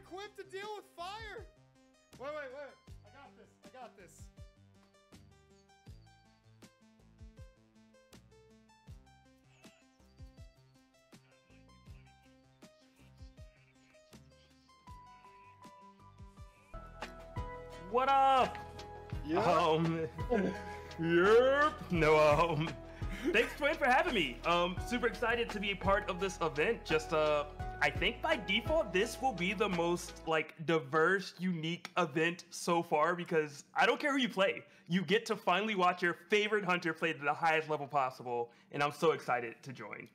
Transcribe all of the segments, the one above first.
equipped to deal with fire. Wait. I got this. What up? Yeah. Yep. No, thanks, Twin, for having me. Super excited to be a part of this event. I think by default, this will be the most, diverse, unique event so far because I don't care who you play. You get to finally watch your favorite hunter play to the highest level possible, and I'm so excited to join.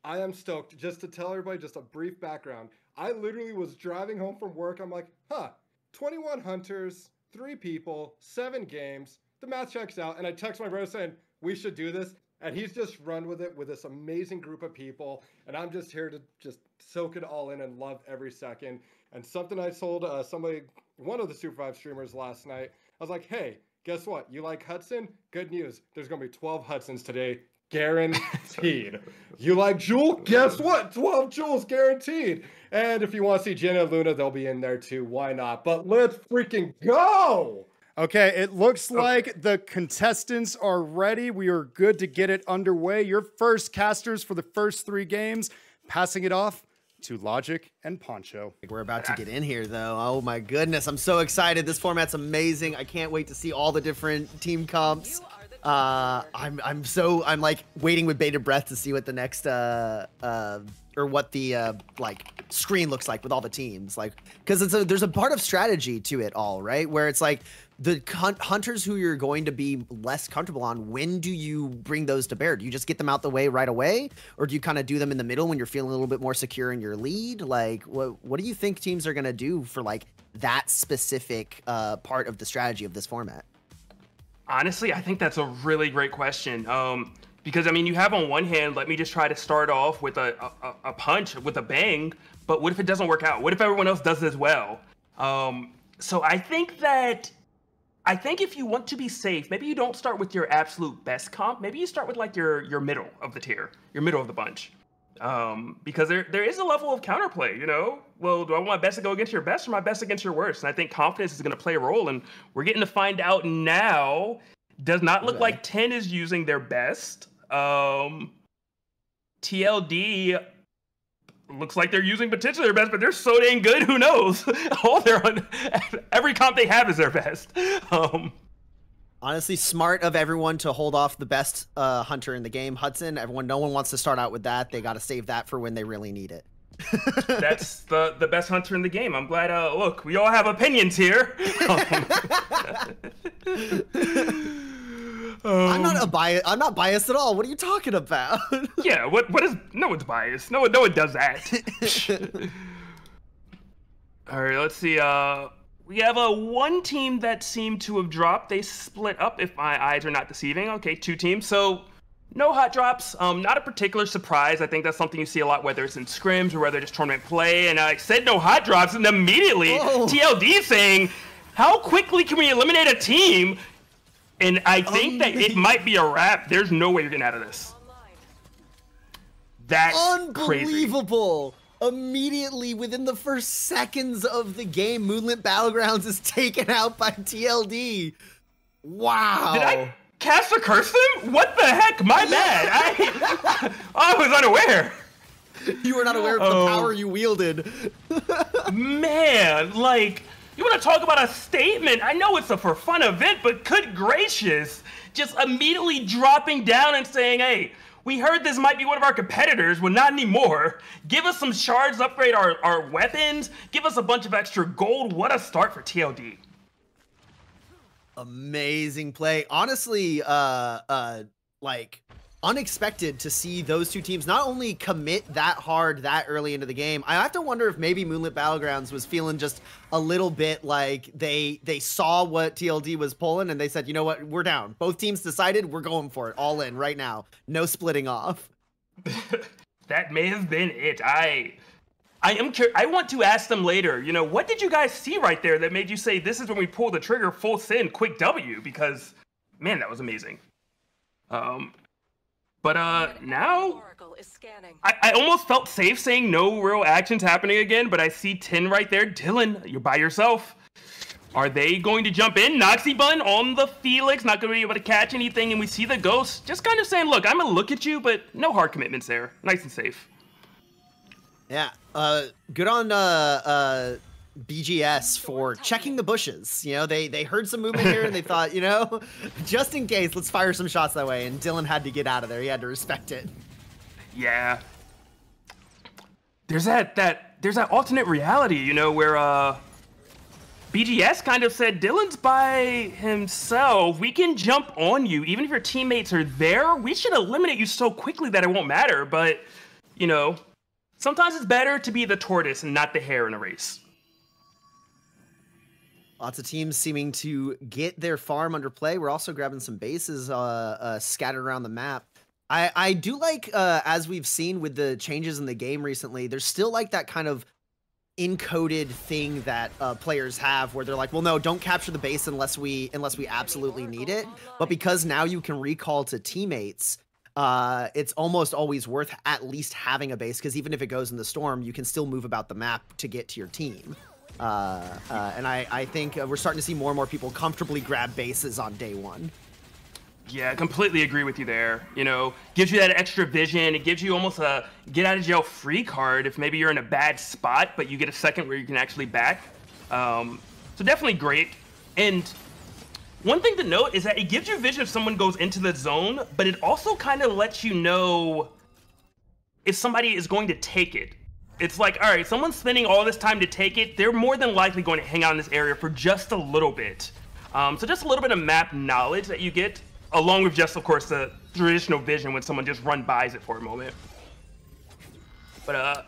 I am stoked. Just to tell everybody, just a brief background. I literally was driving home from work. I'm like, 21 hunters, 3 people, 7 games. The math checks out. And I text my brother saying, we should do this. And he's just run with it with this amazing group of people. And I'm just here to just soak it all in and love every second. And something I told one of the Super 5 streamers last night, I was like, hey, guess what? You like Hudson? Good news. There's going to be 12 Hudsons today. Guaranteed. You like Jewel? Guess what? 12 Jewels guaranteed. And if you want to see Jenna and Luna, they'll be in there too. Why not? But let's freaking go! Okay, it looks like the contestants are ready. We are good to get it underway. Your first casters for the first 3 games. Passing it off to Logic and Poncho. We're about to get in here, though. Oh my goodness, I'm so excited. This format's amazing. I can't wait to see all the different team comps. I'm like waiting with bated breath to see what the next or what the screen looks like with all the teams, because there's a part of strategy to it all, right? Where it's like the hunters who you're going to be less comfortable on, when do you bring those to bear? Do you just get them out the way right away, or do you kind of do them in the middle when you're feeling a little bit more secure in your lead? What do you think teams are gonna do for that specific part of the strategy of this format? Honestly, I think that's a really great question. Because, I mean, you have on one hand, let me just try to start off with a punch, with a bang, but what if it doesn't work out? What if everyone else does as well? So I think if you want to be safe, maybe you don't start with your absolute best comp. Maybe you start with your middle of the tier, your middle of the bunch. Because there is a level of counterplay, you know? Well, do I want my best to go against your best or my best against your worst? And I think confidence is going to play a role, and we're getting to find out now. Does not look like 10 is using their best. TLD looks like they're using potentially their best, but they're so dang good, who knows? Every comp they have is their best. Honestly, smart of everyone to hold off the best hunter in the game, Hudson. No one wants to start out with that. They got to save that for when they really need it. That's the best hunter in the game. I'm glad. Look, we all have opinions here. I'm not biased at all. What are you talking about? Yeah. What is? No one's biased. No one does that. All right. Let's see. We have one team that seemed to have dropped. They split up, if my eyes are not deceiving. Okay, 2 teams. So no hot drops. Not a particular surprise. I think that's something you see a lot, whether it's in scrims or whether it's tournament play. And I said no hot drops, and immediately TLD saying, how quickly can we eliminate a team? And I think that it might be a wrap. There's no way you're getting out of this. That's unbelievable. Crazy. Immediately within the first seconds of the game, Moonlit Battlegrounds is taken out by TLD. Wow. Did I cast a curse them? What the heck? My bad. I was unaware. You were not aware of the power you wielded. Man, you want to talk about a statement? I know it's a for fun event, but good gracious, just immediately dropping down and saying, hey, we heard this might be one of our competitors. Well, not anymore. Give us some shards, upgrade our weapons, give us a bunch of extra gold. What a start for TLD. Amazing play. Honestly, unexpected to see those 2 teams not only commit that hard that early into the game. I have to wonder if maybe Moonlit Battlegrounds was feeling just a little bit like they saw what TLD was pulling and they said, you know what, we're down. Both teams decided we're going for it, all in right now. No splitting off. That may have been it. I want to ask them later, you know, what did you guys see right there that made you say this is when we pull the trigger, full send, quick W? Because, man, that was amazing. But now I almost felt safe saying no real actions happening again, but I see 10 right there. Dylan, you're by yourself. Are they going to jump in? Noxy Bun on the Felix, not going to be able to catch anything, and we see the Ghost just kind of saying, look, I'm going to look at you, but no hard commitments there. Nice and safe. Yeah, good on BGS for checking the bushes. You know, they heard some movement here and they thought, you know, just in case, let's fire some shots that way, and Dylan had to get out of there. He had to respect it. Yeah. There's that alternate reality, you know, where BGS kind of said, Dylan's by himself. We can jump on you. Even if your teammates are there, we should eliminate you so quickly that it won't matter. But, you know, sometimes it's better to be the tortoise and not the hare in a race. Lots of teams seeming to get their farm under play. We're also grabbing some bases scattered around the map. I do like, as we've seen with the changes in the game recently, there's still like that kind of encoded thing that players have where they're like, well, no, don't capture the base unless we absolutely need it. But because now you can recall to teammates, it's almost always worth at least having a base, because even if it goes in the storm, you can still move about the map to get to your team. And I think we're starting to see more and more people comfortably grab bases on day one. Yeah, I completely agree with you there. You know, gives you that extra vision. It gives you almost a get out of jail free card if maybe you're in a bad spot, but you get a second where you can actually back. So definitely great. And one thing to note is that it gives you vision if someone goes into the zone, but it also kind of lets you know if somebody is going to take it. It's like, all right, someone's spending all this time to take it. They're more than likely going to hang out in this area for just a little bit. So just a little bit of map knowledge that you get, along with just, of course, the traditional vision when someone just buys it for a moment. But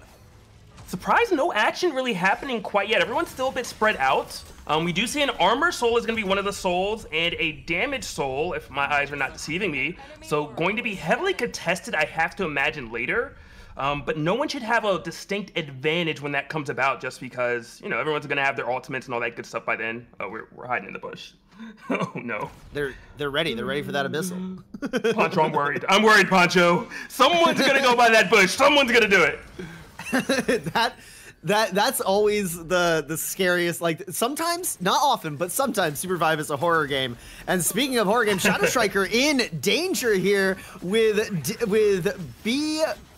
surprise, no action really happening quite yet. Everyone's still a bit spread out. We do see an armor soul is going to be one of the souls, and a damage soul, if my eyes are not deceiving me. So going to be heavily contested, I have to imagine, later. But no one should have a distinct advantage when that comes about, just because, you know, everyone's going to have their ultimates and all that good stuff by then. Oh, we're hiding in the bush. Oh, no. They're ready. They're ready for that abyssal. Poncho, I'm worried. I'm worried, Poncho. Someone's going to go by that bush. Someone's going to do it. That's always the scariest. Like, sometimes, not often, but sometimes Super Vive is a horror game. And speaking of horror games, Shadow Striker in danger here with the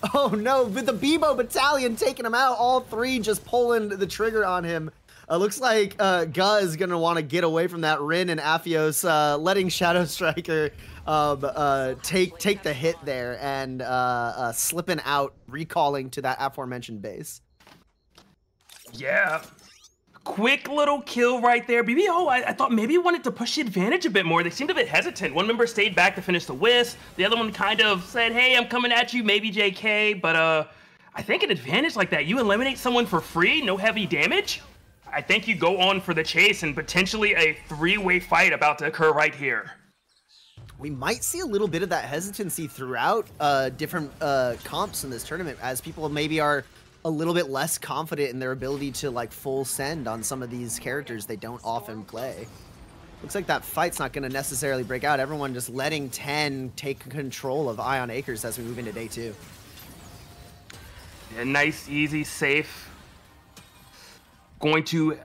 Bebo Battalion taking him out. All three just pulling the trigger on him. Looks like Guz is going to want to get away from that. Rin and Aphios letting Shadow Striker take the hit there and slipping out, recalling to that aforementioned base. Yeah. Quick little kill right there. BBO, I thought maybe wanted to push the advantage a bit more. They seemed a bit hesitant. One member stayed back to finish the wisp. The other one kind of said, hey, I'm coming at you, maybe JK. But I think an advantage like that, you eliminate someone for free, no heavy damage. I think you go on for the chase and potentially a three-way fight about to occur right here. We might see a little bit of that hesitancy throughout different comps in this tournament, as people maybe are a little bit less confident in their ability to like full send on some of these characters they don't often play. Looks like that fight's not going to necessarily break out. Everyone just letting 10 take control of Ion Acres as we move into day 2. Yeah, nice, easy, safe. Going to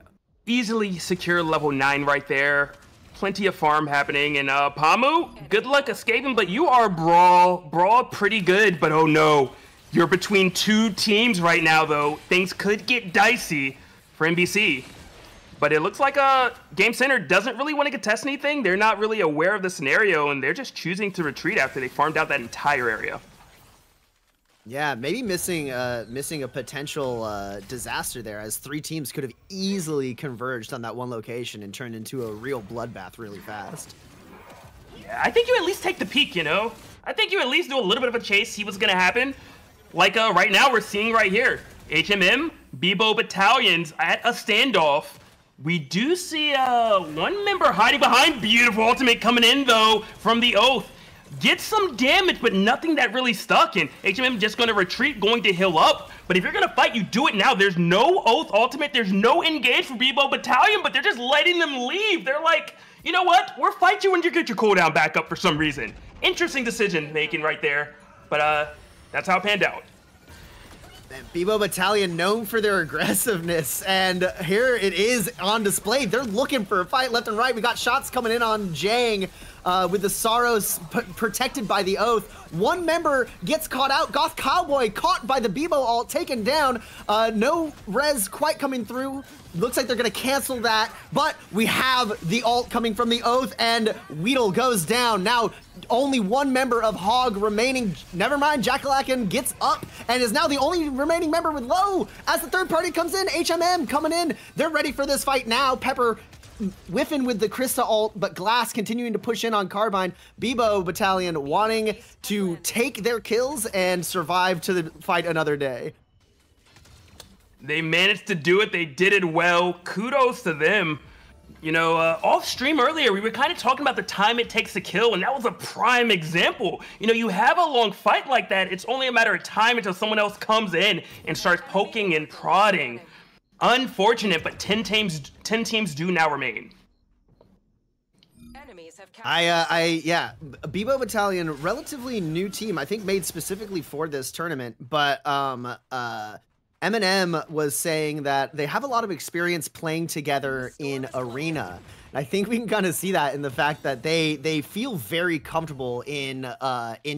easily secure level 9 right there. Plenty of farm happening. And Pamu, good luck escaping, but you are Brawl pretty good. But oh no, you're between two teams right now, though. Things could get dicey for NBC. But it looks like Game Center doesn't really want to contest anything. They're not really aware of the scenario, and they're just choosing to retreat after they farmed out that entire area. Yeah, maybe missing a potential disaster there, as 3 teams could have easily converged on that one location and turned into a real bloodbath really fast. Yeah, I think you at least take the peek, you know? I think you at least do a little bit of a chase, see what's gonna happen. Like right now we're seeing right here, HMM, Bebo Battalions at a standoff. We do see one member hiding behind. Beautiful ultimate coming in though from the Oath. Gets some damage, but nothing that really stuck. And HMM just going to retreat, going to heal up. But if you're going to fight, you do it now. There's no Oath ultimate. There's no engage for Bebo Battalion, but they're just letting them leave. They're like, you know what? We'll fight you when you get your cooldown back up for some reason. Interesting decision making right there. But that's how it panned out. And Bibo Battalion known for their aggressiveness, and here it is on display. They're looking for a fight left and right. We got shots coming in on Jang with the Sorrows protected by the Oath. One member gets caught out. Goth Cowboy caught by the Bibo ult, taken down. No res quite coming through. Looks like they're gonna cancel that, but we have the ult coming from the Oath, and Weedle goes down. Now, only one member of Hog remaining. Never mind, Jackalakan gets up and is now the only remaining member with low. As the third party comes in, HMM coming in. They're ready for this fight now. Pepper whiffing with the Krista ult, but Glass continuing to push in on Carbine. Bibo Battalion wanting to take their kills and survive to fight another day. They managed to do it. They did it well. Kudos to them. You know, off stream earlier, we were kind of talking about the time it takes to kill, and that was a prime example. You know, you have a long fight like that, it's only a matter of time until someone else comes in and starts poking and prodding. Unfortunate, but 10 teams do now remain. Yeah, Bibo Battalion, relatively new team, I think made specifically for this tournament, but Eminem was saying that they have a lot of experience playing together in Arena. And I think we can kind of see that in the fact that they feel very comfortable in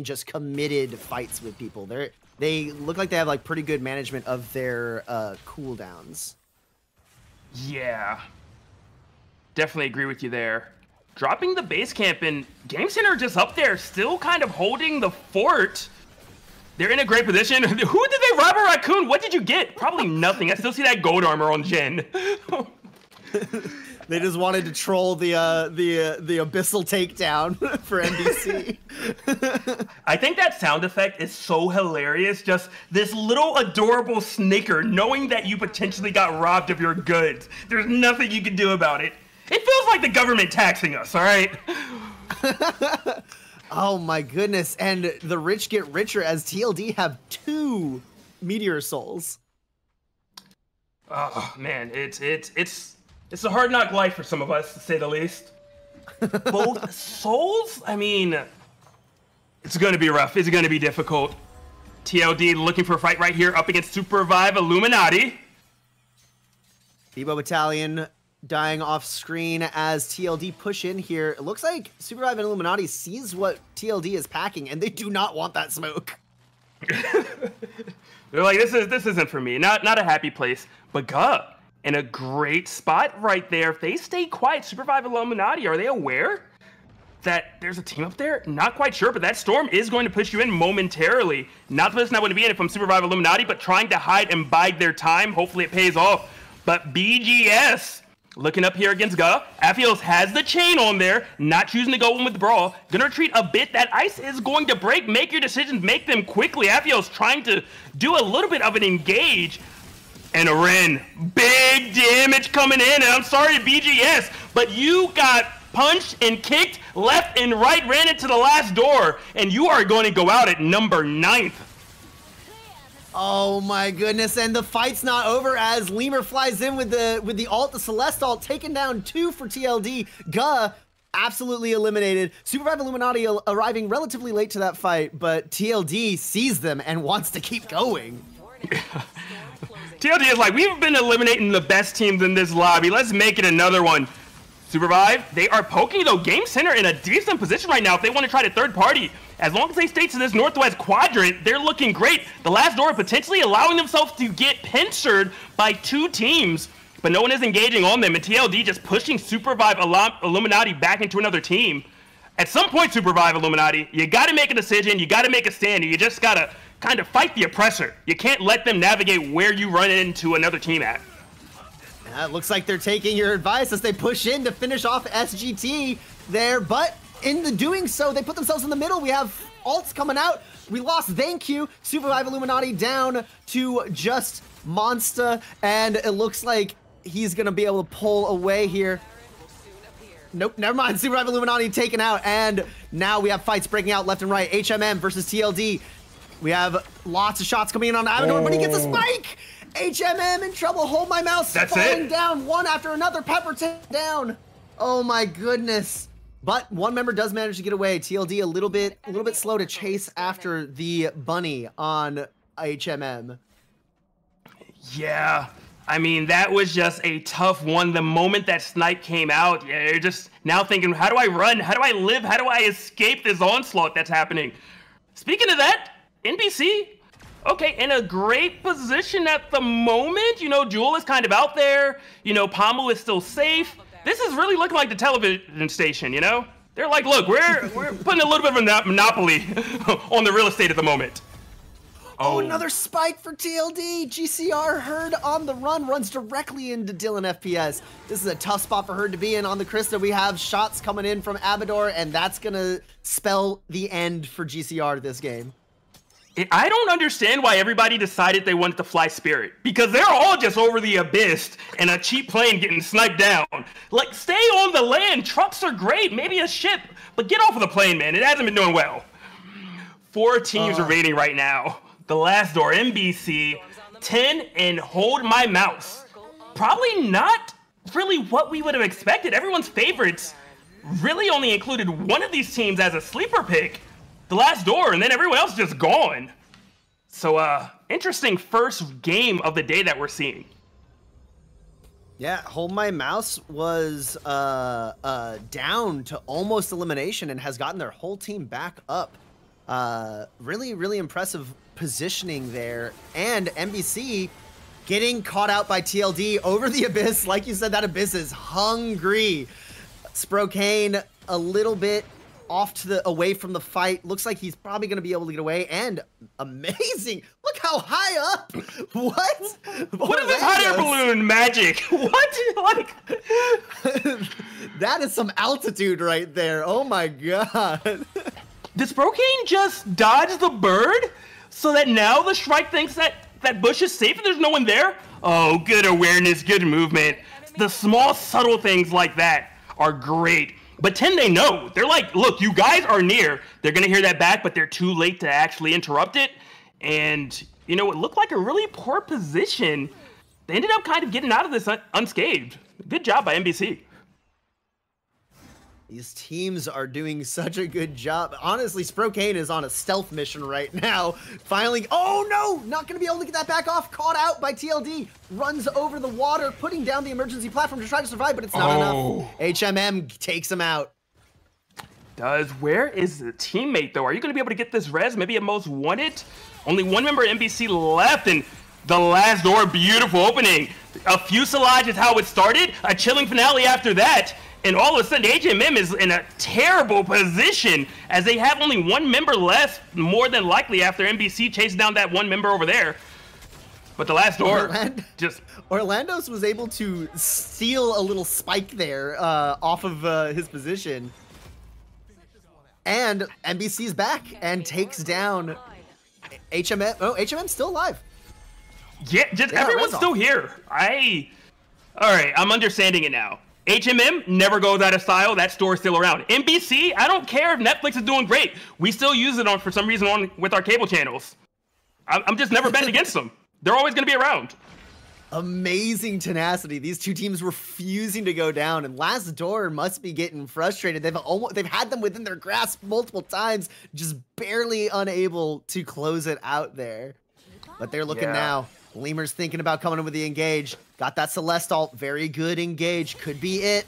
just committed fights with people. They look like they have like pretty good management of their cooldowns. Yeah, definitely agree with you there. Dropping the base camp, and Game Center just up there, still kind of holding the fort. They're in a great position. Who did they rob a raccoon? What did you get? Probably nothing. I still see that gold armor on Jen. They just wanted to troll the abyssal takedown for NBC. I think that sound effect is so hilarious. Just this little adorable snicker, knowing that you potentially got robbed of your goods. There's nothing you can do about it. It feels like the government taxing us, all right? Oh my goodness, and the rich get richer as TLD have 2 Meteor Souls. Oh man, it's a hard knock life for some of us, to say the least. Both souls? I mean, it's gonna be rough. It's gonna be difficult. TLD looking for a fight right here up against Super Revive Illuminati. Bibo Battalion dying off screen as TLD push in here. It looks like Super Revive and Illuminati sees what TLD is packing, and they do not want that smoke. They're like, this isn't for me. Not a happy place. But Guh, in a great spot right there. If they stay quiet, Super Revive Illuminati, are they aware that there's a team up there? Not quite sure, but that storm is going to push you in momentarily. Not the person I want to be in it from Super Revive Illuminati, but trying to hide and bide their time. Hopefully it pays off. But BGS looking up here against Guh. Afios has the chain on there, not choosing to go in with the brawl. Gonna retreat a bit. That ice is going to break. Make your decisions, make them quickly. Afios trying to do a little bit of an engage. And a Ren, big damage coming in. And I'm sorry to BGS, but you got punched and kicked left and right, ran into the last door, and you are going to go out at number 9th. Oh my goodness, and the fight's not over as Lemur flies in with the ult, the Celeste ult, taking down 2 for TLD. Guh absolutely eliminated. Super Revive Illuminati arriving relatively late to that fight, but TLD sees them and wants to keep going. TLD is like, we've been eliminating the best teams in this lobby. Let's make it another one. Super Revive, they are poking though. Game Center in a decent position right now if they want to try to third party. As long as they stay to this northwest quadrant, they're looking great. The last door potentially allowing themselves to get pincered by 2 teams, but no one is engaging on them, and TLD just pushing Super Revive Illuminati back into another team. At some point, Super Revive Illuminati, you got to make a decision, you got to make a stand, and you just got to kind of fight the oppressor. You can't let them navigate where you run into another team at. It looks like they're taking your advice as they push in to finish off SGT there, but in the doing so, they put themselves in the middle. We have ults coming out. We lost Thank You. Super Revive Illuminati down to just Monster, and it looks like he's going to be able to pull away here. Nope, never mind. Super Revive Illuminati taken out, and now we have fights breaking out left and right. HMM versus TLD. We have lots of shots coming in on Avador, but he gets a spike! HMM in trouble. Hold my mouse. That's falling it. down one after another. Pepper down. Oh my goodness. But one member does manage to get away. TLD a little bit slow to chase after the bunny on HMM. Yeah, I mean, that was just a tough one. The moment that snipe came out, yeah, you're just now thinking, how do I run? How do I live? How do I escape this onslaught that's happening? Speaking of that, NBC, okay, in a great position at the moment. You know, Jewel is kind of out there. You know, Pommel is still safe. This is really looking like the television station, you know? They're like, look, we're putting a little bit of a monopoly on the real estate at the moment. Oh, another spike for TLD. GCR Herd on the run, runs directly into Dylan FPS. This is a tough spot for Herd to be in. On the Krista, we have shots coming in from Abador, and that's gonna spell the end for GCR this game. I don't understand why everybody decided they wanted to fly Spirit, because they're all just over the abyss and a cheap plane getting sniped down. Like, stay on the land. Trucks are great, maybe a ship, but get off of the plane, man. It hasn't been doing well. 4 teams remaining right now. The Last Door, NBC, 10 and Hold My Mouse. Probably not really what we would have expected. Everyone's favorites really only included one of these teams as a sleeper pick, The Last Door, and then everyone else just gone. So, interesting first game of the day that we're seeing. Yeah, Hold My Mouse was down to almost elimination and has gotten their whole team back up. Really, really impressive positioning there. And NBC getting caught out by TLD over the abyss. Like you said, that abyss is hungry. Sprokane a little bit off to the away from the fight. Looks like he's probably going to be able to get away. And amazing. Look how high up. What? What is this hot air balloon magic? What? Like that is some altitude right there. Oh my god. Did Sprokane just dodge the bird so that now the Shrike thinks that bush is safe and there's no one there? Oh, good awareness, good movement. The small, subtle things like that are great. But 10, they know. They're like, look, you guys are near. They're going to hear that back, but they're too late to actually interrupt it. And, you know, it looked like a really poor position. They ended up kind of getting out of this unscathed. Good job by NBC. These teams are doing such a good job. Honestly, Sprokane is on a stealth mission right now. Finally, oh no, not gonna be able to get that back off. Caught out by TLD. Runs over the water, putting down the emergency platform to try to survive, but it's not enough. HMM takes him out. Where is the teammate though? Are you gonna be able to get this res? Maybe at most want it? Only one member of NBC left, and The Last Door, beautiful opening. A fuselage is how it started. A chilling finale after that. And all of a sudden, HMM is in a terrible position as they have only one member left, more than likely after NBC chases down that one member over there. But The Last Door Orlando's was able to steal a little spike there off of his position. And NBC's back and takes down HMM. Oh, HMM's still alive. Yeah, everyone's still here. All right, I'm understanding it now. HMM never goes out of style. That store's still around. NBC, I don't care if Netflix is doing great. We still use it for some reason with our cable channels. I'm just never betting against them. They're always going to be around. Amazing tenacity. These two teams refusing to go down, and Last Door must be getting frustrated. They've had them within their grasp multiple times, just barely unable to close it out there. But they're looking now. Lemur's thinking about coming in with the engage. Got that Celeste ult. Very good engage. Could be it.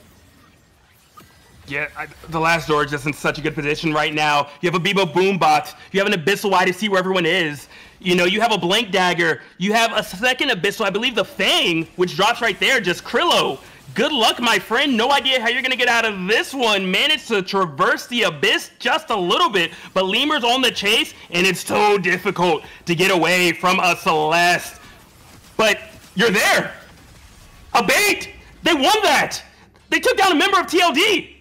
Yeah, The Last Door is just in such a good position right now. You have a Bebo Boombot. You have an Abyssal Eye to see where everyone is. You know, you have a Blank Dagger. You have a second Abyssal, I believe the Fang, which drops right there. Just Krillo. Good luck, my friend. No idea how you're going to get out of this one. Managed to traverse the abyss just a little bit, but Lemur's on the chase, and it's so difficult to get away from a Celeste. But you're there. A bait. They won that. They took down a member of TLD.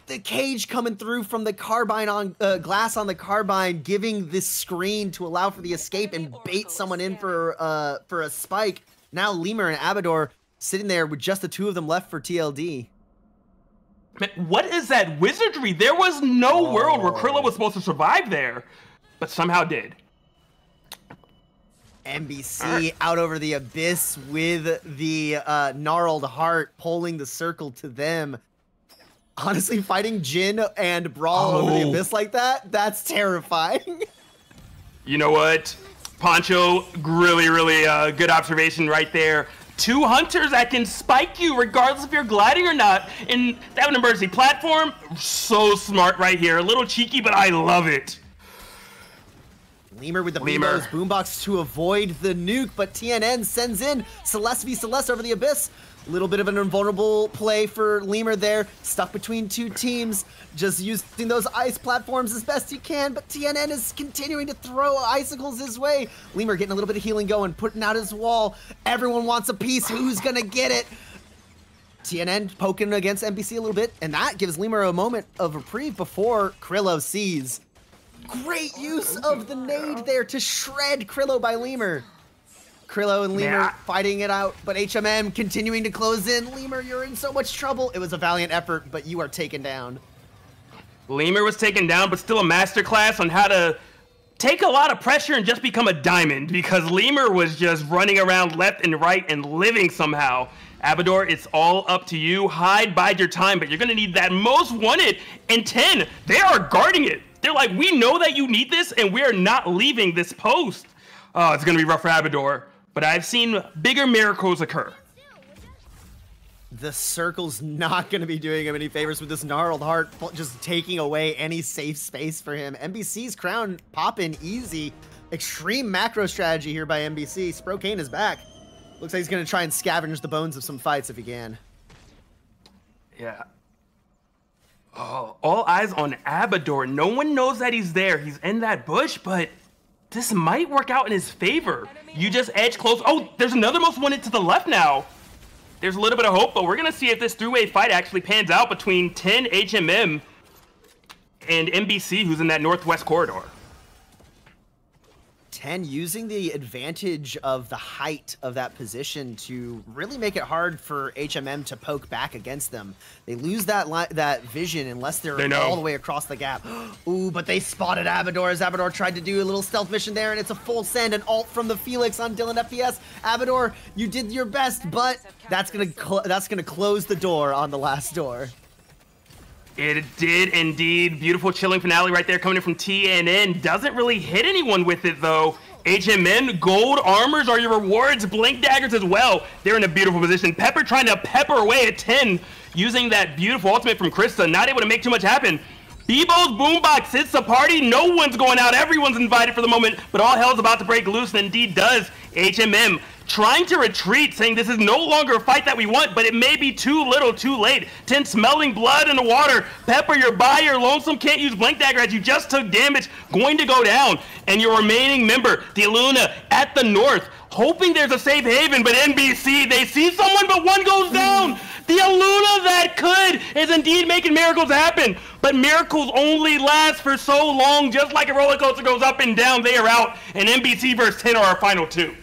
The cage coming through from the carbine on glass on the carbine, giving this screen to allow for the escape and bait someone in for a spike. Now Lemur and Abador sitting there with just the two of them left for TLD. Man, what is that wizardry? There was no world where Krillo was supposed to survive there, but somehow did. NBC out over the abyss with the gnarled heart, pulling the circle to them. Honestly, fighting Jhin and Brawl over the Abyss like that, that's terrifying. You know what? Poncho, really, really good observation right there. 2 hunters that can spike you regardless if you're gliding or not. And they have an emergency platform. So smart right here. A little cheeky, but I love it. Lemur with the Beebo's boombox to avoid the nuke, but TNN sends in Celeste v Celeste over the Abyss. A little bit of an invulnerable play for Lemur there, stuck between 2 teams, just using those ice platforms as best he can, but TNN is continuing to throw icicles his way. Lemur getting a little bit of healing going, putting out his wall. Everyone wants a piece. Who's gonna get it? TNN poking against NBC a little bit, and that gives Lemur a moment of reprieve before Krillo sees. Great use of the nade there to shred Krillo by Lemur. Krillo and Lemur fighting it out, but HMM continuing to close in. Lemur, you're in so much trouble. It was a valiant effort, but you are taken down. Lemur was taken down, but still a masterclass on how to take a lot of pressure and just become a diamond, because Lemur was just running around left and right and living somehow. Abador, it's all up to you. Hide, bide your time, but you're going to need that most wanted. And 10, they are guarding it. They're like, we know that you need this, and we're not leaving this post. Oh, it's going to be rough for Abador, but I've seen bigger miracles occur. The circle's not going to be doing him any favors with this Gnarled Heart, just taking away any safe space for him. NBC's crown popping easy. Extreme macro strategy here by NBC. Sprokane is back. Looks like he's going to try and scavenge the bones of some fights if he can. Yeah. Oh, all eyes on Abador. No one knows that he's there. He's in that bush, but this might work out in his favor. You just edge close. Oh, there's another most wanted to the left now. There's a little bit of hope, but we're going to see if this three-way fight actually pans out between 10, HMM, and NBC, who's in that northwest corridor. 10 using the advantage of the height of that position to really make it hard for HMM to poke back against them. They lose that vision unless they're all the way across the gap. Ooh, but they spotted Abador as Abador tried to do a little stealth mission there, and it's a full send, an ult from the Felix on Dylan FPS. Abador, you did your best, but that's gonna close the door on the last door. It did indeed. Beautiful chilling finale right there coming in from TNN. Doesn't really hit anyone with it though. HMN, gold armors are your rewards. Blink daggers as well. They're in a beautiful position. Pepper trying to pepper away at 10 using that beautiful ultimate from Krista. Not able to make too much happen. Beebo's boombox hits the party. No one's going out. Everyone's invited for the moment, but all hell's about to break loose, and indeed does. HMM trying to retreat, saying this is no longer a fight that we want, but it may be too little, too late. 10 smelling blood in the water. Pepper, you're by your lonesome, can't use Blink Dagger as you just took damage, going to go down. And your remaining member, the Aluna, at the north, hoping there's a safe haven, but NBC, they see someone, but one goes down. The Aluna that could is indeed making miracles happen, but miracles only last for so long. Just like a roller coaster goes up and down, they are out, and NBC versus 10 are our final 2.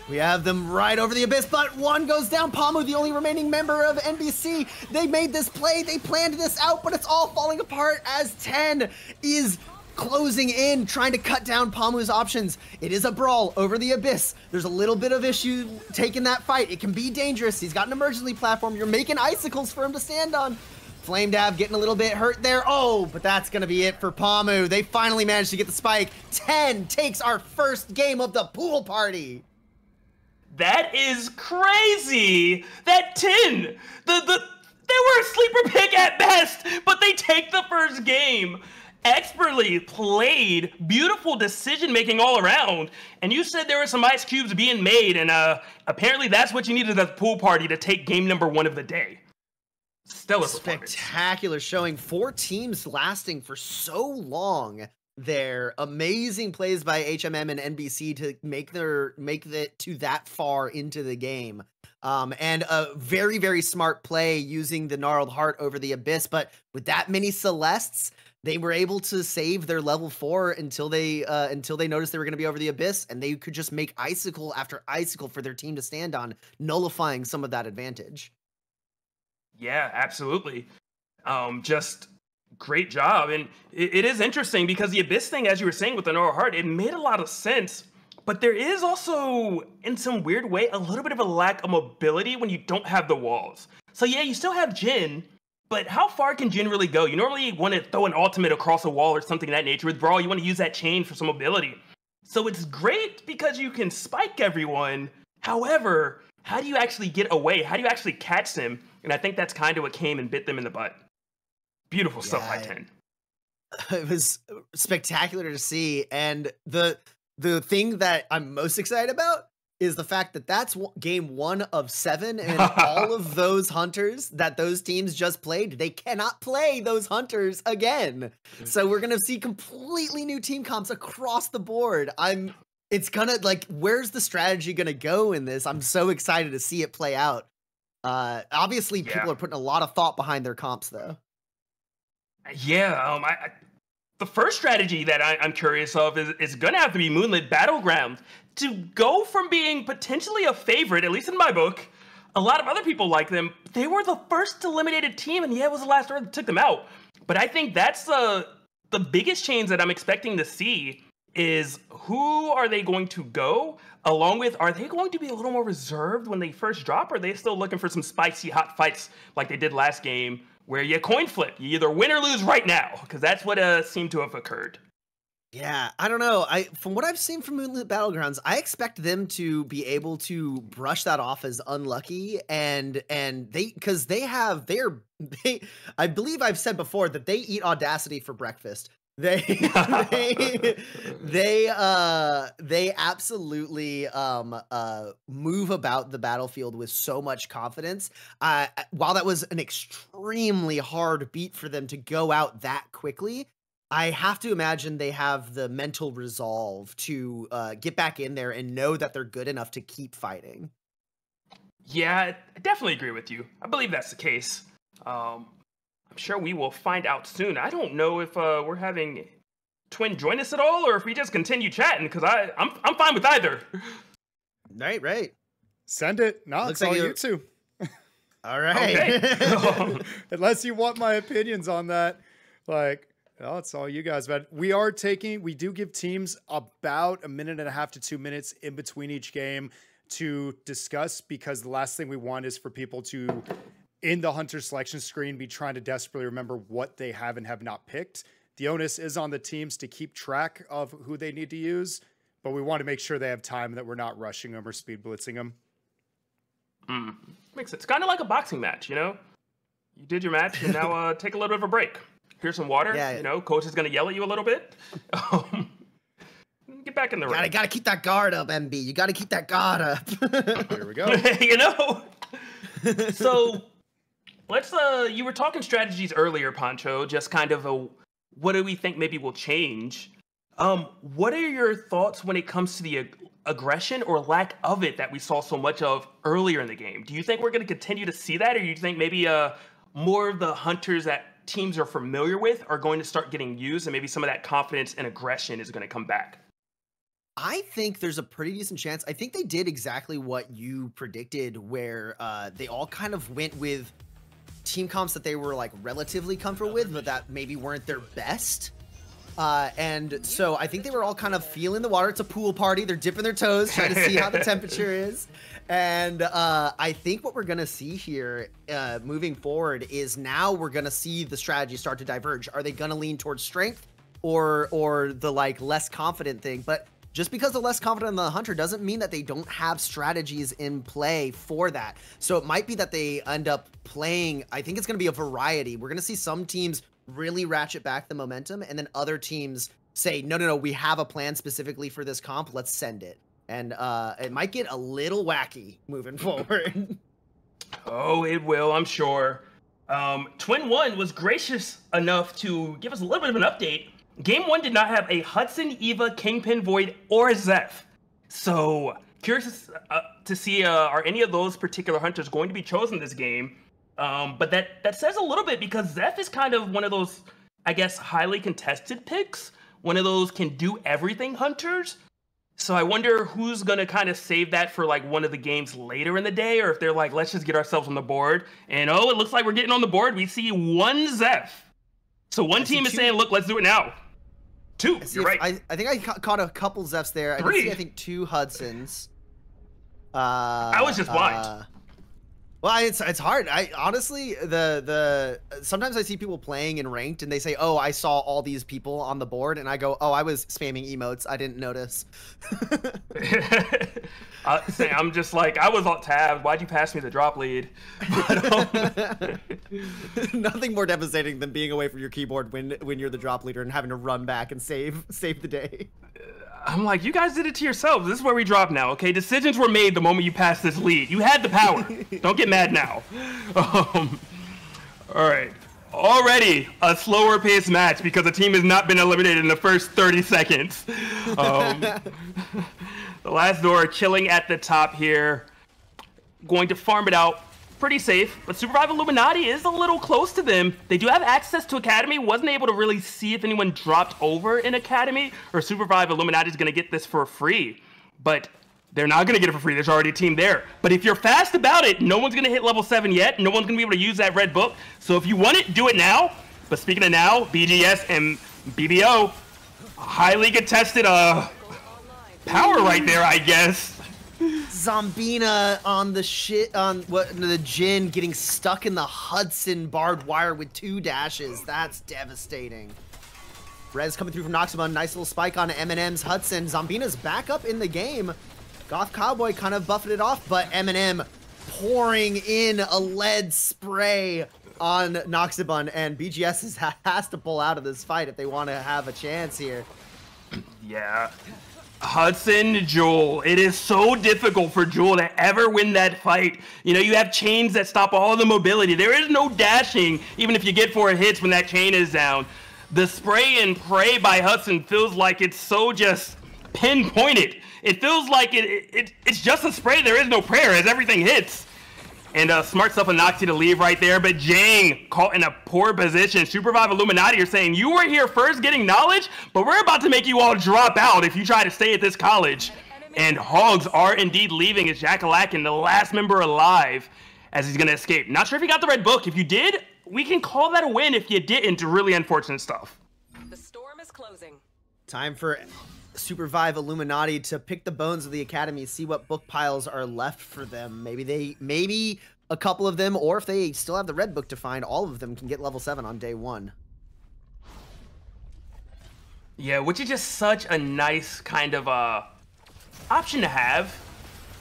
We have them right over the Abyss, but one goes down. Pamu, the only remaining member of NBC. They made this play, they planned this out, but it's all falling apart as 10 is closing in, trying to cut down Pamu's options. It is a brawl over the Abyss. There's a little bit of issue taking that fight. It can be dangerous. He's got an emergency platform. You're making icicles for him to stand on. Flame Dab getting a little bit hurt there. Oh, but that's going to be it for Pamu. They finally managed to get the spike. 10 takes our first game of the pool party. That is crazy. That 10, they were a sleeper pick at best, but they take the first game. Expertly played, beautiful decision making all around. And you said there were some ice cubes being made, and apparently that's what you needed at the pool party to take game number 1 of the day. Stellar spectacular showing. 4 teams lasting for so long. There, amazing plays by HMM and NBC to make it to that far into the game, and a very, very smart play using the Gnarled Heart over the Abyss. But with that many Celestes, they were able to save their level 4 until they noticed they were going to be over the Abyss, and they could just make icicle after icicle for their team to stand on, nullifying some of that advantage. Yeah, absolutely. Just great job. And it is interesting because the Abyss thing, as you were saying with the Gnarled Heart, it made a lot of sense, but there is also, in some weird way, a little bit of a lack of mobility when you don't have the walls. So yeah, you still have Jhin, But how far can Jhin really go? You normally want to throw an ultimate across a wall or something of that nature. With Brawl, you want to use that chain for some mobility. So it's great because you can spike everyone. However, how do you actually get away? How do you actually catch them? And I think that's kind of what came and bit them in the butt. Beautiful stuff by 10. It was spectacular to see. And the thing that I'm most excited about is the fact that that's game 1 of 7, and all of those hunters that those teams just played, they cannot play those hunters again. So we're gonna see completely new team comps across the board. It's gonna, like, where's the strategy gonna go in this? I'm so excited to see it play out. Obviously, people are putting a lot of thought behind their comps, though. Yeah, the first strategy that I'm curious of is gonna have to be Moonlit Battleground. To go from being potentially a favorite, at least in my book, a lot of other people like them. They were the first eliminated team, and yeah, it was the last Earth that took them out. But I think that's the biggest change that I'm expecting to see is who are they going to go along with? Are they going to be a little more reserved when they first drop, or are they still looking for some spicy hot fights like they did last game where you coin flip? You either win or lose right now, because that's what seemed to have occurred. Yeah, I don't know. From what I've seen from Moonlit Battlegrounds, I expect them to be able to brush that off as unlucky, and I believe I've said before that they eat Audacity for breakfast. They absolutely move about the battlefield with so much confidence. While that was an extremely hard beat for them to go out that quickly, I have to imagine they have the mental resolve to get back in there and know that they're good enough to keep fighting. Yeah, I definitely agree with you. I believe that's the case. I'm sure we will find out soon. I don't know if we're having Twin join us at all, or if we just continue chatting, because I'm fine with either. Right. Send it. No, Looks it's all like you two. All right. Okay. Unless you want my opinions on that, like. Oh, it's all you guys, but we do give teams about 1.5 to 2 minutes in between each game to discuss, because the last thing we want is for people to, in the hunter selection screen, be trying to desperately remember what they have and have not picked. The onus is on the teams to keep track of who they need to use, but we want to make sure they have time, that we're not rushing them or speed blitzing them. Makes sense. Kind of like a boxing match, you know? You did your match, and now take a little bit of a break. Here's some water. Yeah. You know, coach is going to yell at you a little bit. Get back in the ring. Gotta keep that guard up, MB. You gotta keep that guard up. Here we go. You know? So, let's, you were talking strategies earlier, Poncho, just kind of what do we think maybe will change? What are your thoughts when it comes to the aggression or lack of it that we saw so much of earlier in the game? Do you think we're going to continue to see that, or do you think maybe more of the hunters that teams are familiar with are going to start getting used, and maybe some of that confidence and aggression is going to come back? I think there's a pretty decent chance. I think they did exactly what you predicted, where they all kind of went with team comps that they were like relatively comfortable with, but that maybe weren't their best. And so I think they were all kind of feeling the water. It's a pool party. They're dipping their toes, trying to see how the temperature is. And I think what we're going to see here moving forward is now we're going to see the strategy start to diverge. Are they going to lean towards strength or the like less confident thing? But just because they're less confident in the hunter doesn't mean that they don't have strategies in play for that. So it might be that they end up playing, I think it's going to be a variety. We're going to see some teams really ratchet back the momentum, and then other teams say, no, we have a plan specifically for this comp. Let's send it. And it might get a little wacky moving forward. Oh, it will, I'm sure. Twin One was gracious enough to give us a little bit of an update. Game 1 did not have a Hudson, Eva, Kingpin, Void, or Zeph. So, curious to see, are any of those particular hunters going to be chosen this game? But that says a little bit, because Zeph is kind of one of those, I guess, highly contested picks. One of those can do everything hunters. So I wonder who's going to kind of save that for like one of the games later in the day, or if they're like, let's just get ourselves on the board. And oh, it looks like we're getting on the board. We see one Zeph. So one team is saying, look, let's do it now. Two, you're right. I think I caught a couple Zephs there. Three. I think 2 Hudsons. I was just blind. Well, it's hard. I honestly sometimes I see people playing in ranked and they say, "Oh, I saw all these people on the board," and I go, "Oh, I was spamming emotes. I didn't notice." I'm just like, I was alt tabbed. Why'd you pass me the drop lead? But, nothing more devastating than being away from your keyboard when you're the drop leader and having to run back and save the day. I'm like, you guys did it to yourselves. This is where we drop now, okay? Decisions were made the moment you passed this lead. You had the power. Don't get mad now. All right. Already a slower paced match because the team has not been eliminated in the first 30 seconds. The last door chilling at the top here. Going to farm it out. Pretty safe, but Supervive Illuminati is a little close to them. They do have access to Academy. Wasn't able to really see if anyone dropped over in Academy, or Supervive Illuminati is going to get this for free. But they're not going to get it for free. There's already a team there. But if you're fast about it, no one's going to hit level 7 yet. No one's going to be able to use that red book. So if you want it, do it now. But speaking of now, BGS and BBO, highly contested power right there, I guess. Zombina on the Jhin getting stuck in the Hudson barbed wire with 2 dashes. That's devastating. Rez coming through from Noxabon. Nice little spike on Eminem's Hudson. Zombina's back up in the game. Goth Cowboy kind of buffed it off, but Eminem pouring in a lead spray on Noxabon, and BGS has to pull out of this fight if they want to have a chance here. Yeah. Hudson, Jewel. It is so difficult for Jewel to ever win that fight. You know, you have chains that stop all the mobility. There is no dashing, even if you get 4 hits when that chain is down. The spray and pray by Hudson feels like it's so just pinpointed. It feels like it's just a spray. There is no prayer as everything hits. And smart stuff on Noxy to leave right there, but Jang caught in a poor position. Supervive Illuminati are saying, you were here first getting knowledge, but we're about to make you all drop out if you try to stay at this college. And Hogs are indeed leaving as Jackalakin, the last member alive, as he's going to escape. Not sure if he got the red book. If you did, we can call that a win. If you didn't, really unfortunate stuff. The storm is closing. Time for Supervive Illuminati to pick the bones of the Academy, see what book piles are left for them. Maybe a couple of them, or if they still have the red book to find, all of them can get level 7 on day 1. Yeah, which is just such a nice kind of option to have.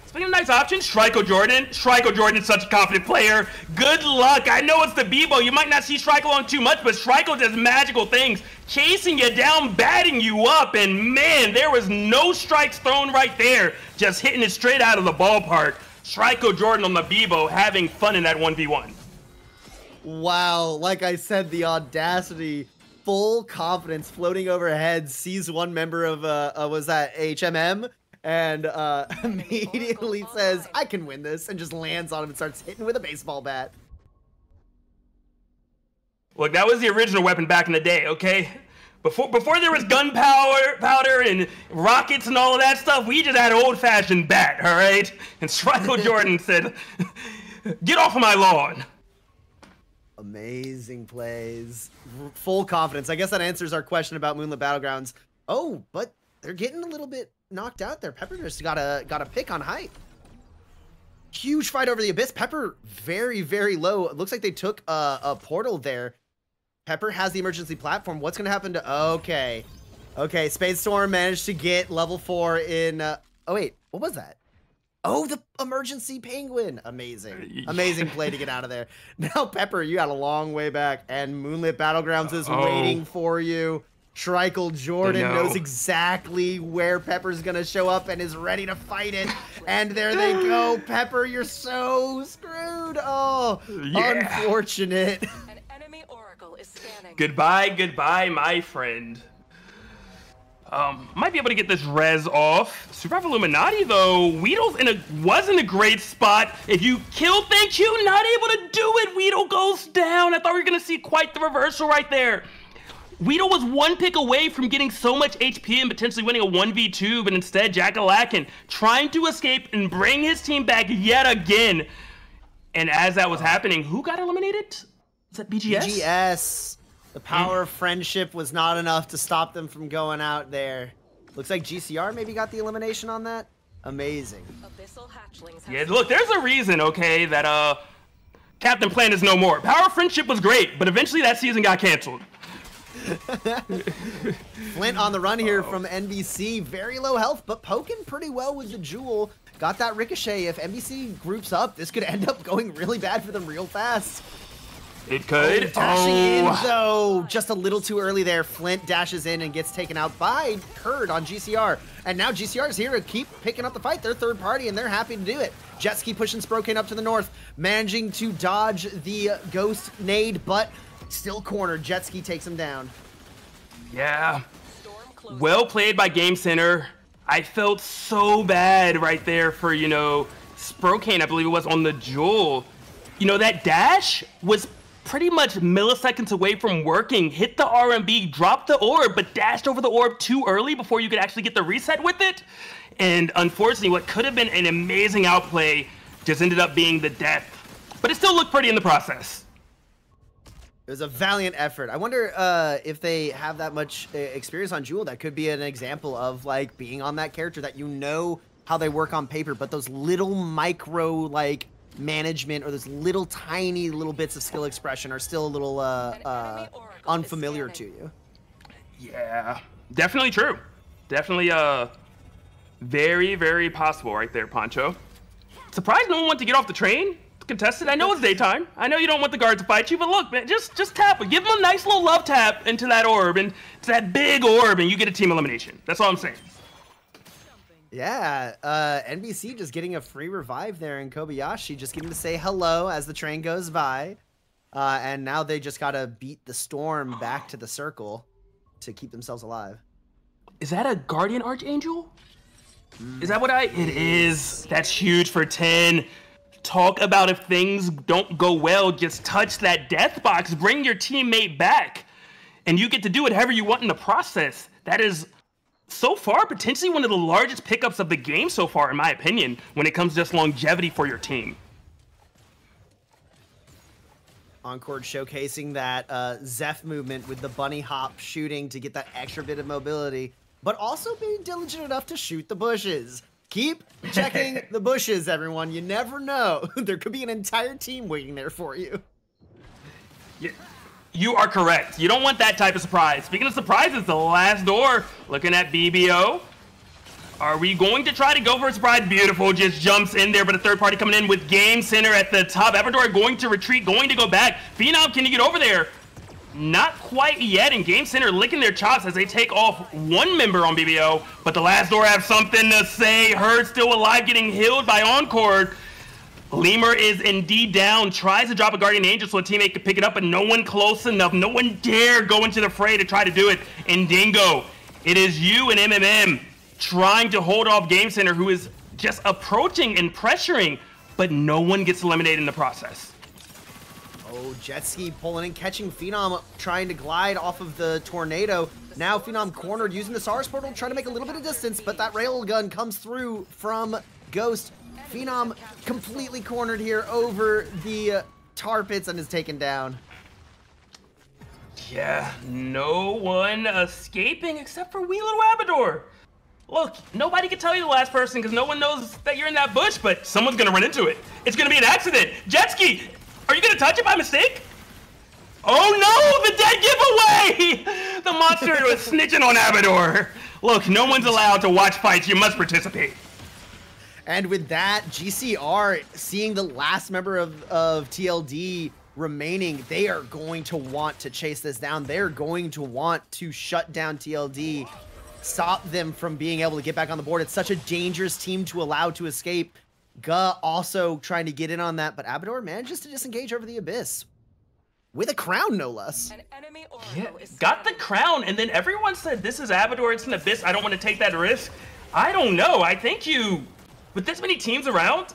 Speaking of nice options, Shriko Jordan. Shriko Jordan's such a confident player. Good luck. I know it's the Bebo. You might not see Shriko on too much, but Shriko does magical things, chasing you down, batting you up, and man, there was no strikes thrown right there, just hitting it straight out of the ballpark. Shriko Jordan on the Bebo having fun in that 1v1. Wow, like I said, the audacity, full confidence floating overhead, sees one member of, was that HMM? And immediately says, I can win this, and just lands on him and starts hitting with a baseball bat. Look, that was the original weapon back in the day, okay? Before there was gunpowder and rockets and all of that stuff, we just had an old-fashioned bat, all right? And Shriko Jordan said, get off of my lawn. Amazing plays. Full confidence. I guess that answers our question about Moonlit Battlegrounds. Oh, but they're getting a little bit knocked out there. Pepper just got a pick on height. Huge fight over the Abyss. Pepper very, very low. It looks like they took a portal there. Pepper has the emergency platform. What's going to happen to... Okay. Okay, Spadestorm managed to get level 4 in... oh, wait. What was that? Oh, the emergency penguin. Amazing. Amazing play to get out of there. Now, Pepper, you got a long way back, and Moonlit Battlegrounds is waiting for you. Shriko Jordan knows exactly where Pepper's going to show up and is ready to fight it. And there they go. Pepper, you're so screwed. Oh, yeah. Unfortunate. An enemy oracle is scanning. Goodbye, my friend. Might be able to get this res off. Supervive Illuminati, though, Weedle's was in a great spot. If you kill Thank You, not able to do it. Weedle goes down. I thought we were going to see quite the reversal right there. Weedle was one pick away from getting so much HP and potentially winning a 1v2, but instead Jackalakin trying to escape and bring his team back yet again. And as that was happening, who got eliminated? Was that BGS? BGS. The power of friendship was not enough to stop them from going out there. Looks like GCR maybe got the elimination on that. Amazing. Abyssal hatchlings have Yeah, look, there's a reason, okay, that Captain Planet is no more. Power Friendship was great, but eventually that season got canceled. Flint on the run here from NBC. Very low health, but poking pretty well with the Jewel. Got that ricochet. If NBC groups up, this could end up going really bad for them real fast. It could. Dashing in, though, just a little too early there. Flint dashes in and gets taken out by Kurd on GCR. And now GCR is here to keep picking up the fight. They're third party, and they're happy to do it. Jetski pushing Sprokane up to the north, managing to dodge the Ghost nade, but still cornered. Jetski takes him down. Yeah. storm closing. Well played by Game Center. I felt so bad right there for, you know, Sprokane, I believe it was, on the Jewel. You know, that dash was pretty much milliseconds away from working. Hit the RMB, dropped the orb, but dashed over the orb too early before you could actually get the reset with it. And unfortunately, what could have been an amazing outplay just ended up being the death. But it still looked pretty in the process. It was a valiant effort. I wonder if they have that much experience on Jewel. That could be an example of like being on that character that you know how they work on paper, but those little micro like management or those little tiny little bits of skill expression are still a little unfamiliar to you. Yeah, definitely true. Definitely very, very possible right there, Poncho. Surprised no one wanted to get off the train. Contested. I know it's daytime. I know you don't want the guard to fight you, but look, man, just tap it. Give them a nice little love tap into that orb, and it's that big orb, and you get a team elimination. That's all I'm saying. Yeah, NBC just getting a free revive there, and Kobayashi just getting to say hello as the train goes by. And now they just gotta beat the storm back to the circle to keep themselves alive. Is that a Guardian Archangel? Is that what it is. That's huge for 10. Talk about if things don't go well, just touch that death box, bring your teammate back, and you get to do whatever you want in the process. That is, so far, potentially one of the largest pickups of the game so far, in my opinion, when it comes to just longevity for your team. Encore showcasing that Zeph movement with the bunny hop shooting to get that extra bit of mobility, but also being diligent enough to shoot the bushes. Keep checking the bushes, everyone. You never know. There could be an entire team waiting there for you. Yeah, you are correct. You don't want that type of surprise. Speaking of surprises, the last door, looking at BBO. Are we going to try to go for a surprise? Beautiful, just jumps in there, but a third party coming in with Game Center at the top. Abador going to retreat, going to go back. Phenom, can you get over there? Not quite yet, and Game Center licking their chops as they take off one member on BBO, but the last door have something to say. Herd still alive, getting healed by Encore. Lemur is indeed down, tries to drop a Guardian Angel so a teammate could pick it up, but no one close enough. No one dare go into the fray to try to do it. And Dingo, it is you and MMM trying to hold off Game Center, who is just approaching and pressuring, but no one gets eliminated in the process. Oh, Jetski pulling and catching Phenom, trying to glide off of the tornado. Now Phenom cornered using the SARS portal, trying to make a little bit of distance, but that railgun comes through from Ghost. Phenom completely cornered here over the tar pits and is taken down. Yeah, no one escaping except for wee little Abador. Look, nobody can tell you the last person because no one knows that you're in that bush, but someone's gonna run into it. It's gonna be an accident. Jetski, are you gonna touch it by mistake? Oh no, the dead giveaway! The monster was snitching on Abador. Look, no one's allowed to watch fights. You must participate. And with that, GCR seeing the last member of TLD remaining, they are going to want to chase this down. They're going to want to shut down TLD, stop them from being able to get back on the board. It's such a dangerous team to allow to escape. Guh also trying to get in on that, but Abador manages to disengage over the abyss. With a crown, no less. An enemy Yeah, Oracle is got the crown, and then everyone said, this is Abador, it's an abyss, I don't want to take that risk. I don't know, I think you, with this many teams around,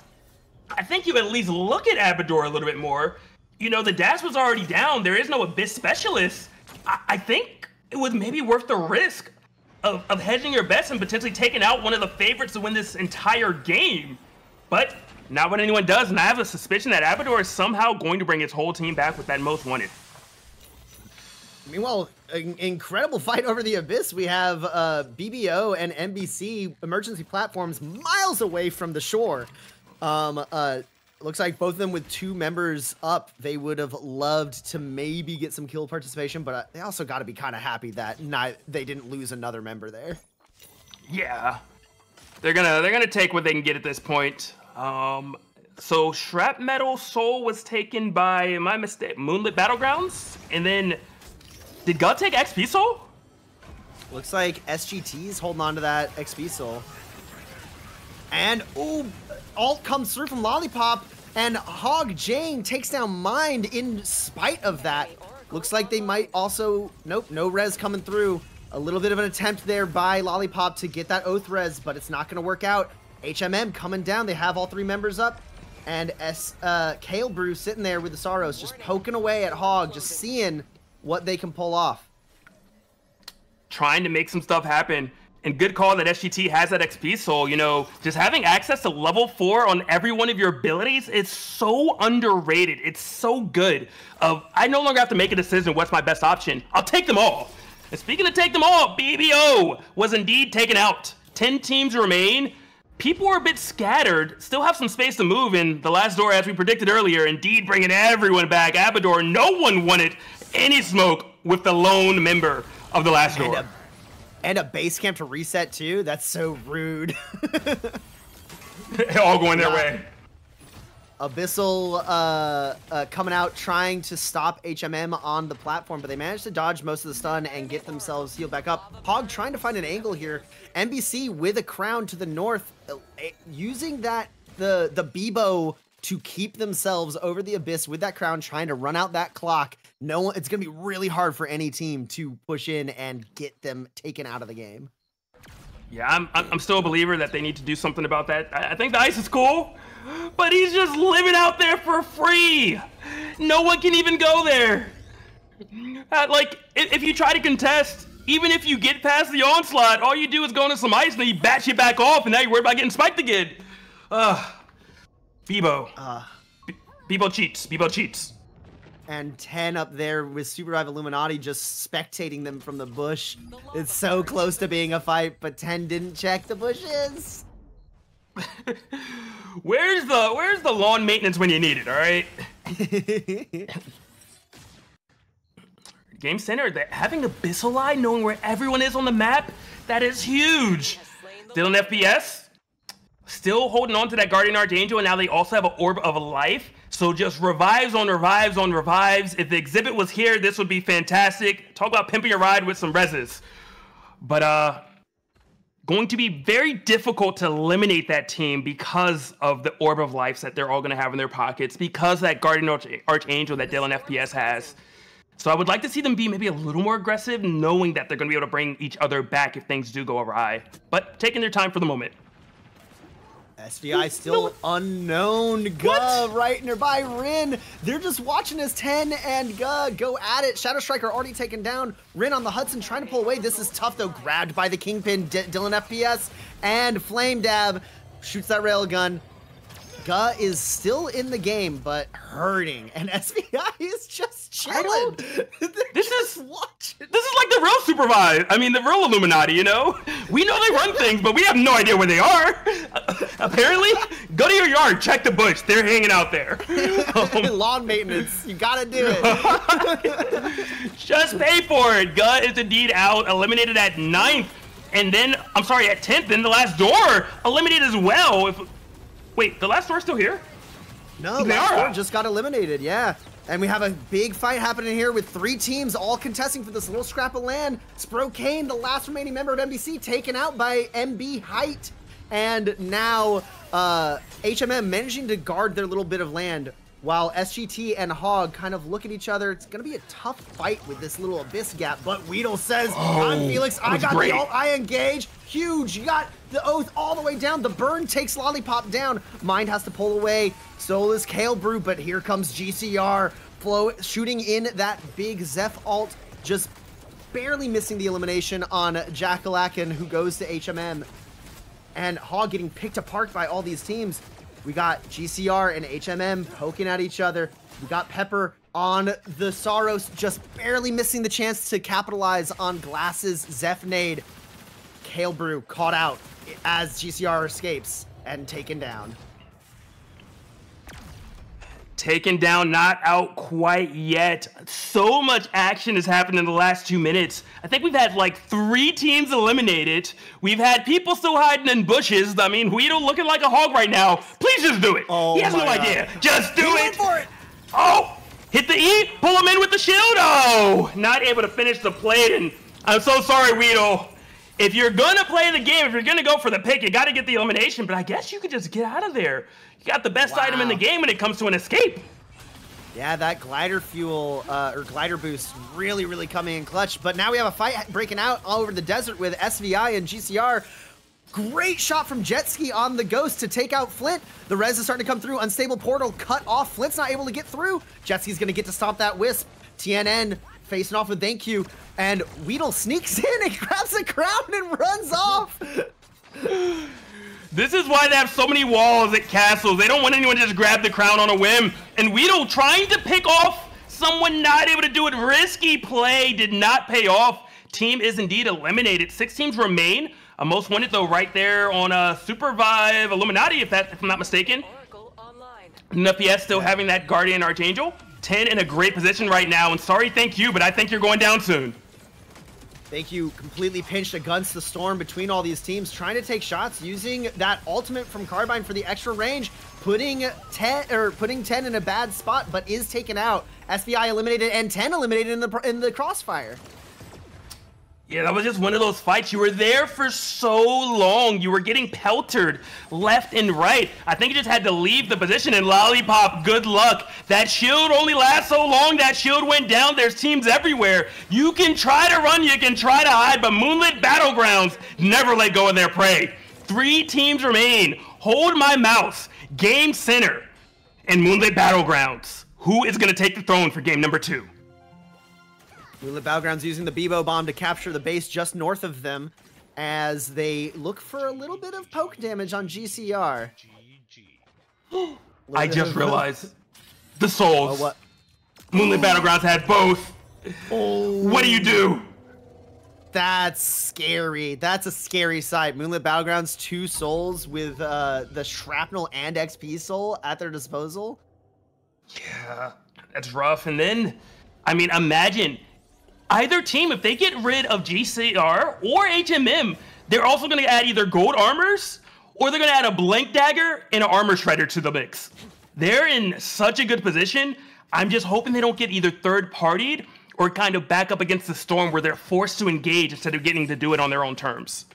I think you at least look at Abador a little bit more. You know, the dash was already down, there is no abyss specialist. I think it was maybe worth the risk of hedging your bets and potentially taking out one of the favorites to win this entire game. But not what anyone does, and I have a suspicion that Abador is somehow going to bring its whole team back with that most wanted. Meanwhile, an incredible fight over the Abyss. We have BBO and NBC emergency platforms miles away from the shore. Looks like both of them with 2 members up. They would have loved to maybe get some kill participation, but they also got to be kind of happy that they didn't lose another member there. Yeah, they're gonna take what they can get at this point. So Shrapmetal Soul was taken by, my mistake, Moonlit Battlegrounds, and then did God take XP Soul? Looks like SGT's holding on to that XP Soul. And, ooh, ult comes through from Lollipop, and Hog Jane takes down Mind in spite of that. Looks like they might also, nope, no res coming through. A little bit of an attempt there by Lollipop to get that Oath res, but it's not gonna work out. HMM coming down, they have all 3 members up. And Kale Brew sitting there with the Sorrows, just poking away at Hog, just seeing what they can pull off. Trying to make some stuff happen. And good call that SGT has that XP Soul. You know, just having access to level 4 on every one of your abilities is so underrated. It's so good. I no longer have to make a decision what's my best option. I'll take them all. And speaking of take them all, BBO was indeed taken out. 10 teams remain. People are a bit scattered, still have some space to move in the last door, as we predicted earlier. Indeed, bringing everyone back. Abador, no one wanted any smoke with the lone member of the last door. And a base camp to reset too? That's so rude. All going their way. Abyssal coming out trying to stop HMM on the platform, but they managed to dodge most of the stun and get themselves healed back up. Hog trying to find an angle here. NBC with a crown to the north, using that the Bebo to keep themselves over the Abyss with that crown, trying to run out that clock. It's gonna be really hard for any team to push in and get them taken out of the game. Yeah, I'm still a believer that they need to do something about that. I think the ice is cool, but he's just living out there for free. No one can even go there. Like, if you try to contest, even if you get past the onslaught, all you do is go into some ice and then he bats you back off, and now you're worried about getting spiked again. Bebo. Bebo cheats. Bebo cheats. And 10 up there with Supervive Illuminati just spectating them from the bush. It's so close to being a fight, but 10 didn't check the bushes. Where's the lawn maintenance when you need it, all right? Game Center, having Abyssal Eye, knowing where everyone is on the map, that is huge. Dylan FPS, still holding on to that Guardian Archangel, and now they also have an Orb of Life. So just revives on revives on revives. If the exhibit was here, this would be fantastic. Talk about pimping a ride with some reses. But going to be very difficult to eliminate that team because of the Orb of Life that they're all going to have in their pockets, because of that Guardian Archangel that Dylan FPS has. So I would like to see them be maybe a little more aggressive, knowing that they're going to be able to bring each other back if things do go awry. But taking their time for the moment. SVI still unknown. Guh right nearby. Rin, they're just watching as 10 and Guh go at it. Shadow Striker already taken down. Rin on the Hudson trying to pull away. This is tough though. Grabbed by the Kingpin, Dylan FPS, and Flame Dab shoots that railgun. Guh is still in the game, but hurting, and SVI is just chilling. This is like the real Supervise. I mean, the real Illuminati. You know, we know they run things, but we have no idea where they are. Apparently, go to your yard, check the bush. They're hanging out there. Lawn maintenance, you gotta do it. Just pay for it. Guh is indeed out, eliminated at 9th, and then I'm sorry, at 10th. Then the last door eliminated as well. Wait, the last door's still here? No, the last door just got eliminated, yeah. And we have a big fight happening here with 3 teams all contesting for this little scrap of land. Sprokane, the last remaining member of NBC, taken out by MB Height. And now HMM managing to guard their little bit of land while SGT and Hog kind of look at each other. It's going to be a tough fight with this little abyss gap, but Weedle says, I'm Felix, I got the ult, I engage. Huge, you got the Oath all the way down. The burn takes Lollipop down. Mind has to pull away. So is Kale Brew, but here comes GCR. Shooting in that big Zeph ult, just barely missing the elimination on Jackalakin, who goes to HMM. And Hog getting picked apart by all these teams. We got GCR and HMM poking at each other. We got Pepper on the Saros, just barely missing the chance to capitalize on Glass's Zeph nade. Kale Brew caught out as GCR escapes and taken down. Taken down, not out quite yet. So much action has happened in the last 2 minutes. I think we've had like 3 teams eliminated. We've had people still hiding in bushes. I mean, Guido looking like a hog right now. Please just do it. Oh, he has no my God. idea. Just do He it. went for it. Oh, hit the E, pull him in with the shield. Oh, not able to finish the play. And I'm so sorry, Guido. If you're gonna play the game, if you're gonna go for the pick, you gotta get the elimination, but I guess you could just get out of there. You got the best item in the game when it comes to an escape. Yeah, that glider fuel, or glider boost really, really coming in clutch. But now we have a fight breaking out all over the desert with SVI and GCR. Great shot from Jetski on the Ghost to take out Flint. The res is starting to come through. Unstable portal cut off. Flint's not able to get through. Jetski's gonna get to stomp that Wisp. TNN facing off with Thank You. And Weedle sneaks in and grabs the crown and runs off. This is why they have so many walls at castles. They don't want anyone to just grab the crown on a whim. And Weedle trying to pick off someone not able to do it. Risky play did not pay off. Team is indeed eliminated. 6 teams remain. Most wanted though right there on Supervive Illuminati, if I'm not mistaken. Oracle online. Nupies still having that Guardian Archangel. 10 in a great position right now. And sorry, Thank You, but I think you're going down soon. Thank You completely pinched against the storm between all these teams, trying to take shots using that ultimate from Carbine for the extra range, putting 10 in a bad spot, but is taken out. SVI eliminated and 10 eliminated in the crossfire. Yeah, that was just one of those fights. You were there for so long. You were getting peltered left and right. I think you just had to leave the position. And Lollipop, good luck. That shield only lasts so long. That shield went down. There's teams everywhere. You can try to run. You can try to hide. But Moonlit Battlegrounds never let go of their prey. 3 teams remain. Hold My Mouse, Game Center, and Moonlit Battlegrounds. Who is going to take the throne for game number 2? Moonlit Battlegrounds using the Bebo bomb to capture the base just north of them as they look for a little bit of poke damage on GCR. I just realized the souls. Oh, what? Moonlit Battlegrounds had both. Oh, What do you do? that's scary. That's a scary sight. Moonlit Battlegrounds, 2 souls with the Shrapnel and XP soul at their disposal. Yeah, that's rough. And then, I mean, imagine either team, if they get rid of GCR or HMM, they're also going to add either gold armors or they're going to add a blank dagger and an armor shredder to the mix. They're in such a good position. I'm just hoping they don't get either third-partied or kind of back up against the storm where they're forced to engage instead of getting to do it on their own terms.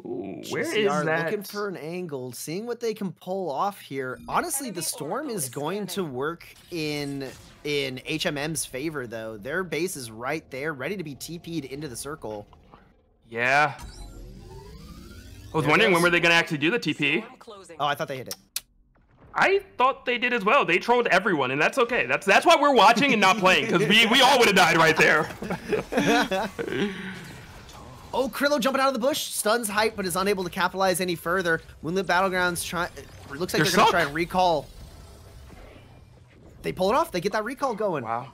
Ooh, where is GCR that? looking for an angle, seeing what they can pull off here. Honestly, the storm is going to work in HMM's favor, though. Their base is right there, ready to be TP'd into the circle. Yeah. I was wondering when were they going to actually do the TP? Storm closing. Oh, I thought they hit it. I thought they did as well. They trolled everyone, and that's okay. That's why we're watching and not playing, because we all would have died right there. Oh, Krillo jumping out of the bush, stuns Hype, but is unable to capitalize any further. Moonlit Battlegrounds looks like they're going to try and recall. They pull it off. They get that recall going. Wow.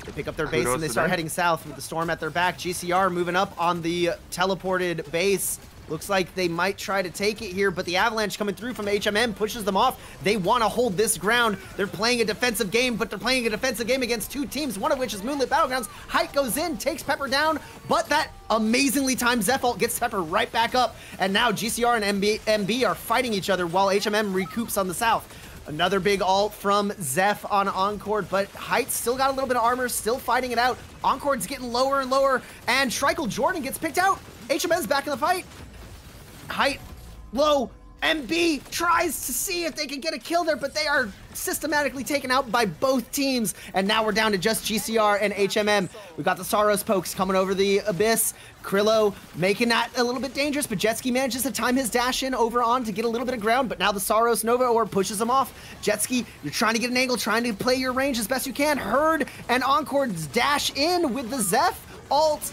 They pick up their base Kudos and they to start them. heading south with the storm at their back. GCR moving up on the teleported base. Looks like they might try to take it here, but the avalanche coming through from HMM pushes them off. They want to hold this ground. They're playing a defensive game, but they're playing a defensive game against 2 teams, one of which is Moonlit Battlegrounds. Height goes in, takes Pepper down, but that amazingly timed Zeph ult gets Pepper right back up. And now GCR and MB are fighting each other while HMM recoups on the south. Another big ult from Zeph on Encore, but Height still got a little bit of armor, still fighting it out. Encore's getting lower and lower, and Shrike Jordan gets picked out. HMM's back in the fight. Height, low, MB tries to see if they can get a kill there, but they are systematically taken out by both teams. And now we're down to just GCR and HMM. We got the Saros pokes coming over the abyss. Krillo making that a little bit dangerous, but Jetski manages to time his dash in over on to get a little bit of ground, but now the Saros Nova Orb pushes him off. Jetski, you're trying to get an angle, trying to play your range as best you can. Herd and Encore's dash in with the Zeph ult.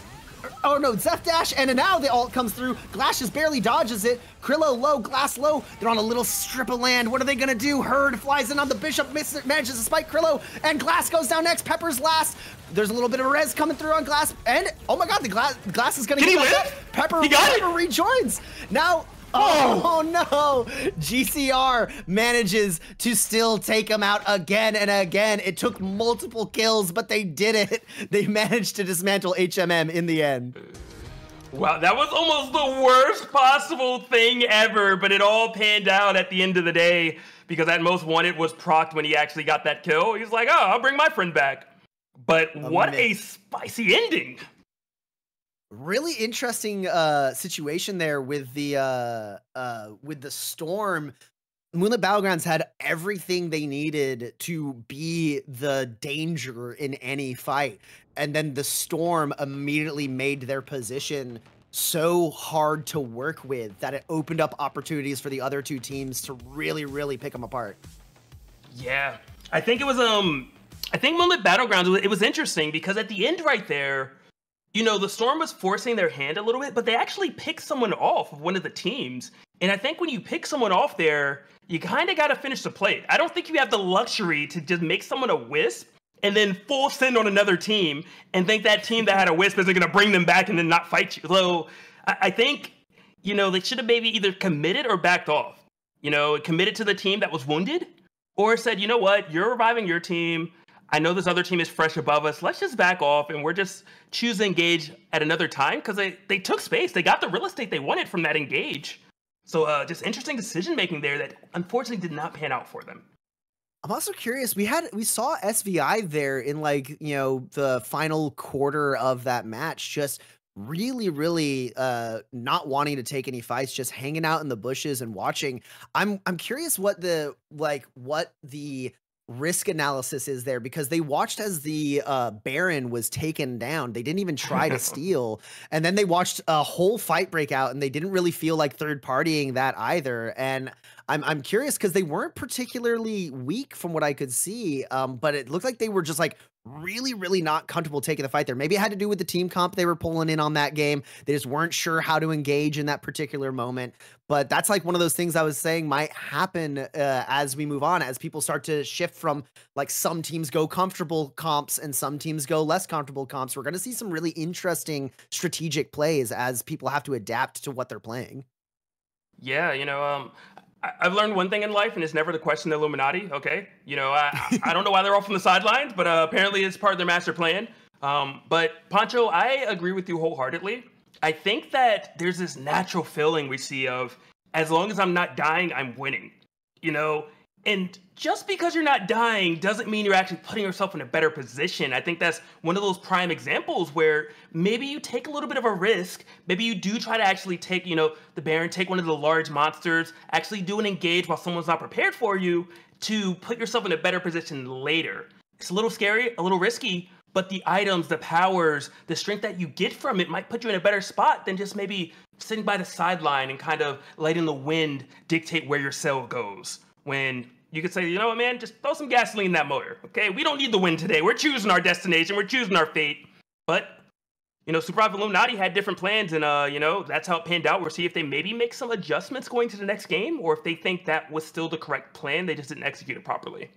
Oh no, Zeph Dash, and now the ult comes through. Glash just barely dodges it. Krillo low, Glass low. They're on a little strip of land. What are they gonna do? Herd flies in on the Bishop, manages to spike Krillo, and Glass goes down next. Pepper's last. There's a little bit of res coming through on Glass, and oh my god, the Glass is gonna Did he get back win? up. Pepper, He got Pepper rejoins. Now, oh no! GCR manages to still take him out again and again. It took multiple kills, but they did it. They managed to dismantle HMM in the end. Wow, that was almost the worst possible thing ever, but it all panned out at the end of the day because that Most Wanted was procced when he actually got that kill. He's like, oh, I'll bring my friend back. But what a spicy ending. Really interesting situation there with the Storm. Moonlit Battlegrounds had everything they needed to be the danger in any fight, and then the Storm immediately made their position so hard to work with that it opened up opportunities for the other two teams to really pick them apart. Yeah, I think it was I think Moonlit Battlegrounds, it was interesting because at the end right there, you know, the Storm was forcing their hand a little bit, but they actually picked someone off of one of the teams. And I think when you pick someone off there, you kind of got to finish the play. I don't think you have the luxury to just make someone a wisp and then full send on another team and think that team that had a wisp isn't going to bring them back and then not fight you. So I think, you know, they should have maybe either committed or backed off. You know, committed to the team that was wounded or said, you know what, you're reviving your team. I know this other team is fresh above us. Let's just back off and we're just choose to engage at another time because they took space. They got the real estate they wanted from that engage. So just interesting decision making there that unfortunately did not pan out for them. I'm also curious. We saw SVI there in like, you know, the final quarter of that match, just really not wanting to take any fights, just hanging out in the bushes and watching. I'm curious what the risk analysis is there, because they watched as the Baron was taken down. They didn't even try to steal, and then they watched a whole fight break out, and they didn't really feel like third partying that either. And I'm curious because they weren't particularly weak from what I could see, but it looked like they were just like really not comfortable taking the fight there. Maybe it had to do with the team comp they were pulling in on that game. They just weren't sure how to engage in that particular moment. But that's like one of those things I was saying might happen as we move on, as people start to shift from like some teams go comfortable comps and some teams go less comfortable comps. We're going to see some really interesting strategic plays as people have to adapt to what they're playing. Yeah, you know, I've learned one thing in life, and it's never to question the Illuminati, okay? You know, I don't know why they're off on the sidelines, but apparently it's part of their master plan. But Poncho, I agree with you wholeheartedly. I think that there's this natural feeling we see of, as long as I'm not dying, I'm winning, you know? And just because you're not dying doesn't mean you're actually putting yourself in a better position. I think that's one of those prime examples where maybe you take a little bit of a risk. Maybe you do try to actually take, you know, the Baron, take one of the large monsters, actually do an engage while someone's not prepared for you to put yourself in a better position later. It's a little scary, a little risky, but the items, the powers, the strength that you get from it might put you in a better spot than just maybe sitting by the sideline and kind of letting the wind dictate where your sail goes. When you could say, you know what, man, just throw some gasoline in that motor, okay? We don't need the win today. We're choosing our destination. We're choosing our fate. But, you know, Supervive Illuminati had different plans, and, you know, that's how it panned out. We'll see if they maybe make some adjustments going to the next game, or if they think that was still the correct plan. They just didn't execute it properly.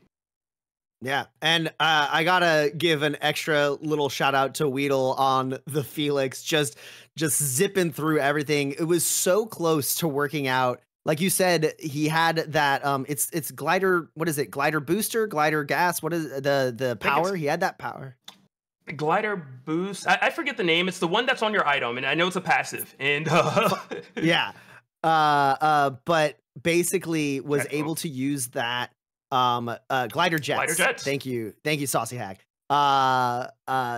Yeah, and I gotta give an extra little shout out to Weedle on the Felix, just zipping through everything. It was so close to working out. Like you said, he had that it's glider, what is it? Glider booster, glider gas, what is the power? He had that power. Glider boost. I forget the name. It's the one that's on your item, and I know it's a passive. And yeah. But basically was able to use that glider jets. Glider jets. Thank you, Saucy Hack.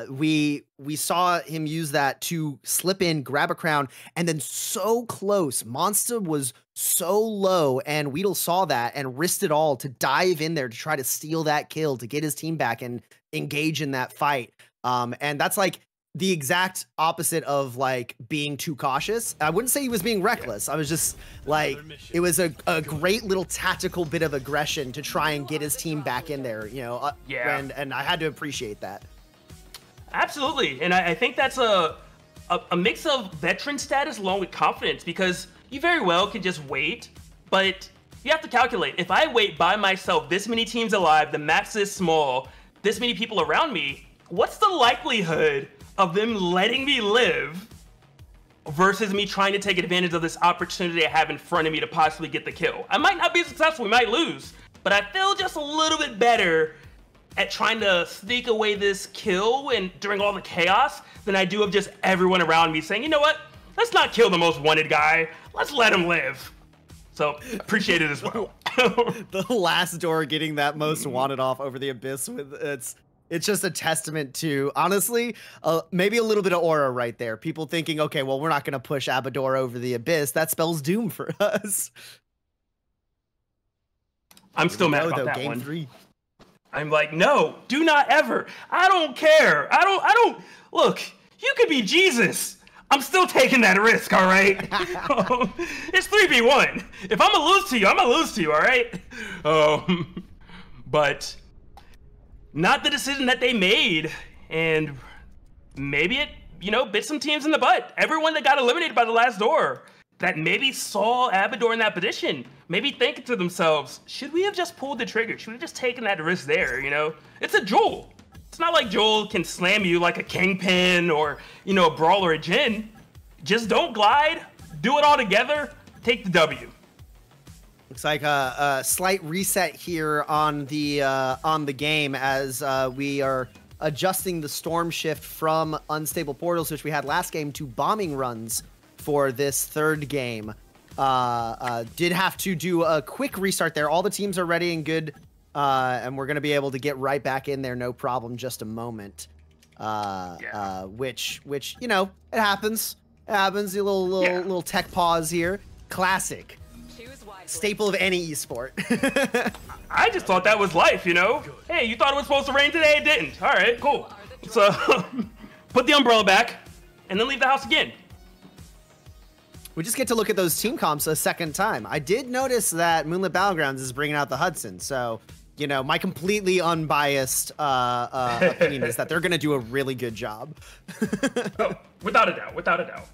We saw him use that to slip in, grab a crown, and then so close. Monster was so low, and Weedle saw that and risked it all to dive in there to try to steal that kill, to get his team back and engage in that fight. And that's like the exact opposite of like being too cautious. I wouldn't say he was being reckless. I was just like, it was a great little tactical bit of aggression to try and get his team back in there, you know? Yeah. And I had to appreciate that. Absolutely. And I think that's a a mix of veteran status along with confidence, because you very well could just wait, but you have to calculate. If I wait by myself, this many teams alive, the map's this small, this many people around me, what's the likelihood of them letting me live versus me trying to take advantage of this opportunity I have in front of me to possibly get the kill? I might not be successful, we might lose, but I feel just a little bit better at trying to sneak away this kill and during all the chaos than I do of just everyone around me saying, you know what, let's not kill the most wanted guy, let's let him live. So appreciate it as well. The last door getting that most wanted off over the abyss with it's just a testament to, honestly, maybe a little bit of aura right there. People thinking, okay, well, we're not going to push Abador over the abyss. That spells doom for us. I'm still mad about that Game one. 3. I'm like, no, do not ever. I don't care. I don't, look, you could be Jesus. I'm still taking that risk, all right? It's 3v1. If I'm gonna lose to you, I'm gonna lose to you, all right? But not the decision that they made, and maybe it, bit some teams in the butt. Everyone that got eliminated by the last door that maybe saw Abador in that position, maybe thinking to themselves, should we have just pulled the trigger? Should we have just taken that risk there, It's a Joel. It's not like Joel can slam you like a Kingpin or, a Brawl or a Jhin. Just don't glide, do it all together, take the W. Looks like a slight reset here on the game as we are adjusting the storm shift from unstable portals, which we had last game, to bombing runs for this third game. Did have to do a quick restart there. All the teams are ready and good, and we're going to be able to get right back in there, no problem, just a moment. Which it happens. It happens. A little tech pause here. Classic. Staple of any esport. I just thought that was life, Hey, you thought it was supposed to rain today? It didn't. All right, cool. So put the umbrella back and then leave the house again. We just get to look at those team comps a second time. I did notice that Moonlit Battlegrounds is bringing out the Hudson. So, my completely unbiased opinion is that they're going to do a really good job. Oh, without a doubt.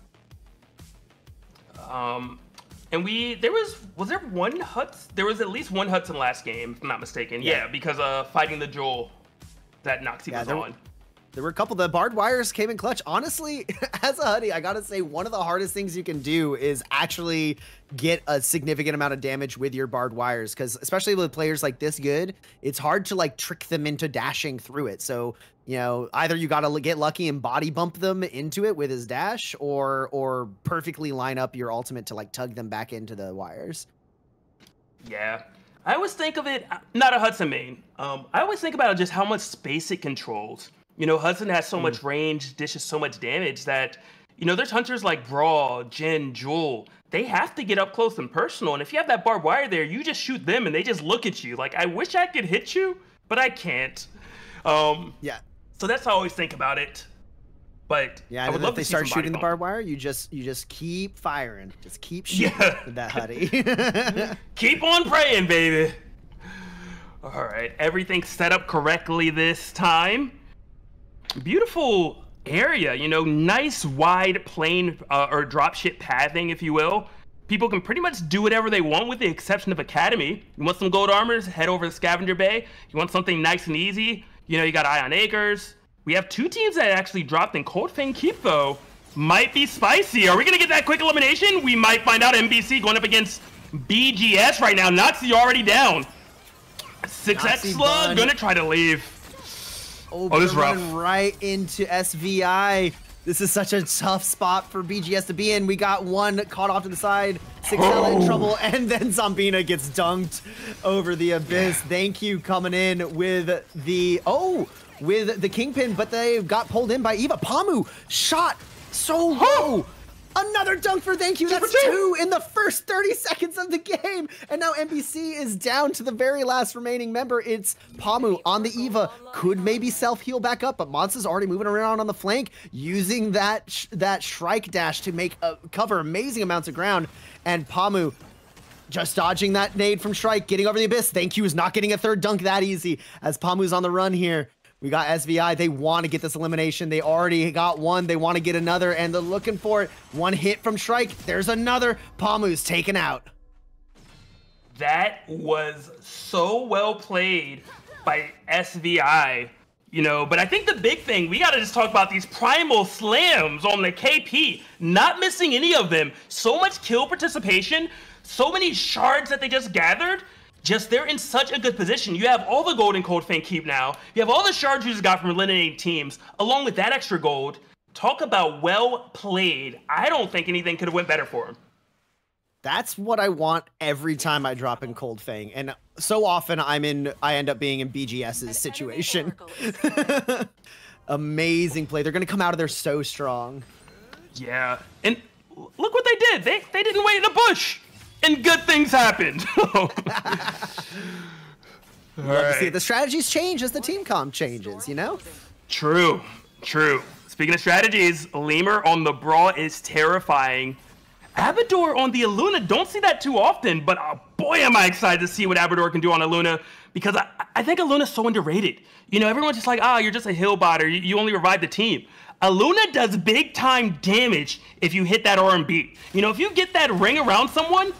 And was there one Hudson? There was at least one Hudson last game, if I'm not mistaken. Yeah, because fighting the Joel that Noxie was on. There were a couple. The barbed wires came in clutch. Honestly, as a Huddy, I gotta say, one of the hardest things you can do is actually get a significant amount of damage with your barbed wires, because especially with players like this good, it's hard to trick them into dashing through it. So, either you gotta get lucky and body bump them into it with his dash, or perfectly line up your ultimate to tug them back into the wires. Yeah. I always think of it, not a Hudson main. I always think about just how much space it controls. Hudson has so much range, dishes so much damage that, there's hunters like Brawl, Jhin, Jewel. They have to get up close and personal. And if you have that barbed wire there, you just shoot them and they just look at you. I wish I could hit you, but I can't. Yeah. So that's how I always think about it. But yeah, I would love if they to start shooting the bump. barbed wire, you just keep firing. Just keep shooting with that Huddy. Keep on praying, baby. All right, everything's set up correctly this time. Beautiful area, nice wide plane or dropship pathing, if you will. People can pretty much do whatever they want with the exception of Academy. You want some gold armors, head over to Scavenger Bay. You want something nice and easy, you got Ion Acres. We have two teams that actually dropped in Cold Fang Keep, though. Might be spicy. Are we going to get that quick elimination? We might find out. MBC going up against BGS right now. Noxie already down. 6X Slug going to try to leave. Oh, this is rough. Running right into SVI. This is such a tough spot for BGS to be in. We got one caught off to the side. 6L in trouble, and then Zombina gets dunked over the abyss. Thank you coming in with the Kingpin, but they got pulled in by Eva. Pamu shot so low. Another dunk for Thank You. That's two in the first 30 seconds of the game. And now NBC is down to the very last remaining member. It's Pamu on the Eva. Could maybe self-heal back up, but Monster's already moving around on the flank, using that Shrike dash to cover amazing amounts of ground. And Pamu just dodging that nade from Shrike, getting over the abyss. Thank You is not getting a third dunk that easy, as Pamu's on the run here. We got SVI. They want to get this elimination. They already got one. They want to get another, and they're looking for it. One hit from Shrike. There's another. Pamu's taken out. That was so well played by SVI, you know, but I think the big thing, we got to just talk about these primal slams on the KP, not missing any of them. So much kill participation, so many shards that they just gathered. Just they're in such a good position. You have all the gold in Cold Fang Keep now. You have all the shards you just got from eliminating teams, along with that extra gold. Talk about well played. I don't think anything could have went better for him. That's what I want every time I drop in Cold Fang. And so often I end up being in BGS's situation. Amazing play. They're going to come out of there so strong. Yeah. And look what they did. They didn't wait in a bush. And good things happened. Right. See, the strategies change as the team comp changes, you know? True. Speaking of strategies, Lemur on the Brawl is terrifying. Abador on the Aluna, don't see that too often, but boy, am I excited to see what Abador can do on Aluna, because I think Aluna's so underrated. You know, everyone's just like, you're just a hill bot, or you only revive the team. Aluna does big time damage if you hit that RMB. You know, if you get that ring around someone,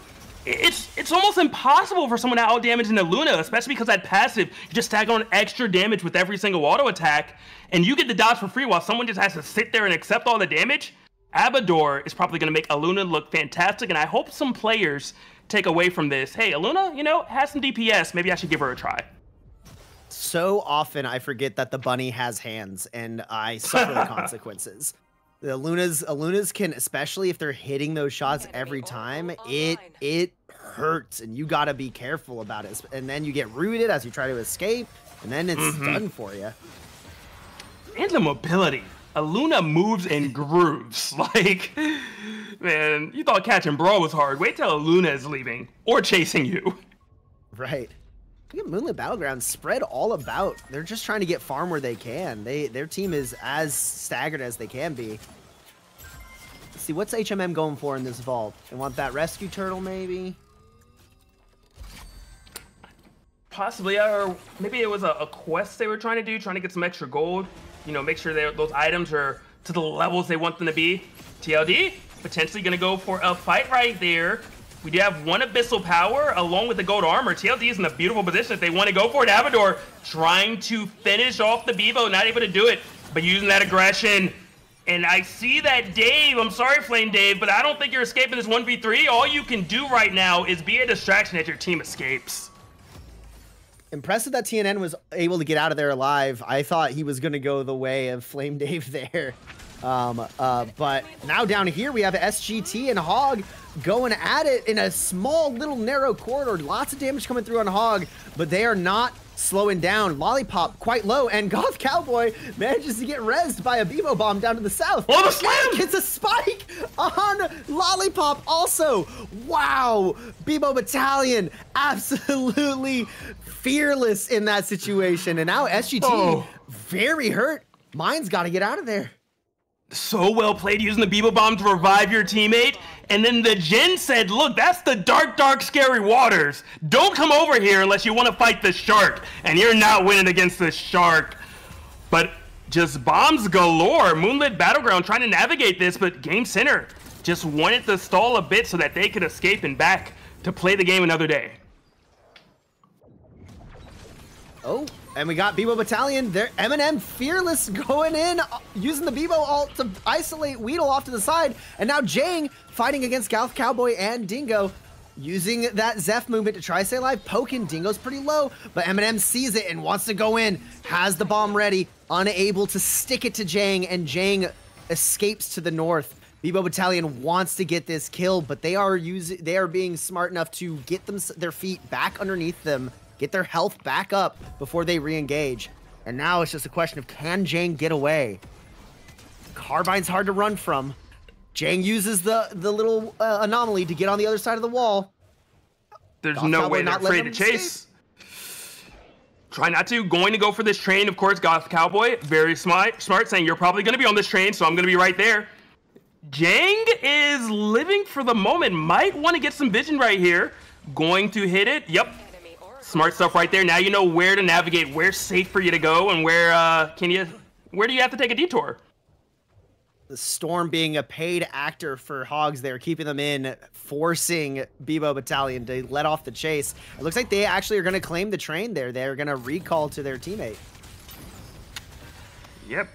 it's almost impossible for someone to out-damage an Aluna, especially because that passive, you just stack on extra damage with every single auto attack, and you get the dodge for free while someone just has to sit there and accept all the damage. Abador is probably going to make Aluna look fantastic, and I hope some players take away from this. Hey, Aluna, you know, has some DPS. Maybe I should give her a try. So often I forget that the bunny has hands, and I suffer the consequences. The Alunas can, especially if they're hitting those shots every time, it hurts, and you got to be careful about it. And then you get rooted as you try to escape, and then it's done for you. And the mobility. Aluna moves and grooves. Like, man, you thought catching Brawl was hard. Wait till Aluna is leaving or chasing you. Right. Look at Moonlit Battlegrounds spread all about. They're just trying to get farm where they can. Their team is as staggered as they can be. Let's see, what's HMM going for in this vault? They want that rescue turtle, maybe? Possibly, or maybe it was a quest they were trying to do, trying to get some extra gold. You know, make sure those items are to the levels they want them to be. TLD, potentially going to go for a fight right there. We do have one Abyssal Power along with the gold armor. TLD is in a beautiful position if they want to go for it. Abador trying to finish off the Bebo, not able to do it, but using that aggression. And I see that Dave, I'm sorry, Flame Dave, but I don't think you're escaping this 1v3. All you can do right now is be a distraction as your team escapes. Impressive that TNN was able to get out of there alive. I thought he was going to go the way of Flame Dave there. But now down here, we have SGT and Hog going at it in a small little narrow corridor. Lots of damage coming through on Hog, but they are not slowing down. Lollipop quite low, and Goth Cowboy manages to get rezzed by a Bebo bomb down to the south. Oh, the slam! Gets a spike on Lollipop also. Wow, Bebo Battalion absolutely fearless in that situation. And now SGT very hurt. Mine's got to get out of there. So well played using the Bebo bomb to revive your teammate. And then the Jhin said, look, that's the dark, scary waters. Don't come over here unless you want to fight the shark. And you're not winning against the shark. But just bombs galore. Moonlit Battleground trying to navigate this, but Game Center just wanted to stall a bit so that they could escape and back to play the game another day. Oh, and we got Bebo Battalion. There, Eminem Fearless going in, using the Bebo ult to isolate Weedle off to the side. And now Jang fighting against Goth Cowboy and Dingo, using that Zeph movement to try to stay alive. Poking, Dingo's pretty low, but Eminem sees it and wants to go in. Has the bomb ready, unable to stick it to Jang, and Jang escapes to the north. Bebo Battalion wants to get this kill, but they are being smart enough to get their feet back underneath them, get their health back up before they re-engage. And now it's just a question of, can Jang get away? Carbine's hard to run from. Jang uses the little anomaly to get on the other side of the wall. There's no way they're afraid to chase. Try not to. Going to go for this train, of course. Goth Cowboy, very smart, saying you're probably going to be on this train, so I'm going to be right there. Jang is living for the moment. Might want to get some vision right here. Going to hit it. Yep. Smart stuff right there. Now you know where to navigate, where's safe for you to go, and where do you have to take a detour? The Storm being a paid actor for Hogs there, keeping them in, forcing Bebo Battalion to let off the chase. It looks like they actually are going to claim the train there. They're going to recall to their teammate. Yep,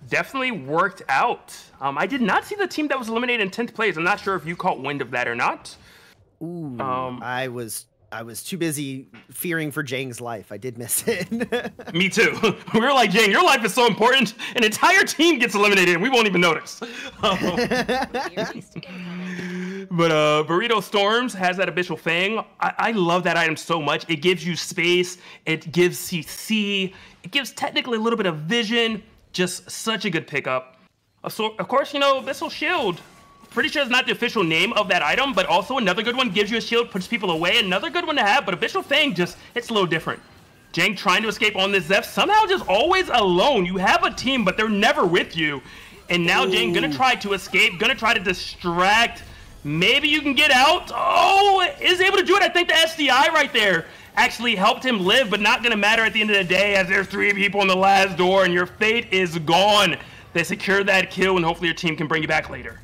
definitely worked out. I did not see the team that was eliminated in 10th place. I'm not sure if you caught wind of that or not. Ooh, I was too busy fearing for Jang's life. I did miss it. Me too. We were like, Jang, your life is so important. An entire team gets eliminated and we won't even notice. But Burrito Storms has that Abyssal Fang. I love that item so much. It gives you space. It gives CC. It gives technically a little bit of vision. Just such a good pickup. So, of course, you know, Abyssal Shield. Pretty sure it's not the official name of that item, but also another good one, gives you a shield, puts people away. Another good one to have, but Abyssal Fang just, it's a little different. Jang trying to escape on this Zeph, somehow just always alone. You have a team, but they're never with you. And now Jang gonna try to escape, gonna try to distract. Maybe you can get out. Oh, is able to do it. I think the SDI right there actually helped him live, but not gonna matter at the end of the day as there's 3 people in the last door and your fate is gone. They secure that kill and hopefully your team can bring you back later.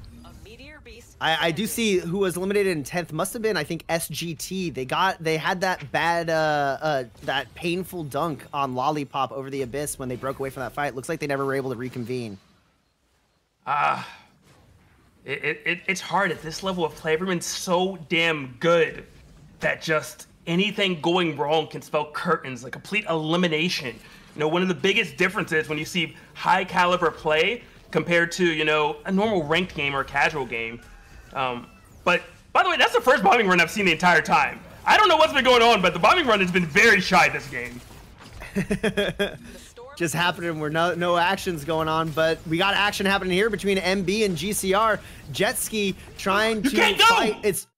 I do see who was eliminated in 10th must have been, I think, SGT. They had that bad that painful dunk on Lollipop over the Abyss when they broke away from that fight. Looks like they never were able to reconvene. It's hard at this level of play. Everyone's so damn good that just anything going wrong can spell curtains, like complete elimination. You know, one of the biggest differences when you see high caliber play compared to, you know, a normal ranked game or a casual game. But by the way, that's the first bombing run I've seen the entire time. I don't know what's been going on, but the bombing run has been very shy this game. Just happening where no action's going on, but we got action happening here between MB and GCR. Jetski trying to fight. It's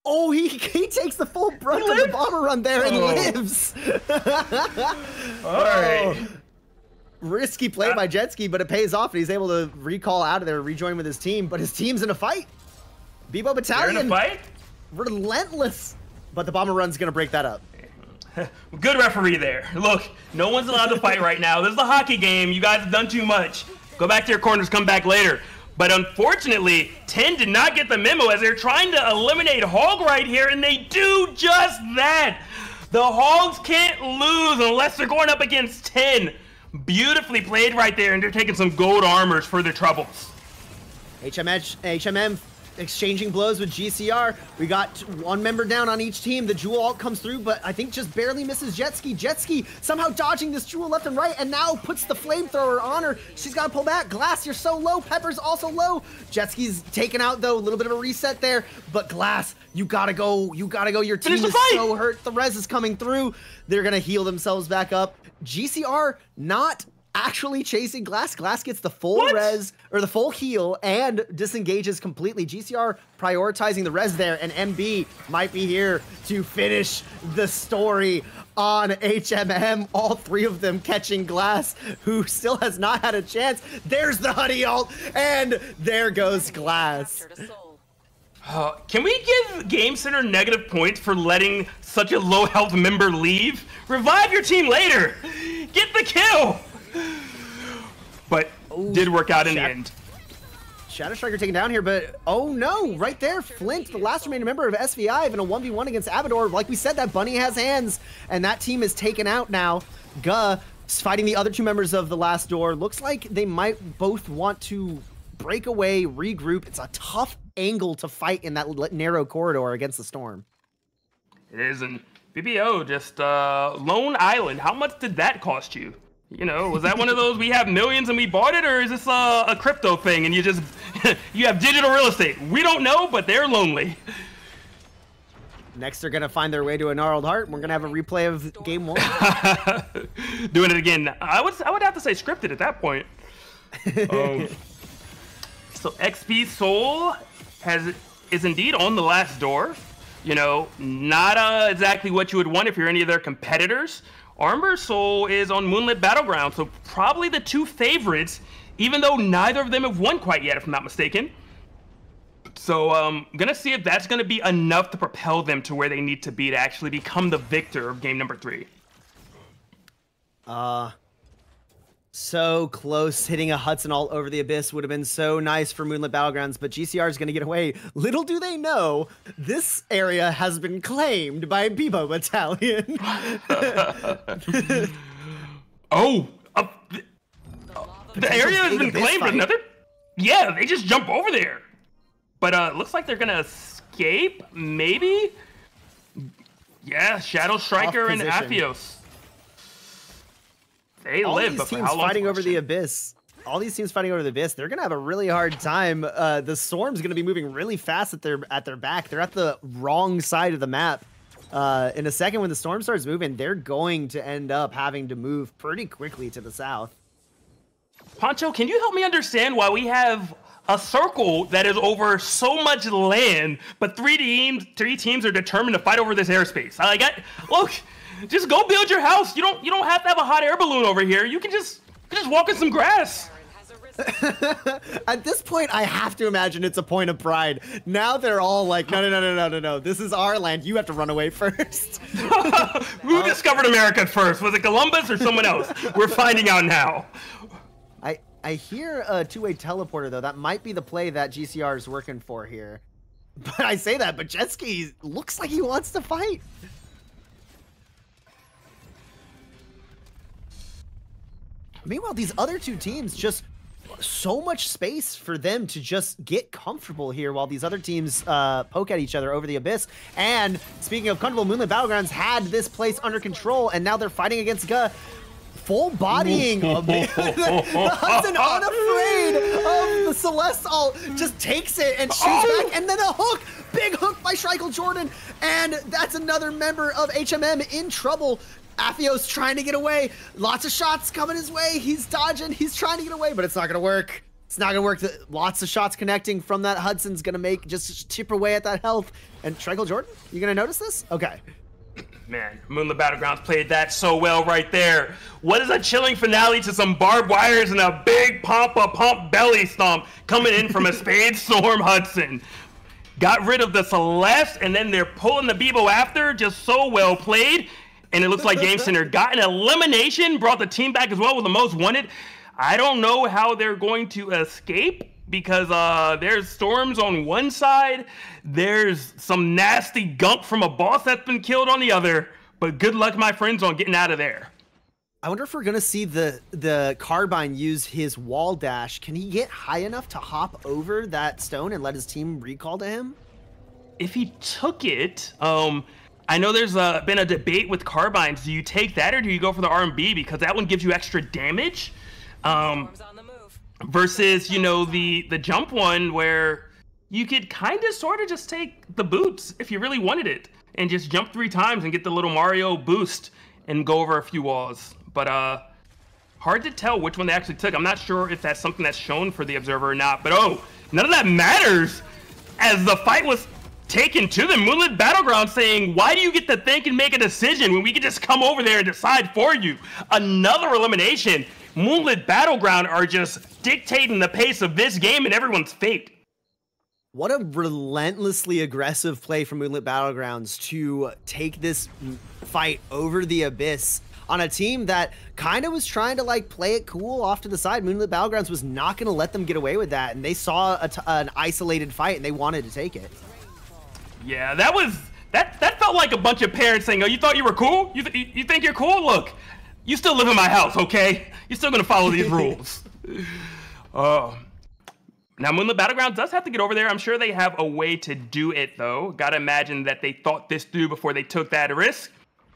he takes the full brunt of the bomber run there and lives. All right. Risky play by Jetski, but it pays off and he's able to recall out of there, rejoin with his team, but his team's in a fight. Bebo Battalion. They're in a fight? Relentless. But the bomber run's gonna break that up. Good referee there. Look, no one's allowed to fight right now. This is a hockey game. You guys have done too much. Go back to your corners, come back later. But unfortunately, 10 did not get the memo as they're trying to eliminate Hog right here, and they do just that. The Hogs can't lose unless they're going up against 10. Beautifully played right there, and they're taking some gold armors for their troubles. HMM exchanging blows with GCR. We got 1 member down on each team. The Jewel ult comes through, but I think just barely misses Jetski. Jetski somehow dodging this Jewel left and right, and now puts the flamethrower on her. She's got to pull back. Glass, you're so low. Pepper's also low. Jetski's taken out, though. A little bit of a reset there, but Glass, you gotta go. You gotta go. Your team is so hurt. The res is coming through. They're gonna heal themselves back up. GCR not actually chasing Glass. Glass gets the full res, or the full heal, and disengages completely. GCR prioritizing the res there, and MB might be here to finish the story on HMM. All 3 of them catching Glass, who still has not had a chance. There's the Honey ult, and there goes Glass. Can we give Game Center negative points for letting such a low health member leave? Revive your team later. Get the kill. But did work out in the end. Shadow Striker taken down here, but oh no, right there, Flint, the last remaining member of SVI, in a 1v1 against Abador. Like we said, that bunny has hands, and that team is taken out now. Guh fighting the other 2 members of the last door. Looks like they might both want to break away, regroup. It's a tough angle to fight in that narrow corridor against the Storm. It is, and BBO just Lone Island. How much did that cost you? You know, was that one of those we have millions and we bought it, or is this a crypto thing and you just you have digital real estate? We don't know, but they're lonely. Next, they're gonna find their way to a gnarled heart. We're gonna have a replay of game 1. Doing it again. I would have to say scripted at that point. So XP Soul is indeed on the last door. You know, not exactly what you would want if you're any of their competitors. Armor Soul is on Moonlit Battleground, so probably the 2 favorites, even though neither of them have won quite yet, if I'm not mistaken. So gonna see if that's gonna be enough to propel them to where they need to be to actually become the victor of game number 3. So close. Hitting a Hudson all over the Abyss would have been so nice for Moonlit Battlegrounds, but GCR is going to get away. Little do they know, this area has been claimed by Bebo Battalion. The area has been claimed. Another? Yeah, they just jump over there. But looks like they're going to escape, maybe? Yeah, Shadow Striker and Aphios. They live, but for how long? Fighting over the Abyss. All these teams fighting over the Abyss, they're gonna have a really hard time. The Storm's gonna be moving really fast at their back. They're at the wrong side of the map. In a second, when the Storm starts moving, they're going to end up having to move pretty quickly to the south. Poncho, can you help me understand why we have a circle that is over so much land, but three teams are determined to fight over this airspace? Look. Just go build your house. You don't have to have a hot air balloon over here. You can just walk in some grass. At this point, I have to imagine it's a point of pride. Now they're all like, no. This is our land. You have to run away first. Who discovered America first? Was it Columbus or someone else? We're finding out now. I hear a two-way teleporter, though. That might be the play that GCR is working for here. But I say that, but Jetski looks like he wants to fight. Meanwhile, these other two teams, just so much space for them to just get comfortable here while these other teams poke at each other over the Abyss. And speaking of comfortable, Moonlit Battlegrounds had this place under control, and now they're fighting against Ga. Full bodying a bit. The Hudson, unafraid of the Celestial, just takes it and shoots back, and then a hook. Big hook by Schreikel Jordan, and that's another member of HMM in trouble. Aphios trying to get away. Lots of shots coming his way. He's dodging. He's trying to get away, but it's not going to work. It's not going to work. Lots of shots connecting from that. Hudson's going to just chip away at that health. And Schreikel Jordan, you going to notice this? Okay. Man, Moonlit Battlegrounds played that so well right there. What is a chilling finale to some barbed wires and a big pump belly stomp coming in from a Spade Storm Hudson. Got rid of the Celeste, and then they're pulling the Bebo after. Just so well played. And it looks like Game Center got an elimination, brought the team back as well with the most wanted. I don't know how they're going to escape because there's Storms on one side. There's some nasty gunk from a boss that's been killed on the other. But good luck, my friends, on getting out of there. I wonder if we're going to see the Carbine use his wall dash. Can he get high enough to hop over that stone and let his team recall to him? If he took it, I know there's been a debate with Carbines. Do you take that or do you go for the R&B? Because that one gives you extra damage. Versus, the jump one where you could kind of sort of just take the boots if you really wanted it and just jump 3 times and get the little Mario boost and go over a few walls. But hard to tell which one they actually took. I'm not sure if that's something that's shown for the observer or not. But none of that matters as the fight was taken to the Moonlit Battleground, saying, why do you get to think and make a decision when we can just come over there and decide for you? Another elimination. Moonlit Battleground are just dictating the pace of this game and everyone's fate. What a relentlessly aggressive play from Moonlit Battlegrounds to take this fight over the Abyss on a team that kind of was trying to play it cool off to the side. Moonlit Battlegrounds was not going to let them get away with that, and they saw an isolated fight and they wanted to take it. Yeah, that felt like a bunch of parents saying, oh, you thought you were cool? You think you're cool? Look, you still live in my house, okay? You're still gonna follow these rules. Now, Moonlit Battlegrounds does have to get over there. I'm sure they have a way to do it, though. Gotta imagine that they thought this through before they took that risk.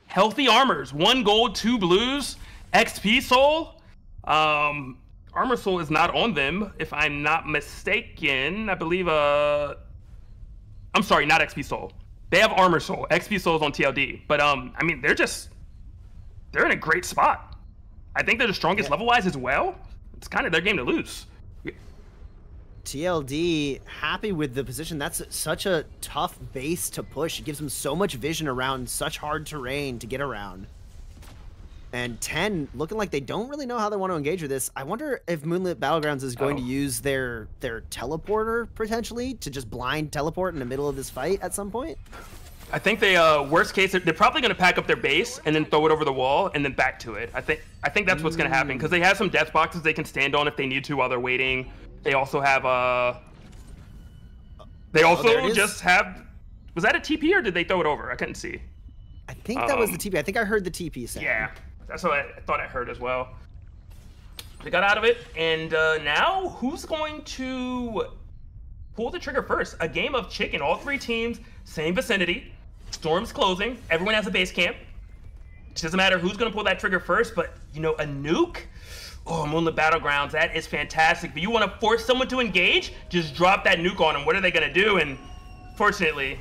Healthy armors, 1 gold, 2 blues, XP soul. Armor soul is not on them, if I'm not mistaken. I believe, I'm sorry, not XP Soul. They have Armor Soul. XP Soul is on TLD. But, I mean, they're in a great spot. I think they're the strongest level-wise as well. It's kind of their game to lose. TLD happy with the position. That's such a tough base to push. It gives them so much vision around such hard terrain to get around. And 10 looking like they don't really know how they want to engage with this. I wonder if Moonlit Battlegrounds is going to use their teleporter potentially to just blind teleport in the middle of this fight at some point. I think they worst case they're probably going to pack up their base and then throw it over the wall and then back to it. I think that's what's going to happen because they have some death boxes they can stand on if they need to while they're waiting. They also have just have, was that a TP or did they throw it over? I couldn't see. I think that was the TP. I think I heard the TP sound. Yeah, that's what I thought I heard as well. They got out of it, and now who's going to pull the trigger first? A game of chicken. All three teams, same vicinity. Storm's closing. Everyone has a base camp. It doesn't matter who's going to pull that trigger first, but, you know, a nuke? Oh, Moonlit Battlegrounds, that is fantastic. But you want to force someone to engage? Just drop that nuke on them. What are they going to do? And fortunately,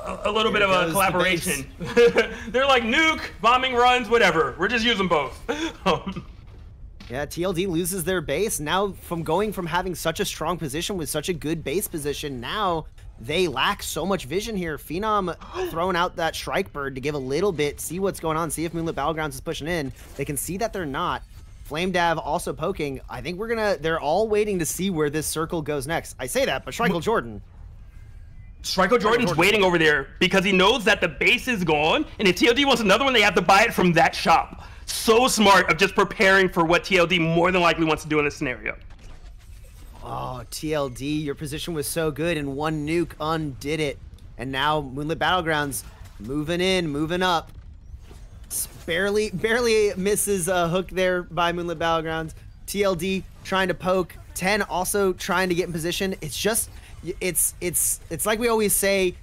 a little bit of a collaboration. They're like, nuke, bombing runs, whatever. We're just using both. Yeah, TLD loses their base. Now, from going from having such a strong position with such a good base position, now they lack so much vision here. Phenom throwing out that Strike Bird to give a little bit, see what's going on, see if Moonlit Battlegrounds is pushing in. They can see that they're not. Flame Dav also poking. I think they're all waiting to see where this circle goes next. I say that, but Shrike Jordan. Striker Jordan's waiting over there because he knows that the base is gone, and if TLD wants another one, they have to buy it from that shop. So smart of just preparing for what TLD more than likely wants to do in this scenario. Oh, TLD, your position was so good, and one nuke undid it. And now Moonlit Battlegrounds moving in, moving up. Barely misses a hook there by Moonlit Battlegrounds. TLD trying to poke. 10 also trying to get in position. It's just... It's like we always say,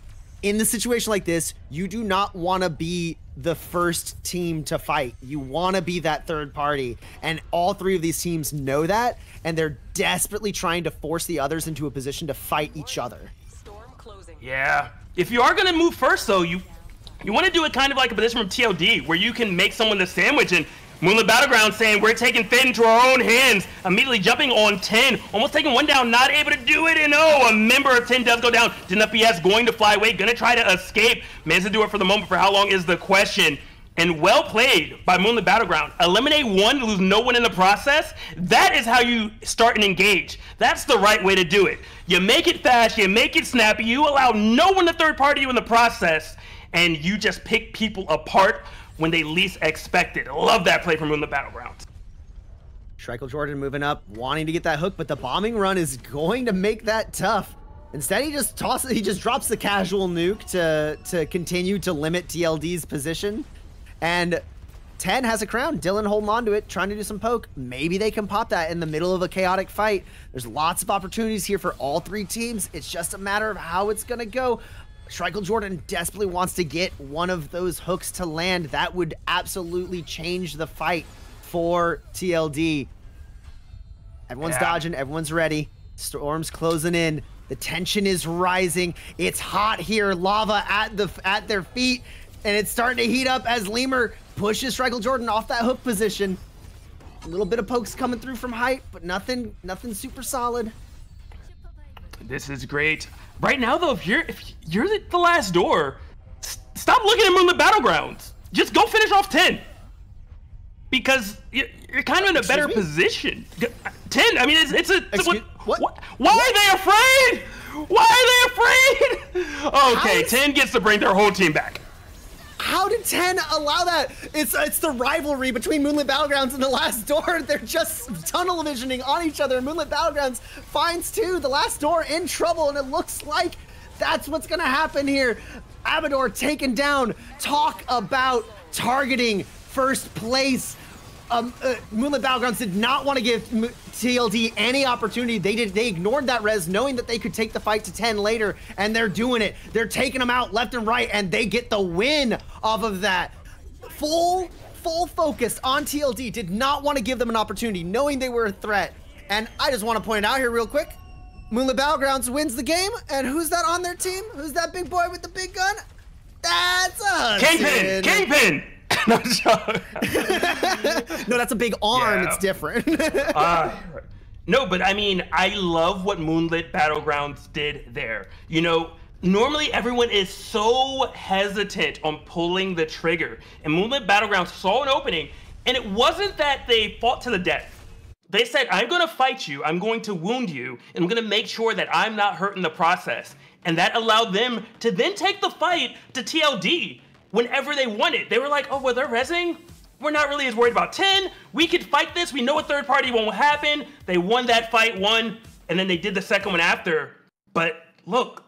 in the situation like this, you do not want to be the first team to fight. You want to be that third party. And all three of these teams know that, and they're desperately trying to force the others into a position to fight each other. Storm closing. Yeah. If you are going to move first, though, you want to do it kind of like a position from TLD, where you can make someone the sandwich, and Moonlit Battleground saying we're taking Fate into our own hands, immediately jumping on 10, almost taking one down, not able to do it, and oh, a member of 10 does go down. 10 FPS going to fly away, gonna try to escape. Managed to do it for the moment. For how long is the question? And well played by Moonlit Battleground. Eliminate one, lose no one in the process. That is how you start and engage. That's the right way to do it. You make it fast, you make it snappy, you allow no one to third party you in the process, and you just pick people apart when they least expect it. Love that play from Moonlit Battlegrounds. Shrike Jordan moving up, wanting to get that hook, but the bombing run is going to make that tough. Instead, he just drops the casual nuke to continue to limit TLD's position. And 10 has a crown. Dylan holding on to it, trying to do some poke. Maybe they can pop that in the middle of a chaotic fight. There's lots of opportunities here for all three teams. It's just a matter of how it's gonna go. Shrike Jordan desperately wants to get one of those hooks to land. That would absolutely change the fight for TLD. Everyone's dodging, everyone's ready. Storm's closing in. The tension is rising. It's hot here. Lava at their feet, and it's starting to heat up as Lemur pushes Shrike Jordan off that hook position. A little bit of pokes coming through from height, but nothing super solid. This is great. Right now, though, if you're the last door, stop looking at Moonlit Battlegrounds. Just go finish off 10. Because you're kind of in a better position. 10, I mean, it's what? Why are they afraid? Why are they afraid? Okay, 10 gets to bring their whole team back. How did 10 allow that? It's the rivalry between Moonlit Battlegrounds and the Last Door. They're just tunnel visioning on each other. Moonlit Battlegrounds finds the Last Door in trouble, and it looks like that's what's gonna happen here. Abador taken down. Talk about targeting first place. Moonlit Battlegrounds did not want to give TLD any opportunity. They ignored that res, knowing that they could take the fight to 10 later, and they're doing it. They're taking them out left and right, and they get the win off of that. Full focus on TLD. Did not want to give them an opportunity, knowing they were a threat. And I just want to point out here real quick, Moonlit Battlegrounds wins the game, and who's that on their team? Who's that big boy with the big gun? That's us. Kingpin! No, that's a big arm. It's different. No, but I mean, I love what Moonlit Battlegrounds did there. You know, normally everyone is so hesitant on pulling the trigger. And Moonlit Battlegrounds saw an opening, and it wasn't that they fought to the death. They said, I'm going to fight you, I'm going to wound you, and I'm going to make sure that I'm not hurt in the process. And that allowed them to then take the fight to TLD whenever they wanted. They were like, oh, well, they're rezzing? We're not really as worried about 10. We could fight this. We know a third party won't happen. They won that fight, and then they did the second one after. But look,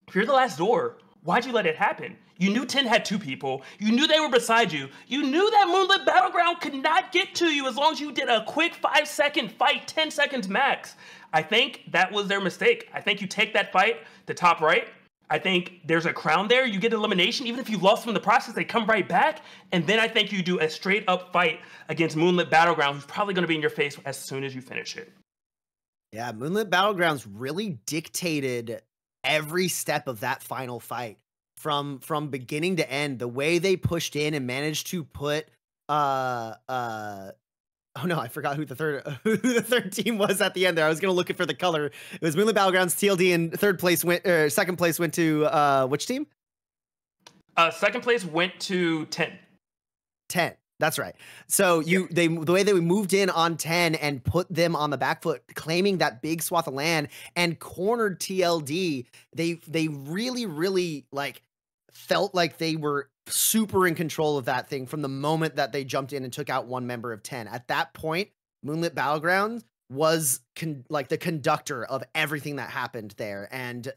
if you're the last door, why'd you let it happen? You knew 10 had 2 people. You knew they were beside you. You knew that Moonlit Battleground could not get to you as long as you did a quick 5-second fight, 10 seconds max. I think that was their mistake. I think you take that fight to top right. I think there's a crown there. You get elimination. Even if you lost them in the process, they come right back. And then I think you do a straight up fight against Moonlit Battleground, who's probably going to be in your face as soon as you finish it. Yeah, Moonlit Battlegrounds really dictated every step of that final fight from beginning to end. The way they pushed in and managed to put oh no, I forgot who the third team was at the end there. I was gonna look for the color. It was Moonlit Battlegrounds, TLD, and second place went to which team? Second place went to 10. 10. That's right. So the way they moved in on 10 and put them on the back foot, claiming that big swath of land and cornered TLD, they really, really like felt like they were super in control of that thing from the moment that they jumped in and took out one member of 10. At that point, Moonlit Battlegrounds was like the conductor of everything that happened there, and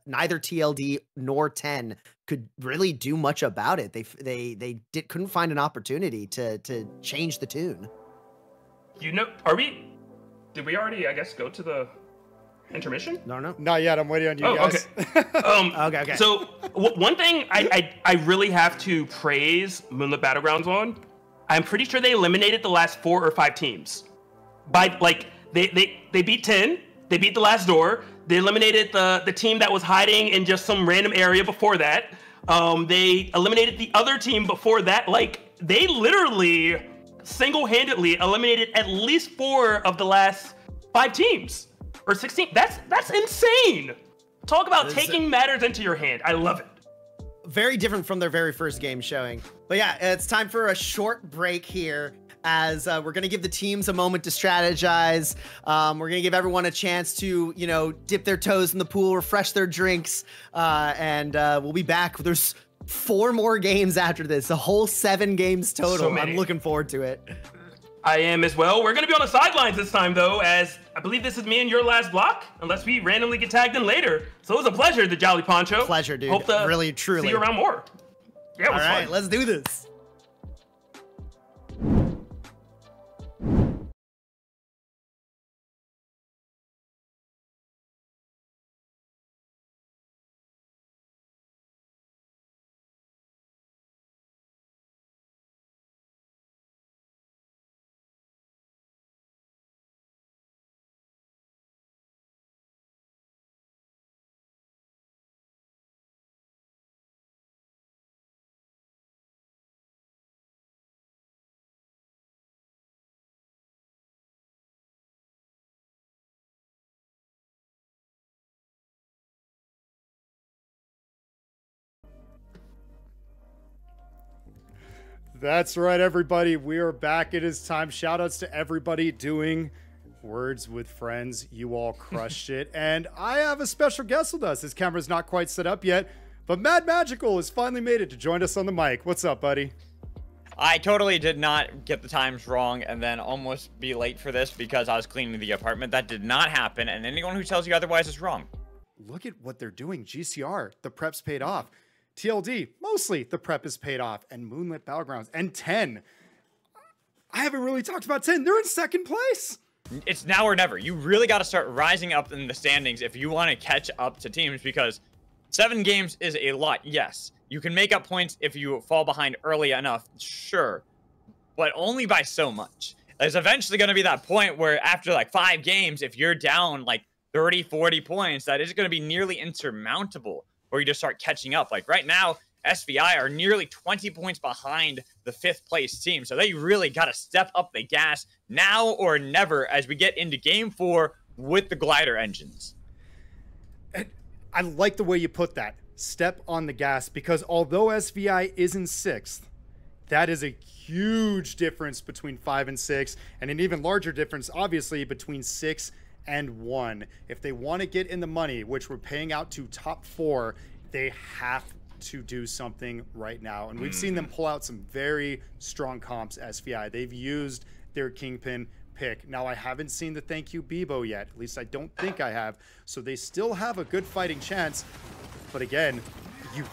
neither TLD nor 10 could really do much about it. They couldn't find an opportunity to change the tune. You know, did we already, I guess, go to the intermission? No. Not yet. I'm waiting on you guys. Okay. Okay. So one thing I really have to praise Moonlit Battlegrounds on, I'm pretty sure they eliminated the last 4 or 5 teams. By like they beat 10, they beat the last door, they eliminated the team that was hiding in just some random area before that. They eliminated the other team before that. Like they literally single-handedly eliminated at least 4 of the last 5 teams. Or 16. That's insane. Talk about taking matters into your hand. I love it. Very different from their very first game showing. But yeah, it's time for a short break here as we're going to give the teams a moment to strategize. We're going to give everyone a chance to, dip their toes in the pool, refresh their drinks, and we'll be back. There's 4 more games after this, a whole 7 games total. So many. I'm looking forward to it. I am as well. We're going to be on the sidelines this time, though, as I believe this is me and your last block, unless we randomly get tagged in later. So it was a pleasure, the Jolly Poncho. Pleasure, dude. Hope to really, truly. see you around more. Yeah, it was All right, fun. let's do this. That's right, everybody. We are back. It is time. Shout outs to everybody doing Words with Friends. You all crushed it. And I have a special guest with us. His camera's not quite set up yet, but Mad Magical has finally made it to join us on the mic. What's up, buddy? I totally did not get the times wrong and then almost be late for this because I was cleaning the apartment. That did not happen, and anyone who tells you otherwise is wrong. Look at what they're doing. GCR, the prep's paid off. TLD, mostly the prep is paid off. And Moonlit Battlegrounds. And 10. I haven't really talked about 10. They're in second place. It's now or never. You really got to start rising up in the standings if you want to catch up to teams, because 7 games is a lot, yes. You can make up points if you fall behind early enough, sure. But only by so much. There's eventually going to be that point where after like 5 games, if you're down like 30, 40 points, that is going to be nearly insurmountable. Or you just start catching up. Like right now, SVI are nearly 20 points behind the 5th place team. So they really got to step up the gas now or never as we get into game 4 with the glider engines. And I like the way you put that. Step on the gas, because although SVI is in 6th, that is a huge difference between 5 and 6, and an even larger difference, obviously, between 6 and 1. If they want to get in the money, which we're paying out to top 4, they have to do something right now. And we've seen them pull out some very strong comps, SVI. They've used their Kingpin pick. Now, I haven't seen the Thank You Bebo yet. At least I don't think I have. So they still have a good fighting chance. But again, you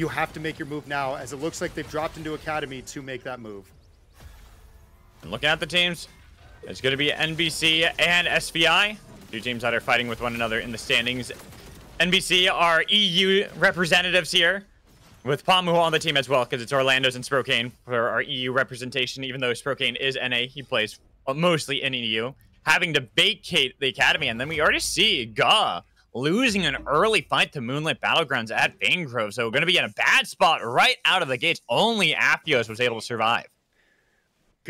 have to make your move now, as it looks like they've dropped into Academy to make that move. And looking at the teams, it's going to be NBC and SVI, two teams that are fighting with one another in the standings. NBC are EU representatives here, with Pamu on the team as well, because it's Orlando's and Spokane for our EU representation. Even though Spokane is NA, he plays mostly in EU, having to vacate the Academy. And then we already see Ga losing an early fight to Moonlit Battlegrounds at Vanegrove. So we're going to be in a bad spot right out of the gates. Only Aphios was able to survive.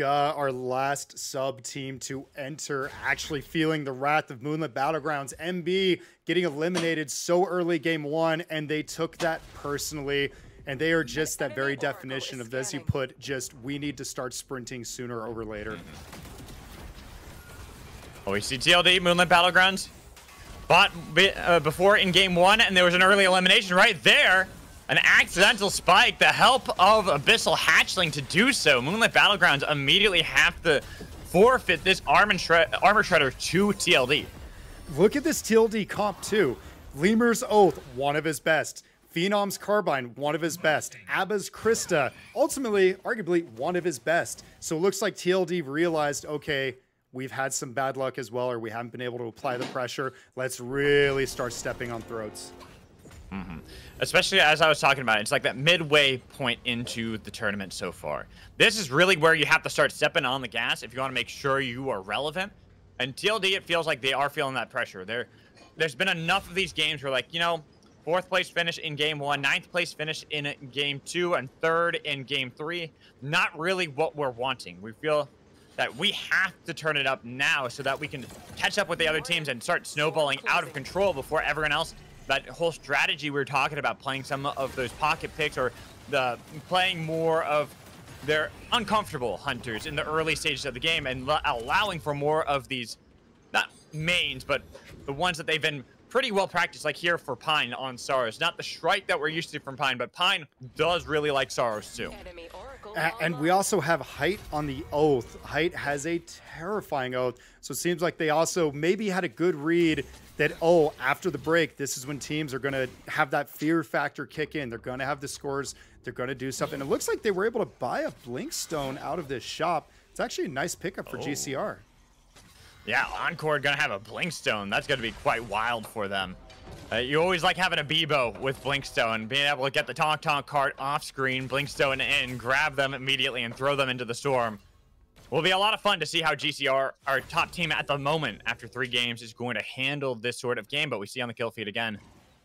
Our last sub team to enter, actually feeling the wrath of Moonlit Battlegrounds. MB getting eliminated so early game 1, and they took that personally. And they are just that very definition of, as you put, just we need to start sprinting sooner or later. Oh, we see TLD, Moonlit Battlegrounds, bought before in game 1, and there was an early elimination right there. An accidental spike, the help of Abyssal Hatchling to do so. Moonlit Battlegrounds immediately have to forfeit this armor shredder to TLD. Look at this TLD comp too. Lemur's Oath, one of his best. Phenom's Carbine, one of his best. Abba's Krista, ultimately, arguably, one of his best. So it looks like TLD realized, okay, we've had some bad luck as well, or we haven't been able to apply the pressure. Let's really start stepping on throats. Especially as I was talking about, it's like that midway point into the tournament so far. This is really where you have to start stepping on the gas if you want to make sure you are relevant. And TLD, it feels like they are feeling that pressure. There's been enough of these games where, like, you know, 4th place finish in game 1, 9th place finish in game 2, and 3rd in game 3. Not really what we're wanting. We feel that we have to turn it up now so that we can catch up with the other teams and start snowballing out of control before everyone else. That whole strategy we were talking about, playing some of those pocket picks, or playing more of their uncomfortable hunters in the early stages of the game, and allowing for more of these, not mains, but the ones that they've been pretty well practiced, like here for Pine on Saros. Not the Shrike that we're used to from Pine, but Pine does really like Saros too. And we also have Height on the Oath. Height has a terrifying Oath, so it seems like they also maybe had a good read that, oh, after the break, this is when teams are going to have that fear factor kick in. They're going to have the scores. They're going to do something. It looks like they were able to buy a Blinkstone out of this shop. It's actually a nice pickup for GCR. Yeah, Encore going to have a Blinkstone. That's going to be quite wild for them. You always like having a Bebo with Blinkstone, being able to get the Tonk cart off screen, Blinkstone in, grab them immediately, and throw them into the storm. Will be a lot of fun to see how GCR, our top team at the moment after 3 games, is going to handle this sort of game. But we see on the kill feed again,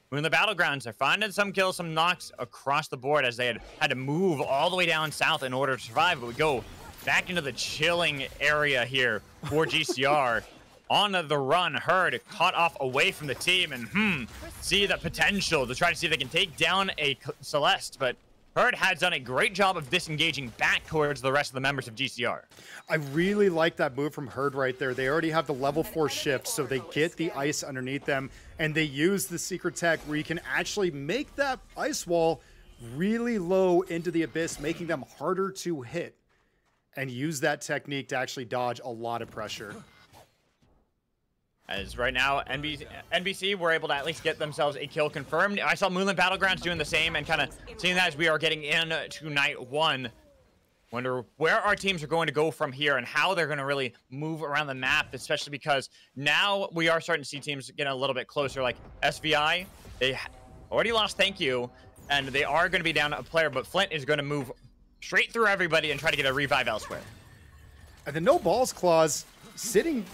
we're in the Battlegrounds. They're finding some kills, some knocks across the board, as they had to move all the way down south in order to survive. But we go back into the chilling area here for GCR. On the run, Herd caught off away from the team, and see the potential to try to see if they can take down a Celeste. But Herd has done a great job of disengaging back towards the rest of the members of GCR. I really like that move from Herd right there. They already have the level 4 shift, so they get the ice underneath them, and they use the secret tech where you can actually make that ice wall really low into the abyss, making them harder to hit, and use that technique to actually dodge a lot of pressure. As right now, NBC were able to at least get themselves a kill confirmed. I saw Moonlit Battlegrounds doing the same, and kind of seeing that as we are getting into night 1. Wonder where our teams are going to go from here and how they're going to really move around the map, especially because now we are starting to see teams get a little bit closer, like SVI. They already lost Thank You, and they are going to be down a player, but Flint is going to move straight through everybody and try to get a revive elsewhere. And the No Balls clause sitting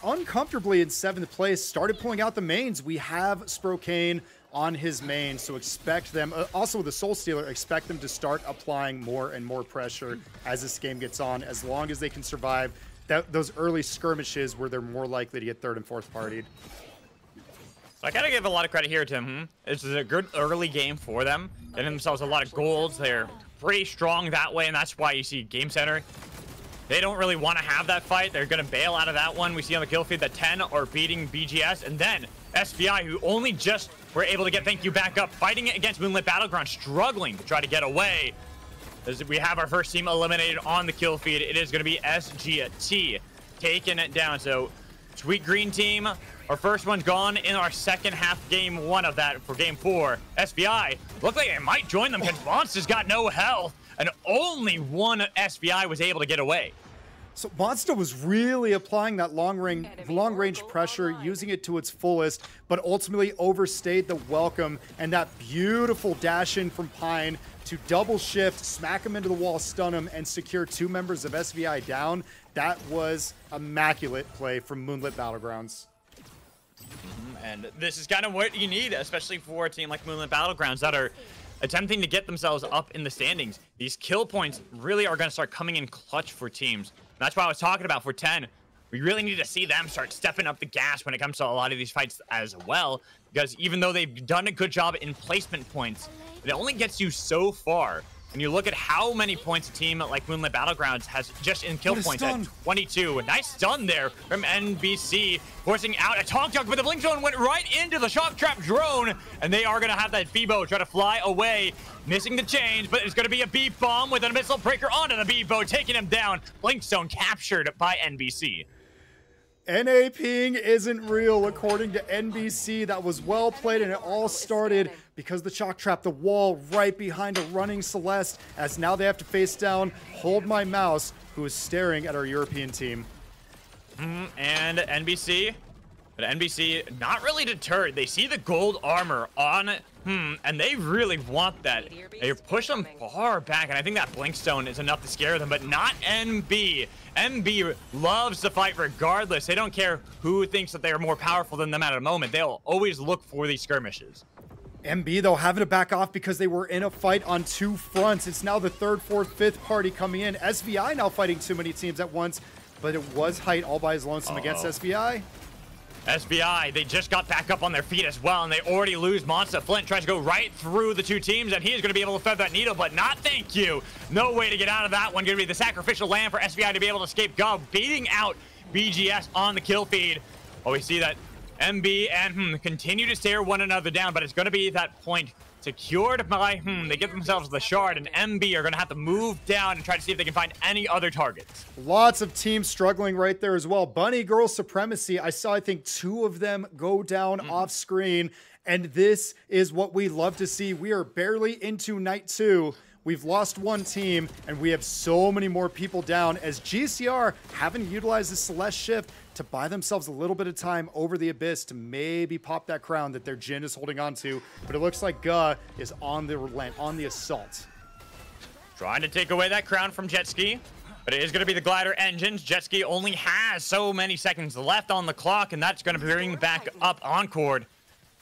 uncomfortably in 7th place, started pulling out the mains. We have Spokane on his main, so expect them, also the Soul Stealer, expect them to start applying more and more pressure as this game gets on, as long as they can survive those early skirmishes where they're more likely to get 3rd and 4th partied. I gotta give a lot of credit here to him. This is a good early game for them. Getting themselves a lot of golds. They're pretty strong that way, and that's why you see Game Center. They don't really want to have that fight. They're gonna bail out of that one. We see on the kill feed that 10 are beating BGS, and then SVI, who only just were able to get Thank You back up, fighting it against Moonlit Battleground, struggling to try to get away. As we have our first team eliminated on the kill feed, it is gonna be SGT taking it down. So Sweet Green team, our first one's gone in our second half game 1 of that for game 4. SVI look like it might join them because Monster's got no health, and only one SVI was able to get away. So Monster was really applying that long range pressure, using it to its fullest, but ultimately overstayed the welcome, and that beautiful dash in from Pine to double shift, smack him into the wall, stun him, and secure 2 members of SVI down. That was immaculate play from Moonlit Battlegrounds. And this is kind of what you need, especially for a team like Moonlit Battlegrounds that are attempting to get themselves up in the standings. These kill points really are going to start coming in clutch for teams. And that's what I was talking about for 10. We really need to see them start stepping up the gas when it comes to a lot of these fights as well. Because even though they've done a good job in placement points, it only gets you so far. And you look at how many points a team like Moonlit Battlegrounds has just in kill points at 22. A nice stun there from NBC, forcing out a Tonk Tonk, but the Blink Zone went right into the Shock Trap drone, and they are going to have that Bebo try to fly away, missing the change, but it's going to be a Beep Bomb with a Missile Breaker onto the Bebo, taking him down. Blink Zone captured by NBC. NA ping isn't real, according to NBC. That was well played, and it all started because the Shock Trap, the wall right behind a running Celeste, as now they have to face down Hold My Mouse, who is staring at our European team. And NBC, but NBC not really deterred. They see the gold armor on and they really want that. They push them far back, and I think that Blinkstone is enough to scare them, but not NB. NB loves to fight regardless. They don't care who thinks that they are more powerful than them at a moment. They'll always look for these skirmishes. MB, though, having to back off because they were in a fight on 2 fronts. It's now the 3rd, 4th, 5th party coming in. SVI now fighting too many teams at once, but it was Height all by his lonesome against SVI. SVI, they just got back up on their feet as well, and they already lose Monster. Flint tries to go right through the 2 teams, and he is going to be able to thread that needle, but not thank you. No way to get out of that one. Going to be the sacrificial lamb for SVI to be able to escape Gov, beating out BGS on the kill feed. Well, we see that MB and continue to stare one another down, but it's going to be that point secured by they give themselves the shard, and MB are going to have to move down and try to see if they can find any other targets. Lots of teams struggling right there as well. Bunny Girl Supremacy, I saw, I think, 2 of them go down off screen, and this is what we love to see. We are barely into night 2. We've lost 1 team, and we have so many more people down as GCR having to utilize the Celeste shift to buy themselves a little bit of time over the Abyss to maybe pop that crown that their Jhin is holding on to. But it looks like Guh is on the relent, on the assault. Trying to take away that crown from Jetski, but it is going to be the Glider engines. Jetski only has so many seconds left on the clock, and that's going to bring back up Encore.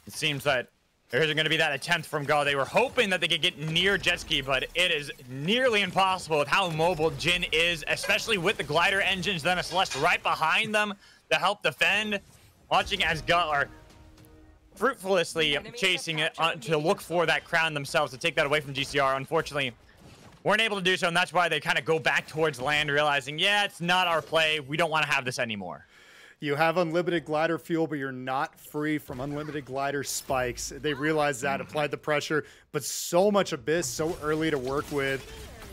It seems that there isn't going to be that attempt from Guh. They were hoping that they could get near Jetski, but it is nearly impossible with how mobile Jhin is, especially with the Glider engines, then a Celeste right behind them to help defend. Watching as Guh are fruitlessly chasing it to look for that crown themselves to take that away from GCR. Unfortunately, weren't able to do so, and that's why they kind of go back towards land, realizing, yeah, it's not our play. We don't want to have this anymore. You have unlimited glider fuel, but you're not free from unlimited glider spikes. They realized that, applied the pressure, but so much Abyss so early to work with.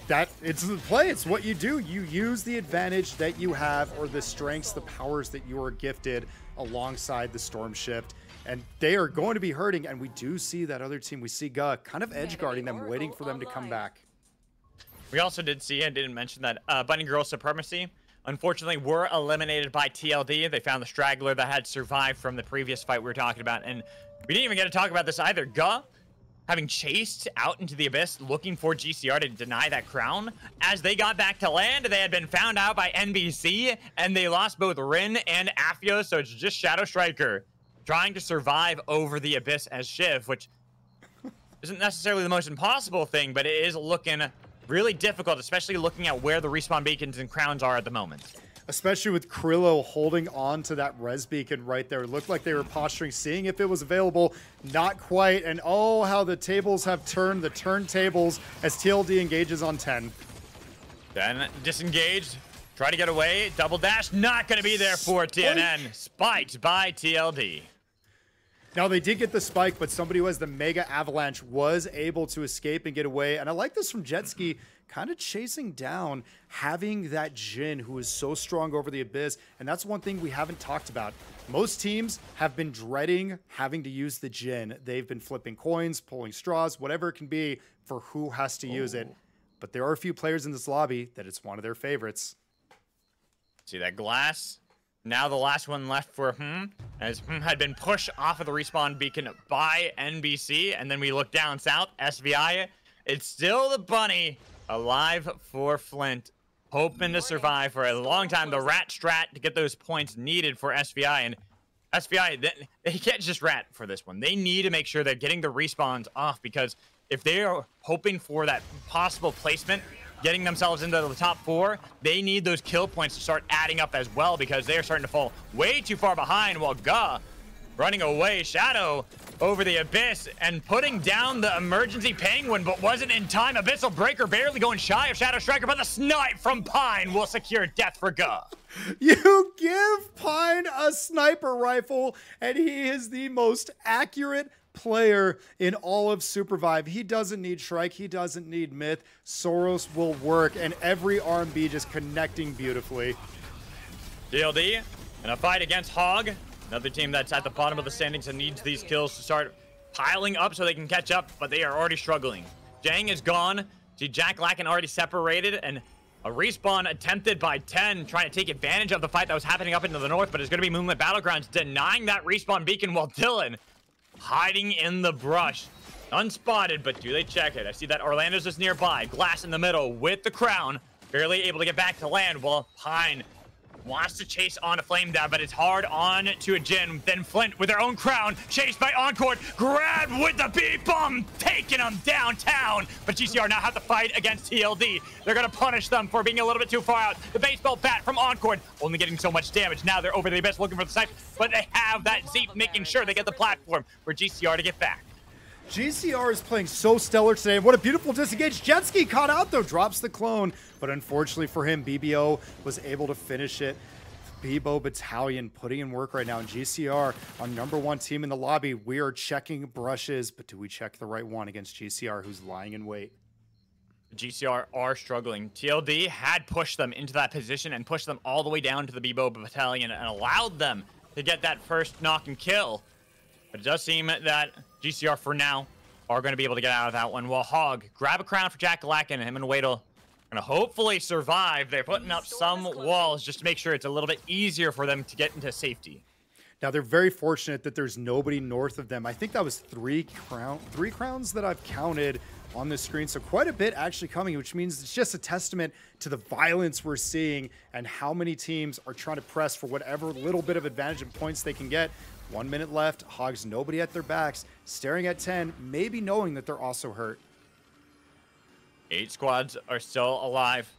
That it's the play, it's what you do. You use the advantage that you have, or the strengths, the powers that you are gifted alongside the Storm Shift. And they are going to be hurting, and we do see that other team. We see Guh kind of edge guarding them, waiting for them to come back. We also did see, and didn't mention that, Bunny Girl Supremacy, unfortunately, were eliminated by TLD. They found the straggler that had survived from the previous fight we were talking about. And we didn't even get to talk about this either. Guh, having chased out into the Abyss, looking for GCR to deny that crown. As they got back to land, they had been found out by NBC, and they lost both Rin and Aphio, so it's just Shadow Striker trying to survive over the Abyss as Shiv, which isn't necessarily the most impossible thing, but it is looking really difficult, especially looking at where the respawn beacons and crowns are at the moment. especially with Krillo holding on to that res beacon right there. It looked like they were posturing, seeing if it was available. Not quite. And oh, how the tables have turned, the turntables, as TLD engages on 10. Then disengaged. Try to get away. Double dash. Not going to be there for TNN. Spiked by TLD. Now, they did get the spike, but somebody who has the Mega Avalanche was able to escape and get away. And I like this from Jetski, kind of chasing down, having that Jhin who is so strong over the Abyss. And that's one thing we haven't talked about. Most teams have been dreading having to use the Jhin. They've been flipping coins, pulling straws, whatever it can be for who has to use it. But there are a few players in this lobby that it's one of their favorites. See that glass? Now the last one left for as had been pushed off of the respawn beacon by NBC. And then we look down south, SVI. It's still the bunny alive for Flint, hoping to survive for a long time. The rat strat to get those points needed for SVI. And SVI, they can't just rat for this one. They need to make sure they're getting the respawns off, because if they are hoping for that possible placement, getting themselves into the top 4, they need those kill points to start adding up as well, because they are starting to fall way too far behind, while Ga running away. Shadow over the Abyss and putting down the emergency penguin, but wasn't in time. Abyssal Breaker barely going shy of Shadow Striker, but the snipe from Pine will secure death for Ga. You give Pine a sniper rifle, and he is the most accurate player in all of Supervive. He doesn't need Shrike. He doesn't need Myth. Soros will work, and every RMB just connecting beautifully. TLD in a fight against Hog, another team that's at the bottom of the standings and needs these kills to start piling up so they can catch up, but they are already struggling. Jang is gone. See Jack Lacken already separated, and a respawn attempted by 10, trying to take advantage of the fight that was happening up into the north, but it's going to be Moonlit Battlegrounds denying that respawn beacon, while Dylan hiding in the brush. Unspotted, but do they check it? I see that Orlando's just nearby. Glass in the middle with the crown. Barely able to get back to land, while Pine wants to chase on a Flame Dab, but it's hard on to a Jhin. Then Flint with their own crown, chased by Encore, grabbed with the B-bomb, taking them downtown. But GCR now have to fight against TLD. They're gonna punish them for being a little bit too far out. The baseball bat from Encore, only getting so much damage. Now they're over the Abyss looking for the snipe, but they have that Zeep making sure they get the platform for GCR to get back. GCR is playing so stellar today. What a beautiful disengage. Jetski caught out though, drops the clone. But unfortunately for him, BBO was able to finish it. Bebo Battalion putting in work right now. And GCR, our #1 team in the lobby, we are checking brushes. But do we check the right one against GCR, who's lying in wait? GCR are struggling. TLD had pushed them into that position and pushed them all the way down to the Bebo Battalion and allowed them to get that first knock and kill. But it does seem that GCR, for now, are going to be able to get out of that one. While Hog, grab a crown for Jack Lacken, and him and Wadle going to hopefully survive. They're putting up some walls just to make sure it's a little bit easier for them to get into safety. Now, they're very fortunate that there's nobody north of them. I think that was three crowns that I've counted on the screen. So quite a bit actually coming, which means it's just a testament to the violence we're seeing and how many teams are trying to press for whatever little bit of advantage and points they can get. 1 minute left. Hogs, nobody at their backs, staring at 10, maybe knowing that they're also hurt. 8 squads are still alive.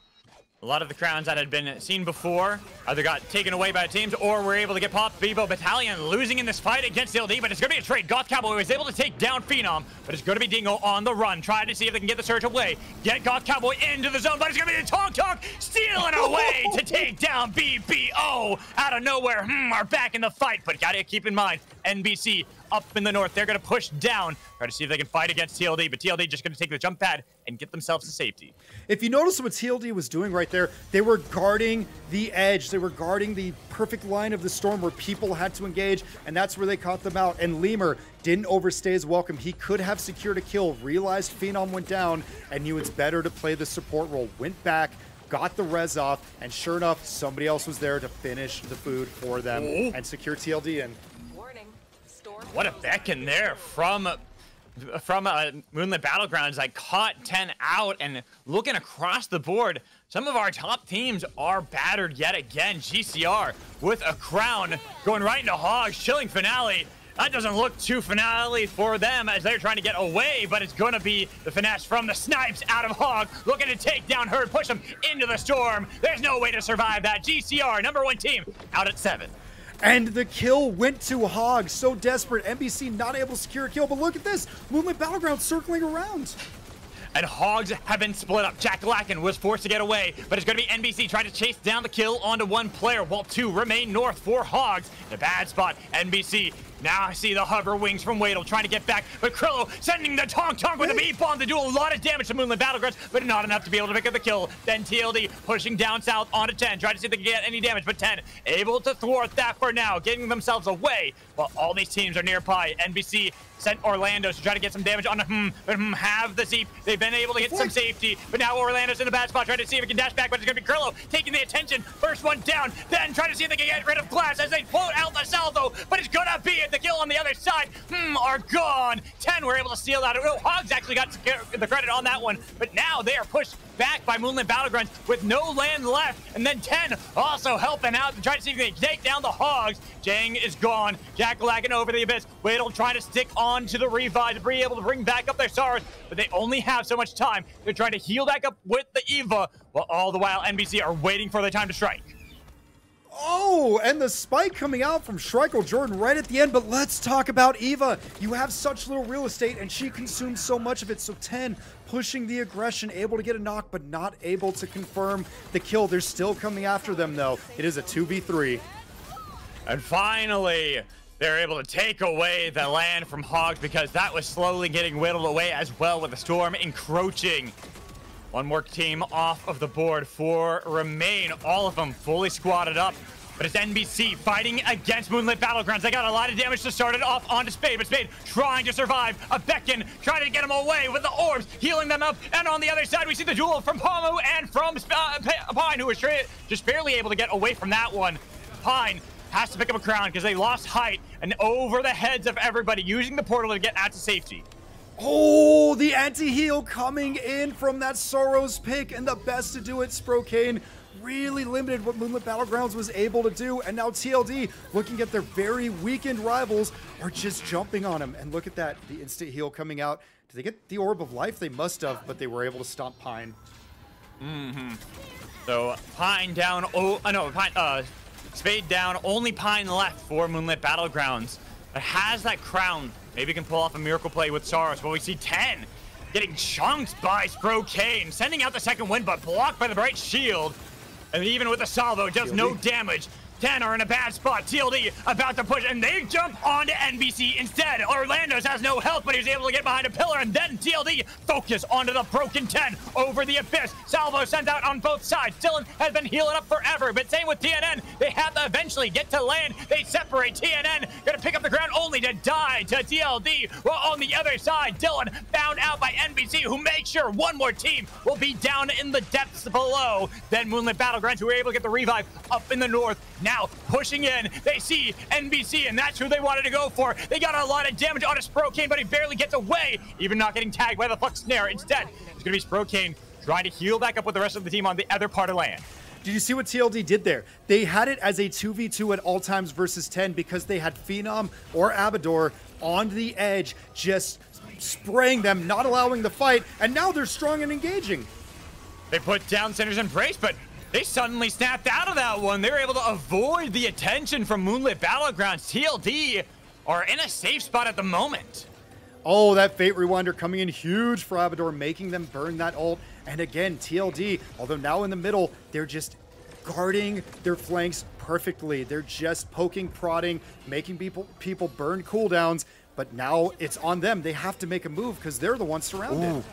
A lot of the crowns that had been seen before either got taken away by teams or were able to get popped. Bebo Battalion losing in this fight against LD, but it's going to be a trade. Goth Cowboy was able to take down Phenom, but it's going to be Dingo on the run, trying to see if they can get the surge away. Get Goth Cowboy into the zone, but it's going to be the Tong Tong stealing away to take down BBO out of nowhere. Are back in the fight, but got to keep in mind, NBC up in the north. They're going to push down, try to see if they can fight against TLD, but TLD just going to take the jump pad and get themselves to safety. If you notice what TLD was doing right there, they were guarding the edge. They were guarding the perfect line of the storm where people had to engage, and that's where they caught them out. And Lemur didn't overstay his welcome. He could have secured a kill, realized Phenom went down, and knew it's better to play the support role. Went back, got the res off, and sure enough, somebody else was there to finish the food for them and secure TLD in. What a beckon there from Moonlit Battlegrounds. I caught 10 out, and looking across the board, some of our top teams are battered yet again. GCR with a crown going right into Hogs, chilling finale. That doesn't look too finale for them as they're trying to get away, but it's going to be the finesse from the snipes out of Hog, looking to take down Herd, push him into the storm. There's no way to survive that. GCR, #1 team, out at 7. And the kill went to Hog. So desperate. NBC not able to secure a kill, but look at this. Moonlit Battleground circling around. And Hogs have been split up. Jack Lacken was forced to get away, but it's going to be NBC trying to chase down the kill onto one player, while 2 remain north for Hogs. In a bad spot, NBC. Now I see the hover wings from Wadle trying to get back, but Krillo sending the Tonk with a beat bomb to do a lot of damage to Moonlit Battlegrounds, but not enough to be able to pick up the kill. Then TLD pushing down south onto 10, trying to see if they can get any damage, but 10 able to thwart that for now, getting themselves away while all these teams are nearby. NBC sent Orlando's to try to get some damage on but have the Zeep. They've been able to get some safety, but now Orlando's in a bad spot, trying to see if he can dash back, but it's going to be Krillo taking the attention. First one down, then trying to see if they can get rid of Glass as they float out the salvo, but it's going to be it. The kill on the other side are gone. 10 were able to steal that. Oh, Hogs actually got the credit on that one, but now they are pushed back by Moonlit Battlegrounds with no land left, and then 10 also helping out to try to see if they can take down the Hogs. Jang is gone. Jack Lacken over the abyss. Wadle trying to stick on to the revive to be able to bring back up their Saurus, but they only have so much time. They're trying to heal back up with the Eva, while all the while NBC are waiting for their time to strike. Oh, and the spike coming out from Schreikel Jordan right at the end, but let's talk about Eva. You have such little real estate, and she consumes so much of it, so 10 pushing the aggression, able to get a knock, but not able to confirm the kill. They're still coming after them, though. It is a 2v3. And finally, they're able to take away the land from Hogs because that was slowly getting whittled away as well with the storm encroaching. One more team off of the board for Remain, all of them fully squatted up. But it's NBC fighting against Moonlit Battlegrounds. They got a lot of damage to start it off onto Spade, but Spade trying to survive. A Beacon trying to get him away with the orbs, healing them up. And on the other side, we see the duel from Pomu and from Pine, who was just barely able to get away from that one. Pine has to pick up a crown because they lost height and over the heads of everybody, using the portal to get out to safety. Oh, the anti-heal coming in from that Soros pick, and the best to do it, Sprokane, really limited what Moonlit Battlegrounds was able to do, and now TLD, looking at their very weakened rivals, are just jumping on him. And look at that, the instant heal coming out. Did they get the Orb of Life? They must have, but they were able to stomp Pine. So Pine down, Spade down, only Pine left for Moonlit Battlegrounds. It has that crown. Maybe can pull off a miracle play with Saurus, but we see 10 getting chunked by Sprokane, sending out the second wind, but blocked by the Bright Shield. And even with the salvo, does no damage. 10 are in a bad spot. TLD about to push, and they jump onto NBC instead. Orlando's has no help, but he's able to get behind a pillar, and then TLD focus onto the broken 10 over the abyss. Salvo sent out on both sides. Dylan has been healing up forever, but same with TNN. They have to eventually get to land. They separate. TNN gonna pick up the ground only to die to TLD. While on the other side, Dylan found out by NBC, who makes sure one more team will be down in the depths below. Then Moonlit Battlegrounds, who were able to get the revive up in the north. Now pushing in, they see NBC, and that's who they wanted to go for. They got a lot of damage on a Sprokane, but he barely gets away, even not getting tagged by the Flux Snare. Instead, it's going to be Sprokane trying to heal back up with the rest of the team on the other part of land. Did you see what TLD did there? They had it as a 2v2 at all times versus 10 because they had Phenom or Abador on the edge, just spraying them, not allowing the fight, and now they're strong and engaging. They put down Sinner's Embrace, but they suddenly snapped out of that one. They were able to avoid the attention from Moonlit Battlegrounds. TLD are in a safe spot at the moment. Oh, that Fate Rewinder coming in huge for Abador, making them burn that ult. And again, TLD, although now in the middle, they're just guarding their flanks perfectly. They're just poking, prodding, making people burn cooldowns. But now it's on them. They have to make a move because they're the ones surrounded. Ooh.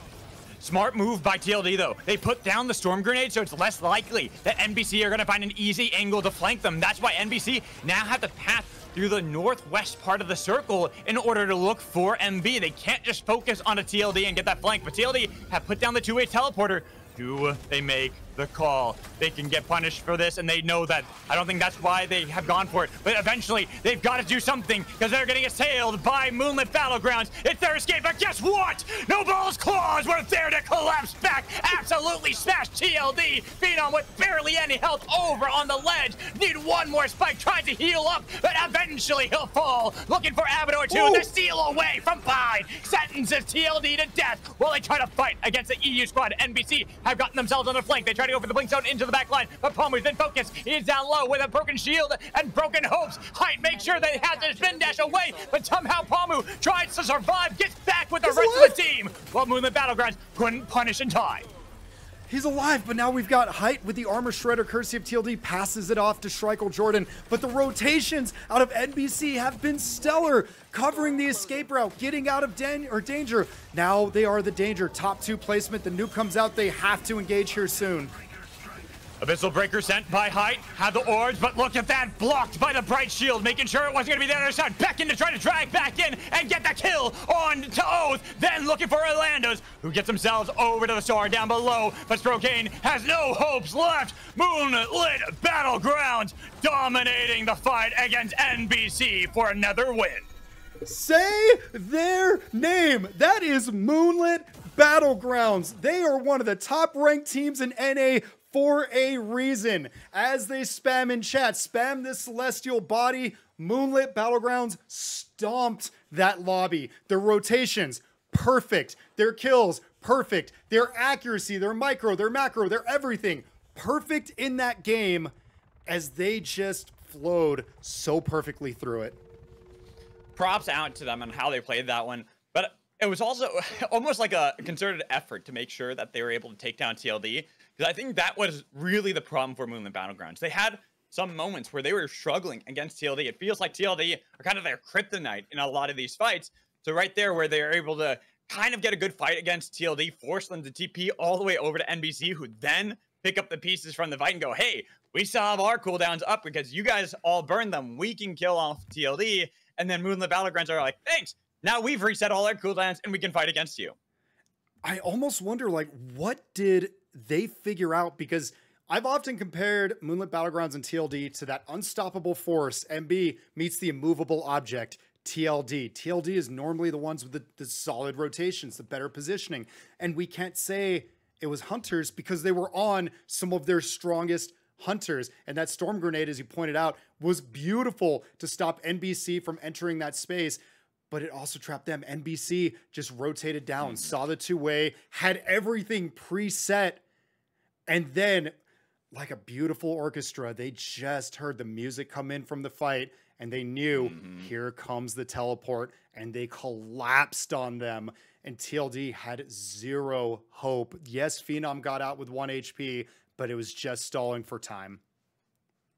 Smart move by TLD, though. They put down the Storm Grenade, so it's less likely that NBC are going to find an easy angle to flank them. That's why NBC now have to path through the northwest part of the circle in order to look for MB. They can't just focus on a TLD and get that flank, but TLD have put down the two-way teleporter, Do they make the call? They can get punished for this, and they know that. I don't think that's why they have gone for it, but eventually they've got to do something because they're getting assailed by Moonlit Battlegrounds. It's their escape, but guess what? No Ball's claws were there to collapse back. Absolutely smashed TLD. Phenom with barely any health over on the ledge. Need one more spike, trying to heal up, but eventually he'll fall. Looking for Abaddon 2, the steal away from behind. Sentences TLD to death while they try to fight against the EU squad. NBC have gotten themselves on the flank. They try to go for the blink zone into the back line, but Palmer's been focused. He's down low with a broken shield and broken hopes. Height makes sure that he has to spin dash away, but somehow Palmu tries to survive, gets back with the rest of the team, while Moonlit Battlegrounds couldn't punish in time. He's alive, but now we've got Height with the Armor Shredder, courtesy of TLD, passes it off to Schreikel Jordan. But the rotations out of NBC have been stellar, covering the escape route, getting out of danger. Now they are the danger. Top 2 placement. The nuke comes out. They have to engage here soon. Abyssal Breaker sent by Height, had the orbs, but look at that, blocked by the Bright Shield, making sure it wasn't going to be the other side. Back in to try to drag back in and get the kill on to Oath, then looking for Orlando's, who gets themselves over to the star down below, but Strokane has no hopes left. Moonlit Battlegrounds dominating the fight against NBC for another win. Say their name. That is Moonlit Battlegrounds. They are one of the top-ranked teams in NA for a reason. As they spam in chat, spam this celestial body, Moonlit Battlegrounds stomped that lobby. Their rotations, perfect. Their kills, perfect. Their accuracy, their micro, their macro, their everything, perfect in that game as they just flowed so perfectly through it. Props out to them on how they played that one, but it was also almost like a concerted effort to make sure that they were able to take down TLD. Because I think that was really the problem for Moonlit Battlegrounds. They had some moments where they were struggling against TLD. It feels like TLD are kind of their kryptonite in a lot of these fights. So right there where they're able to kind of get a good fight against TLD, force them to TP all the way over to NBC, who then pick up the pieces from the fight and go, hey, we still have our cooldowns up because you guys all burned them. We can kill off TLD. And then Moonlit Battlegrounds are like, thanks. Now we've reset all our cooldowns and we can fight against you. I almost wonder, like, what did they figure out? Because I've often compared Moonlit Battlegrounds and TLD to that unstoppable force. MB meets the immovable object, TLD. TLD is normally the ones with the solid rotations, the better positioning. And we can't say it was Hunters because they were on some of their strongest Hunters. And that Storm Grenade, as you pointed out, was beautiful to stop NBC from entering that space. But it also trapped them. NBC just rotated down, saw the two-way, had everything preset. And then, like a beautiful orchestra, they just heard the music come in from the fight, and they knew, here comes the teleport, and they collapsed on them. And TLD had zero hope. Yes, Phenom got out with 1 HP, but it was just stalling for time.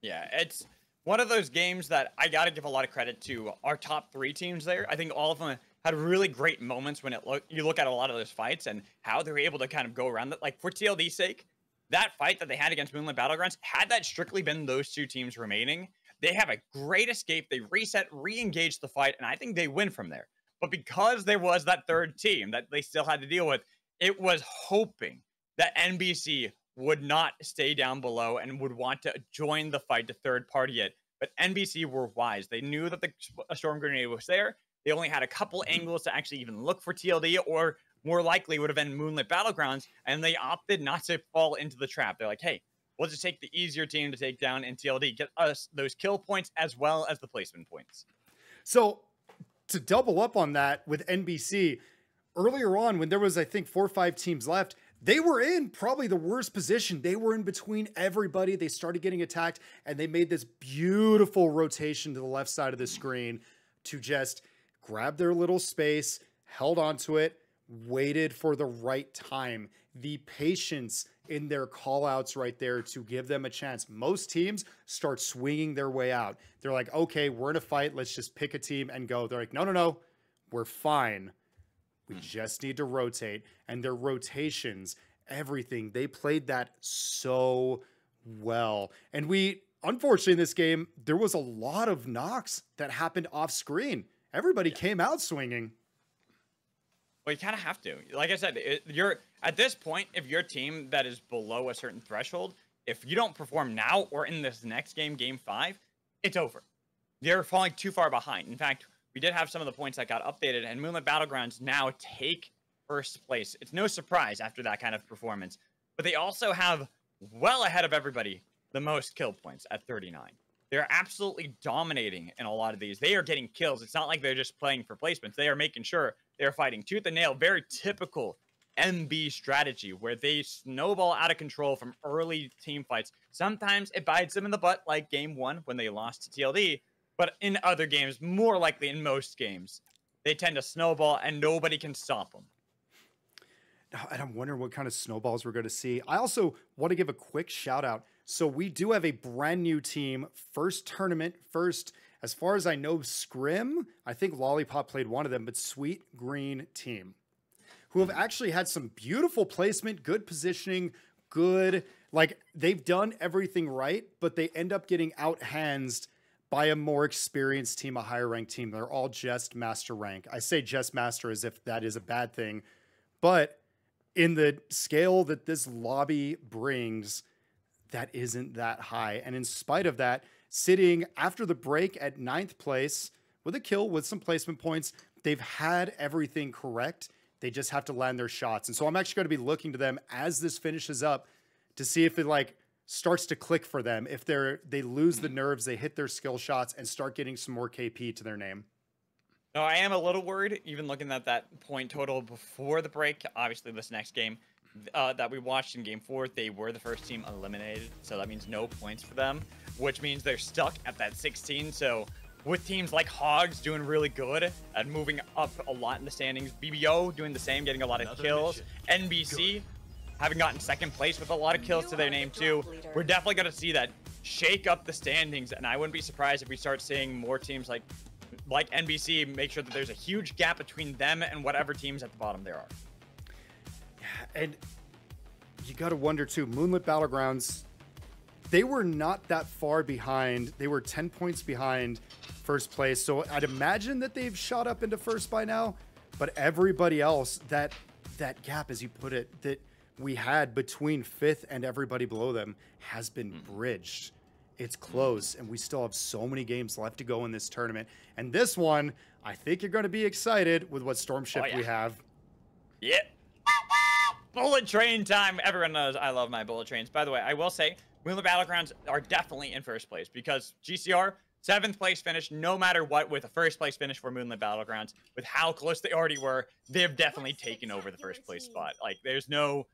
Yeah, it's one of those games that I got to give a lot of credit to our top 3 teams there. I think all of them had really great moments when you look at a lot of those fights and how they were able to kind of go around that. Like, for TLD's sake, that fight that they had against Moonlit Battlegrounds, had that strictly been those 2 teams remaining, they have a great escape. They reset, re-engage the fight, and I think they win from there. But because there was that 3rd team that they still had to deal with, it was hoping that NBC would not stay down below and would want to join the fight to third party it. But NBC were wise. They knew that the Storm Grenade was there. They only had a couple angles to actually even look for TLD, or more likely would have been Moonlit Battlegrounds, and they opted not to fall into the trap. They're like, hey, we'll just take the easier team to take down in TLD, get us those kill points as well as the placement points. So to double up on that with NBC, earlier on when there was, I think, 4 or 5 teams left, they were in probably the worst position. They were in between everybody. They started getting attacked, and they made this beautiful rotation to the left side of the screen to just grab their little space, held onto it, waited for the right time. The patience in their callouts right there to give them a chance. Most teams start swinging their way out. They're like, okay, we're in a fight. Let's just pick a team and go. They're like, no, no, no, we're fine. We just need to rotate. And their rotations, everything, they played that so well. And unfortunately in this game, there was a lot of knocks that happened off screen. Everybody came out swinging. But you kind of have to. Like I said, you're at this point, if your team that is below a certain threshold, if you don't perform now or in this next game, game 5, it's over. They're falling too far behind. In fact, we did have some of the points that got updated, and Moonlit Battlegrounds now take first place. It's no surprise after that kind of performance. But they also have, well ahead of everybody, the most kill points at 39. They're absolutely dominating in a lot of these. They are getting kills. It's not like they're just playing for placements. They are making sure they're fighting tooth and nail. Very typical MB strategy where they snowball out of control from early team fights. Sometimes it bites them in the butt, like game 1 when they lost to TLD. But in other games, more likely in most games, they tend to snowball and nobody can stop them. And I'm wondering what kind of snowballs we're going to see. I also want to give a quick shout out. So we do have a brand new team, first tournament, first, as far as I know, Scrim. I think Lollipop played one of them, but Sweet Green team, who have actually had some beautiful placement, good positioning, good, like they've done everything right, but they end up getting outhandsed by a more experienced team, a higher ranked team. They're all just master rank. I say just master as if that is a bad thing, but in the scale that this lobby brings, that isn't that high. And in spite of that, sitting after the break at 9th place with a kill with some placement points, they've had everything correct. They just have to land their shots. And so I'm actually going to be looking to them as this finishes up to see if it like starts to click for them. If they lose the nerves, they hit their skill shots and start getting some more KP to their name. No, I am a little worried, even looking at that point total before the break. Obviously, this next game that we watched in game 4, they were the first team eliminated. So that means no points for them, which means they're stuck at that 16. So with teams like Hogs doing really good and moving up a lot in the standings, BBO doing the same, getting a lot of kills, NBC having gotten 2nd place with a lot of kills to their name too, we're definitely going to see that shake up the standings. And I wouldn't be surprised if we start seeing more teams like NBC make sure that there's a huge gap between them and whatever teams at the bottom there are. And you got to wonder too, Moonlit Battlegrounds, they were not that far behind. They were 10 points behind first place. So I'd imagine that they've shot up into first by now, but everybody else, that gap, as you put it, that we had between 5th and everybody below them has been bridged. It's close, and we still have so many games left to go in this tournament. And this one, I think you're going to be excited with what Storm Shift we have. Yeah. Bullet train time. Everyone knows I love my bullet trains. By the way, I will say, Moonlit Battlegrounds are definitely in first place because GCR, 7th place finish, no matter what, with a first place finish for Moonlit Battlegrounds, with how close they already were, they've definitely taken over the first place spot. Like, there's no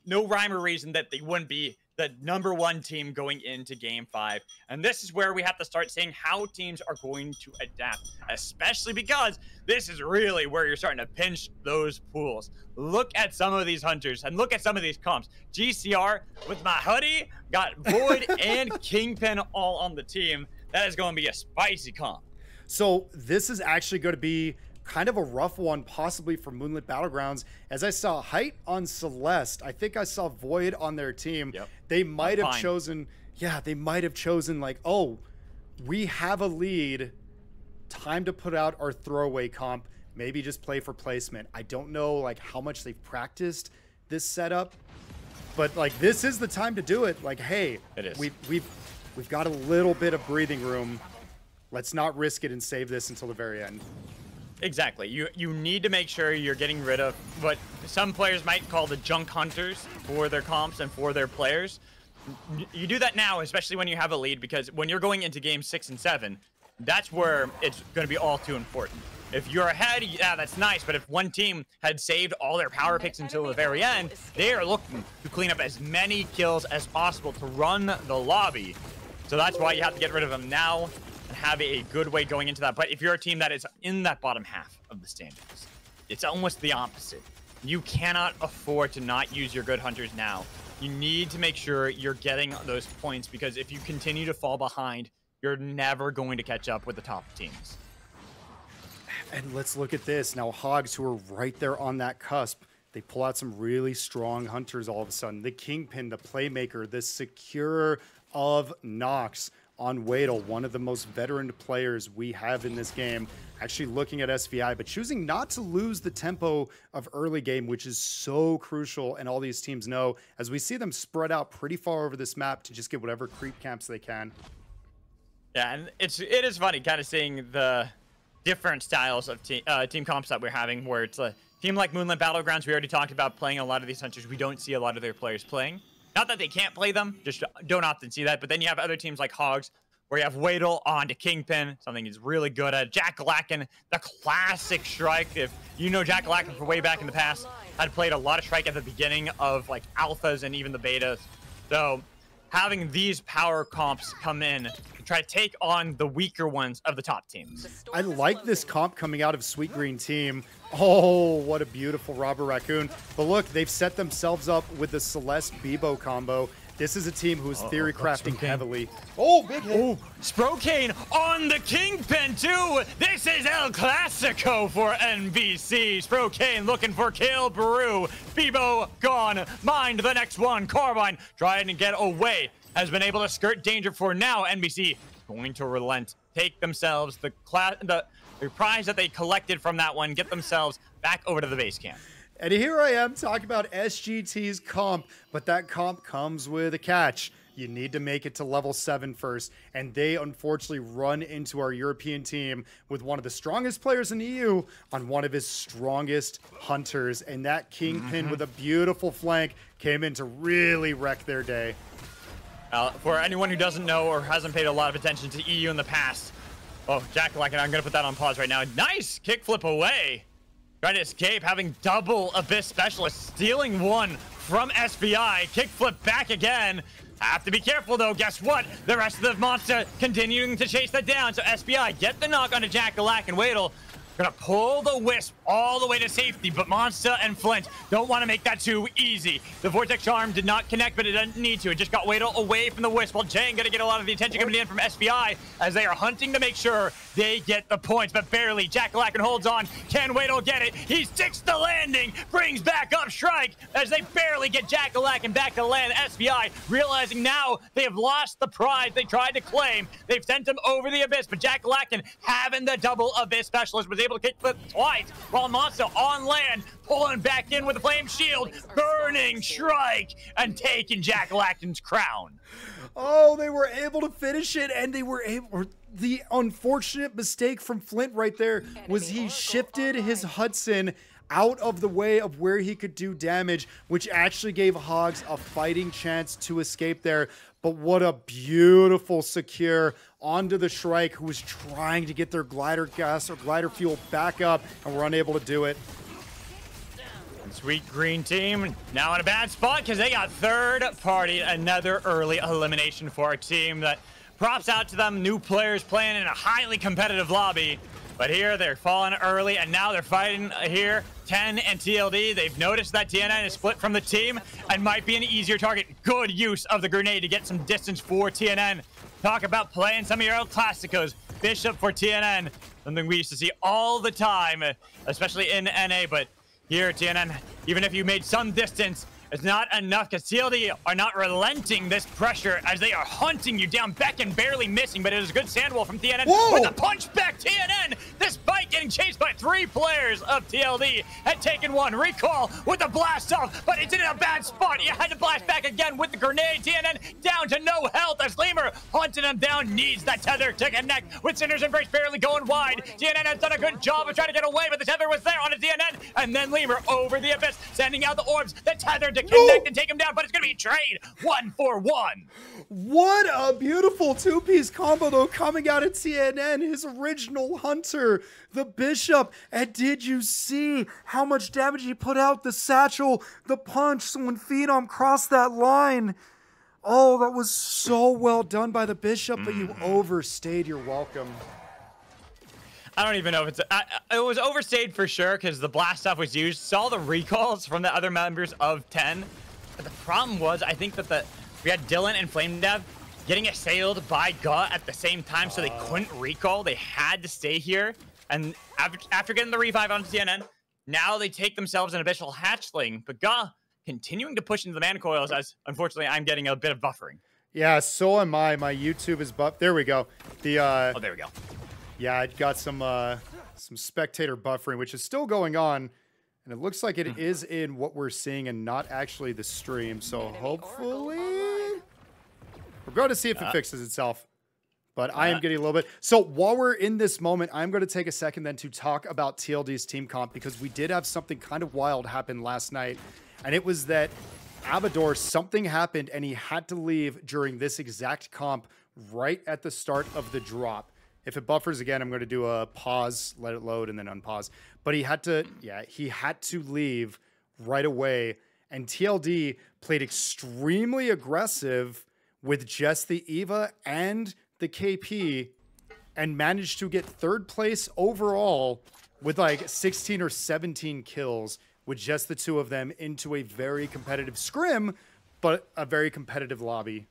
rhyme or reason that they wouldn't be the #1 team going into game 5. And this is where we have to start seeing how teams are going to adapt, especially because this is really where you're starting to pinch those pools. Look at some of these hunters and look at some of these comps. GCR with my hoodie got Void and Kingpin all on the team. That is going to be a spicy comp. So this is actually going to be kind of a rough one, possibly for Moonlit Battlegrounds. As I saw Height on Celeste, I think I saw Void on their team. Yep. They might have chosen, they might have chosen like, oh, we have a lead, time to put out our throwaway comp, maybe just play for placement. I don't know like how much they've practiced this setup, but like this is the time to do it. Like, hey, it is. We've got a little bit of breathing room. Let's not risk it and save this until the very end. Exactly. You need to make sure you're getting rid of what some players might call the junk hunters for their comps and for their players. You do that now, especially when you have a lead, because when you're going into games 6 and 7, that's where it's going to be all too important. If you're ahead, yeah, that's nice, but if one team had saved all their power picks until the very end, they are looking to clean up as many kills as possible to run the lobby. So that's why you have to get rid of them now and have a good way going into that. But if you're a team that is in that bottom half of the standings, it's almost the opposite. You cannot afford to not use your good hunters now. You need to make sure you're getting those points, because if you continue to fall behind, you're never going to catch up with the top teams. And let's look at this. Now, Hogs, who are right there on that cusp, they pull out some really strong hunters all of a sudden. The Kingpin, the Playmaker, the Secure of Nox, on Weidel, one of the most veteran players we have in this game, actually looking at SVI, but choosing not to lose the tempo of early game, which is so crucial, and all these teams know, as we see them spread out pretty far over this map to just get whatever creep camps they can. Yeah, and it is funny kind of seeing the different styles of team comps that we're having, where it's a team like Moonlit Battlegrounds, we already talked about playing a lot of these hunters. We don't see a lot of their players playing. Not that they can't play them, just don't often see that. But then you have other teams like Hogs, where you have Weidel on to Kingpin, something he's really good at. Jack-O-Lantern, the classic Shrike. If you know Jack-O-Lantern from way back in the past, had played a lot of Shrike at the beginning of like alphas and even the betas. So having these power comps come in to try to take on the weaker ones of the top teams. I like this comp coming out of Sweet Green Team. Oh, what a beautiful Robber Raccoon. But look, they've set themselves up with the Celeste Bebo combo. This is a team who is theory crafting heavily. Oh, big hit. Oh, Sprocane on the Kingpin too. This is El Clasico for NBC. Sprocane looking for Kale Baru. Bebo gone. Mind the next one. Carbine trying to get away. Has been able to skirt danger for now. NBC going to relent. Take themselves the prize that they collected from that one. Get themselves back over to the base camp. And here I am talking about SGT's comp, but that comp comes with a catch. You need to make it to level 7 first, and they unfortunately run into our European team with one of the strongest players in the EU on one of his strongest hunters, and that Kingpin with a beautiful flank came in to really wreck their day. For anyone who doesn't know or hasn't paid a lot of attention to EU in the past, oh, Jack-O-Lantern, I'm going to put that on pause right now. Nice kickflip away. Trying to escape, having double Abyss Specialist, stealing one from SVI. Kickflip back again. Have to be careful, though. Guess what? The rest of the monster continuing to chase that down. So SVI get the knock onto Jack-O-Lantern and Weidel. Gonna pull the Wisp all the way to safety, but Monster and Flint don't want to make that too easy. The Vortex Charm did not connect, but it doesn't need to. It just got Weidel away from the Wisp, while Jang gonna get a lot of the attention coming in from SVI as they are hunting to make sure they get the points, but barely. Jack-O-Lantern holds on. Can Weidel get it? He sticks the landing, brings back up Shrike as they barely get Jack-O-Lantern back to land. SVI realizing now they have lost the prize they tried to claim. They've sent him over the Abyss, but Jack-O-Lantern having the double Abyss Specialist was able to kickflip twice, while Monster on land, pulling back in with a flame shield, burning Shrike, and taking Jack-O-Lantern's crown. Oh, they were able to finish it, and they were able... The unfortunate mistake from Flint right there was he shifted his Hudson out of the way of where he could do damage, which actually gave Hogs a fighting chance to escape there. But what a beautiful secure onto the Shrike, who was trying to get their glider gas or glider fuel back up, and were unable to do it. Sweet Green Team now in a bad spot because they got third party. Another early elimination for a team that props out to them. New players playing in a highly competitive lobby. But here they're falling early, and now they're fighting here. TEN and TLD, they've noticed that TNN is split from the team and might be an easier target. Good use of the grenade to get some distance for TNN. Talk about playing some of your El Clasicos. Bishop for TNN, something we used to see all the time, especially in NA, but here TNN, even if you made some distance, it's not enough because TLD are not relenting this pressure as they are hunting you down. Beckon barely missing, but it is a good sandwall from TNN. Whoa! With a punch back. TNN, despite getting chased by 3 players of TLD, had taken one. Recall with a blast off, but it's in a bad spot. You had to blast back again with the grenade. TNN down to no health as Lemur hunting him down. Needs that tether to connect with Sinner's Embrace barely going wide. TNN has done a good job of trying to get away, but the tether was there on a TNN. And then Lemur over the Abyss, sending out the orbs. The tether to connect and take him down, but it's going to be trade 1-for-1. What a beautiful two-piece combo, though, coming out of TNN, his original hunter, the Bishop. And did you see how much damage he put out? The satchel, the punch, so when Phenom crossed that line. Oh, that was so well done by the Bishop, but you overstayed your welcome. I don't even know if it's... it was overstayed for sure because the blast off was used. Saw the recalls from the other members of TEN. But the problem was, I think that we had Dylan and FlameDev getting assailed by Ga at the same time, so they couldn't recall. They had to stay here. And after getting the revive onto TNN, now they take themselves an Abyssal Hatchling. But Ga continuing to push into the man coils as, unfortunately, I'm getting a bit of buffering. Yeah, so am I. My YouTube is buff. There we go. The Oh, there we go. yeah, it got some spectator buffering, which is still going on, and it looks like it is in what we're seeing and not actually the stream. So Enemy hopefully, Oracle we're going to see if it fixes itself. But I am getting a little bit. So while we're in this moment, I'm going to take a second then to talk about TLD's team comp, because we did have something kind of wild happen last night. And it was that Abador, something happened and he had to leave during this exact comp right at the start of the drop. If it buffers again, I'm going to do a pause, let it load, and then unpause. But he had to, he had to leave right away. And TLD played extremely aggressive with just the Eva and the KP and managed to get third place overall with like 16 or 17 kills with just the two of them into a very competitive scrim, but a very competitive lobby.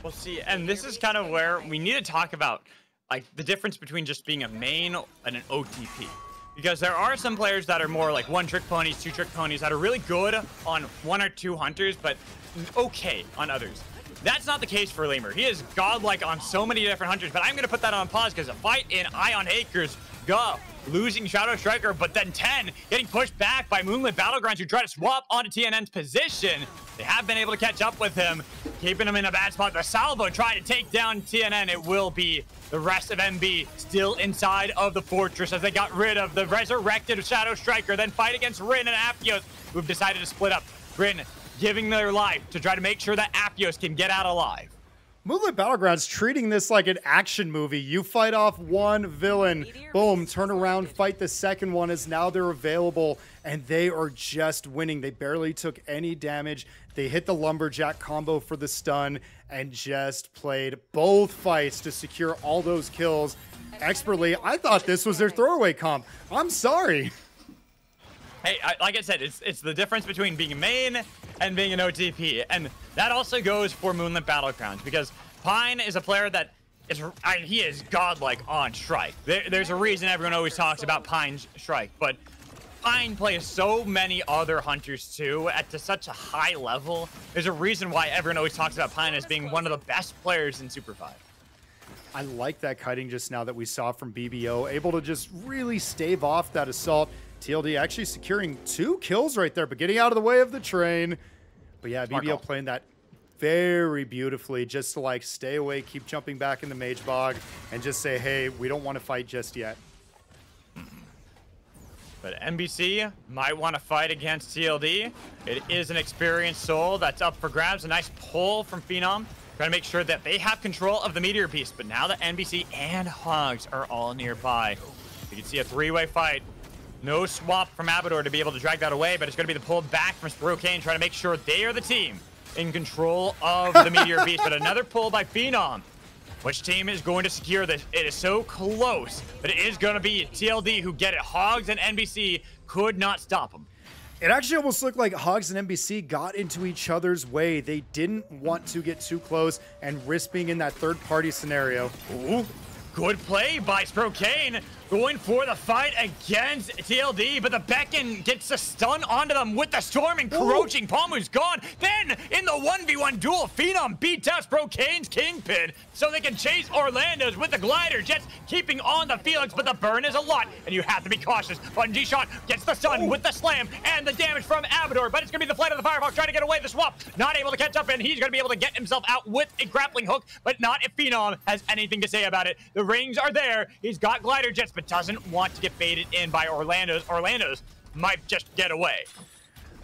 Well, see, and this is kind of where we need to talk about like the difference between just being a main and an OTP. Because there are some players that are more like one-trick ponies, two-trick ponies that are really good on one or two hunters, but okay on others. That's not the case for Lemur. He is godlike on so many different hunters, but I'm going to put that on pause because a fight in Ion Acres, losing Shadow Striker, but then 10 getting pushed back by Moonlit Battlegrounds who try to swap onto TNN's position. They have been able to catch up with him, keeping him in a bad spot. The Salvo trying to take down TNN. It will be the rest of MB still inside of the fortress as they got rid of the resurrected Shadow Striker, then fight against Rin and Appios, who've decided to split up. Rin giving their life to try to make sure that Appios can get out alive. Moonlit Battlegrounds treating this like an action movie. You fight off one villain, boom, turn around, fight the second one as now they're available, and they are just winning. They barely took any damage. They hit the Lumberjack combo for the stun and just played both fights to secure all those kills expertly. I thought this was their throwaway comp. I'm sorry. Hey, like I said, it's the difference between being a main and being an OTP. And that also goes for Moonlit Battlegrounds because Pine is a player that is, he is godlike on Strike. There's a reason everyone always talks about Pine's Strike, but Pine plays so many other hunters too at such a high level. There's a reason why everyone always talks about Pine as being one of the best players in Super 5. I like that kiting just now that we saw from BBO, able to just really stave off that assault. TLD actually securing 2 kills right there, but getting out of the way of the train. But yeah, Smart BBO call. playing that very beautifully, just to like stay away, keep jumping back in the Mage Bog, and just say, hey, we don't want to fight just yet. But NBC might want to fight against TLD. It is an experienced soul that's up for grabs. A nice pull from Phenom, trying to make sure that they have control of the Meteor Beast. But now that NBC and Hogs are all nearby, you can see a 3-way fight. No swap from Abador to be able to drag that away, but it's going to be the pull back from Sprokane, trying to make sure they are the team in control of the Meteor Beast. But another pull by Phenom. Which team is going to secure this? It is so close, but it is going to be TLD who get it. Hogs and NBC could not stop them. It actually almost looked like Hogs and NBC got into each other's way. They didn't want to get too close and risk being in that third-party scenario. Ooh, good play by Sprokane. Going for the fight against TLD, but the Beacon gets the stun onto them with the storm encroaching. Palmu's gone. Then, in the 1v1 duel, Phenom beats out Sprokane's Kingpin so they can chase Orlando's with the glider jets, keeping on the Felix, but the burn is a lot, and you have to be cautious. Bungie Shot gets the stun with the slam and the damage from Abador, but it's going to be the flight of the Firehawk trying to get away. The swap, not able to catch up, and he's going to be able to get himself out with a grappling hook, but not if Phenom has anything to say about it. The rings are there. He's got glider jets, but doesn't want to get baited in by Orlando's. Orlando's might just get away.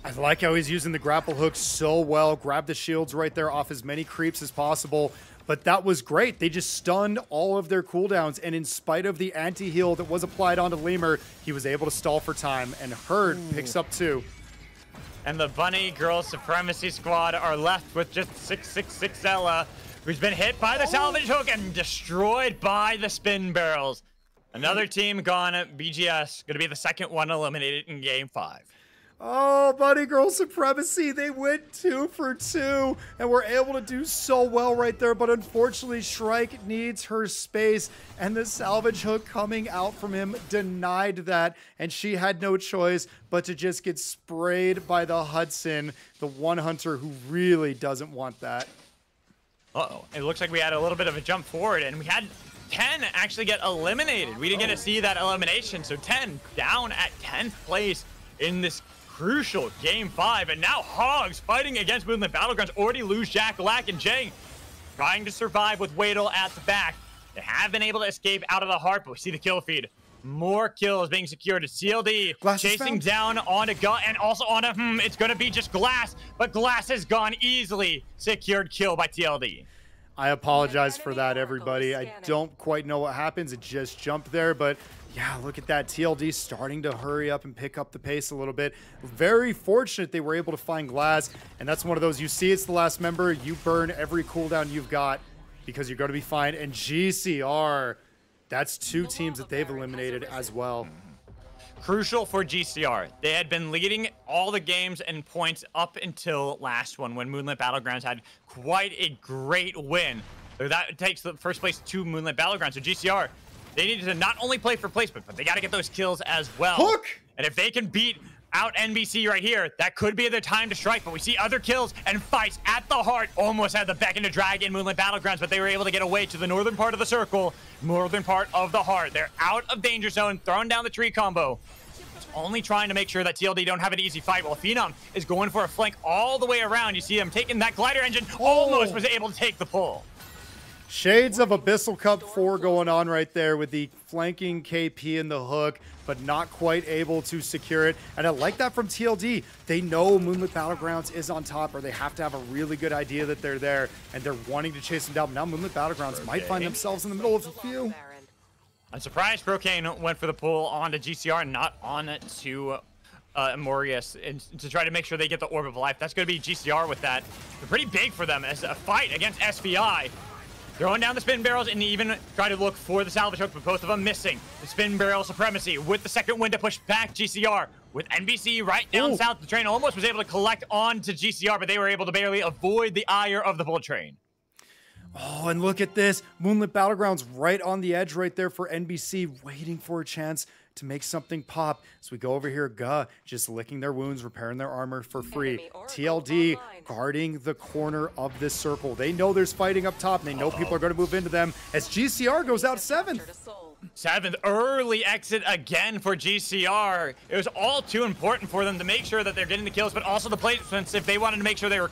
I like how he's using the grapple hook so well. Grab the shields right there off as many creeps as possible. But that was great. They just stunned all of their cooldowns. And in spite of the anti-heal that was applied onto Lemur, he was able to stall for time. And Herd picks up 2. And the Bunny Girl Supremacy Squad are left with just 666 Ella, who's been hit by the salvage hook and destroyed by the spin barrels. Another team gone at BGS, gonna be the second one eliminated in game 5. Oh, Bunny Girl Supremacy, they went 2 for 2 and were able to do so well right there, but unfortunately Shrike needs her space and the salvage hook coming out from him denied that, and she had no choice but to just get sprayed by the Hudson, the one hunter who really doesn't want that. Uh-oh. It looks like we had a little bit of a jump forward, and we had 10 actually get eliminated. We didn't get to see that elimination, so 10 down at 10th place in this crucial Game 5. And now Hogs fighting against Moonlit Battlegrounds. Already lose Jack, Lack, and Jang. Trying to survive with Wadel at the back. They have been able to escape out of the heart, but we see the kill feed. More kills being secured. CLD Glass chasing down onto Gut and also onto, it's going to be just Glass, but Glass has gone easily. Secured kill by TLD. I apologize for that, everybody. I don't quite know what happens. It just jumped there, but yeah, look at that. TLD starting to hurry up and pick up the pace a little bit. Very fortunate they were able to find Glass, and that's one of those, you see it's the last member, you burn every cooldown you've got because you're going to be fine. And GCR, that's 2 teams that they've eliminated as well. Crucial for GCR. They had been leading all the games and points up until last one when Moonlit Battlegrounds had quite a great win. So that takes the first place to Moonlit Battlegrounds. So GCR, they need to not only play for placement, but they got to get those kills as well. Hook! And if they can beat out NBC right here, that could be the time to strike. But we see other kills and fights at the heart. Almost had the beckon to drag in Moonlit Battlegrounds, but they were able to get away to the northern part of the circle, northern part of the heart. They're out of danger zone, throwing down the tree combo. It's only trying to make sure that TLD don't have an easy fight, while Phenom is going for a flank all the way around. You see them taking that glider engine, almost was able to take the pull. Shades of Abyssal Cup 4 going on right there with the flanking KP in the hook, but not quite able to secure it. And I like that from TLD. They know Moonlit Battlegrounds is on top, or they have to have a really good idea that they're there, and they're wanting to chase them down. But now Moonlit Battlegrounds might find themselves in the middle of a few. I'm surprised Brocane went for the pull onto GCR and not on to Amorius, and to try to make sure they get the Orb of Life. That's going to be GCR with that. They're pretty big for them as a fight against SVI. Throwing down the spin barrels and even try to look for the salvage hook, but both of them missing. The spin barrel supremacy with the second wind to push back GCR. With NBC right down south, the train almost was able to collect on to GCR, but they were able to barely avoid the ire of the bullet train. Oh, and look at this. Moonlit Battlegrounds right on the edge right there for NBC, waiting for a chance to make something pop. So we go over here, Guh, just licking their wounds, repairing their armor for free. TLD guarding the corner of this circle. They know there's fighting up top, and they know people are going to move into them as GCR goes out 7th. 7th, early exit again for GCR. It was all too important for them to make sure that they're getting the kills, but also the placements if they wanted to make sure they were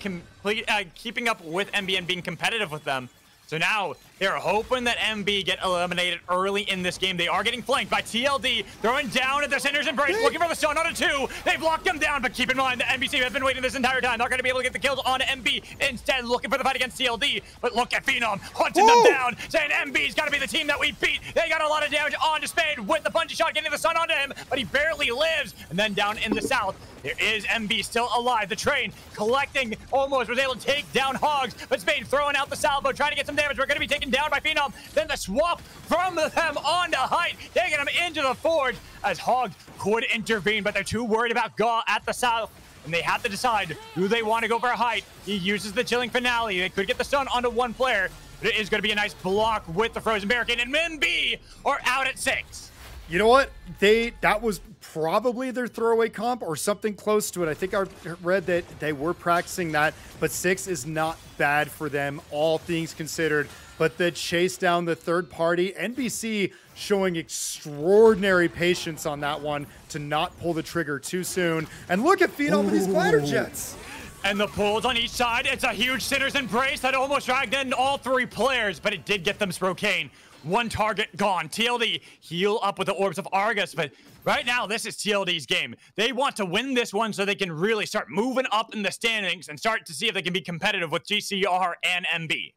keeping up with MB and being competitive with them. So now they're hoping that MB get eliminated early in this game. They are getting flanked by TLD, throwing down at their Cinder's Embrace, looking for the stun on a 2. They've locked them down, but keep in mind that NBC have been waiting this entire time. Not going to be able to get the kills on MB. Instead, looking for the fight against TLD. But look at Phenom hunting them down, saying MB's got to be the team that we beat. They got a lot of damage onto Spade with the bungee shot, getting the stun onto him, but he barely lives. And then down in the south, there is MB still alive. The train collecting, almost was able to take down Hogs, but Spade throwing out the salvo, trying to get some damage. We're going to be taken down by Phenom. Then the swap from them onto Height, taking him into the forge as Hogs could intervene, but they're too worried about Gaw at the south. And they have to decide, do they want to go for a Height? He uses the chilling finale. They could get the stun onto one player, but it is going to be a nice block with the frozen barricade. And MB are out at 6. You know what? That was probably their throwaway comp or something close to it. I think I read that they were practicing that, but 6 is not bad for them, all things considered. But the chase down the third party, NBC showing extraordinary patience on that one to not pull the trigger too soon. And look at Phenom with these glider jets. And the pulls on each side. It's a huge Sinner's Embrace that almost dragged in all 3 players, but it did get them Sprocane. One target gone. TLD heal up with the Orbs of Argus, but right now this is TLD's game. They want to win this one so they can really start moving up in the standings and start to see if they can be competitive with GCR and MB.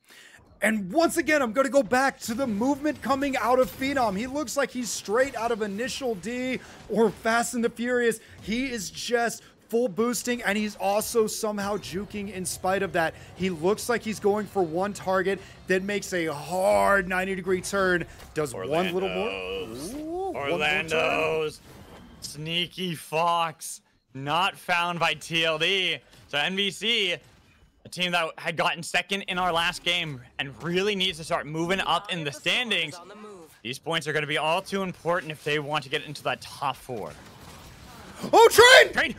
And once again, I'm going to go back to the movement coming out of Phenom. He looks like he's straight out of Initial D or Fast and the Furious. He is just full boosting, and he's also somehow juking in spite of that. He looks like he's going for one target, then makes a hard 90-degree turn, does one little more. Ooh, Orlando's sneaky fox, not found by TLD. So NBC, a team that had gotten second in our last game and really needs to start moving up in the standings. These points are going to be all too important if they want to get into that top 4. Oh, Train!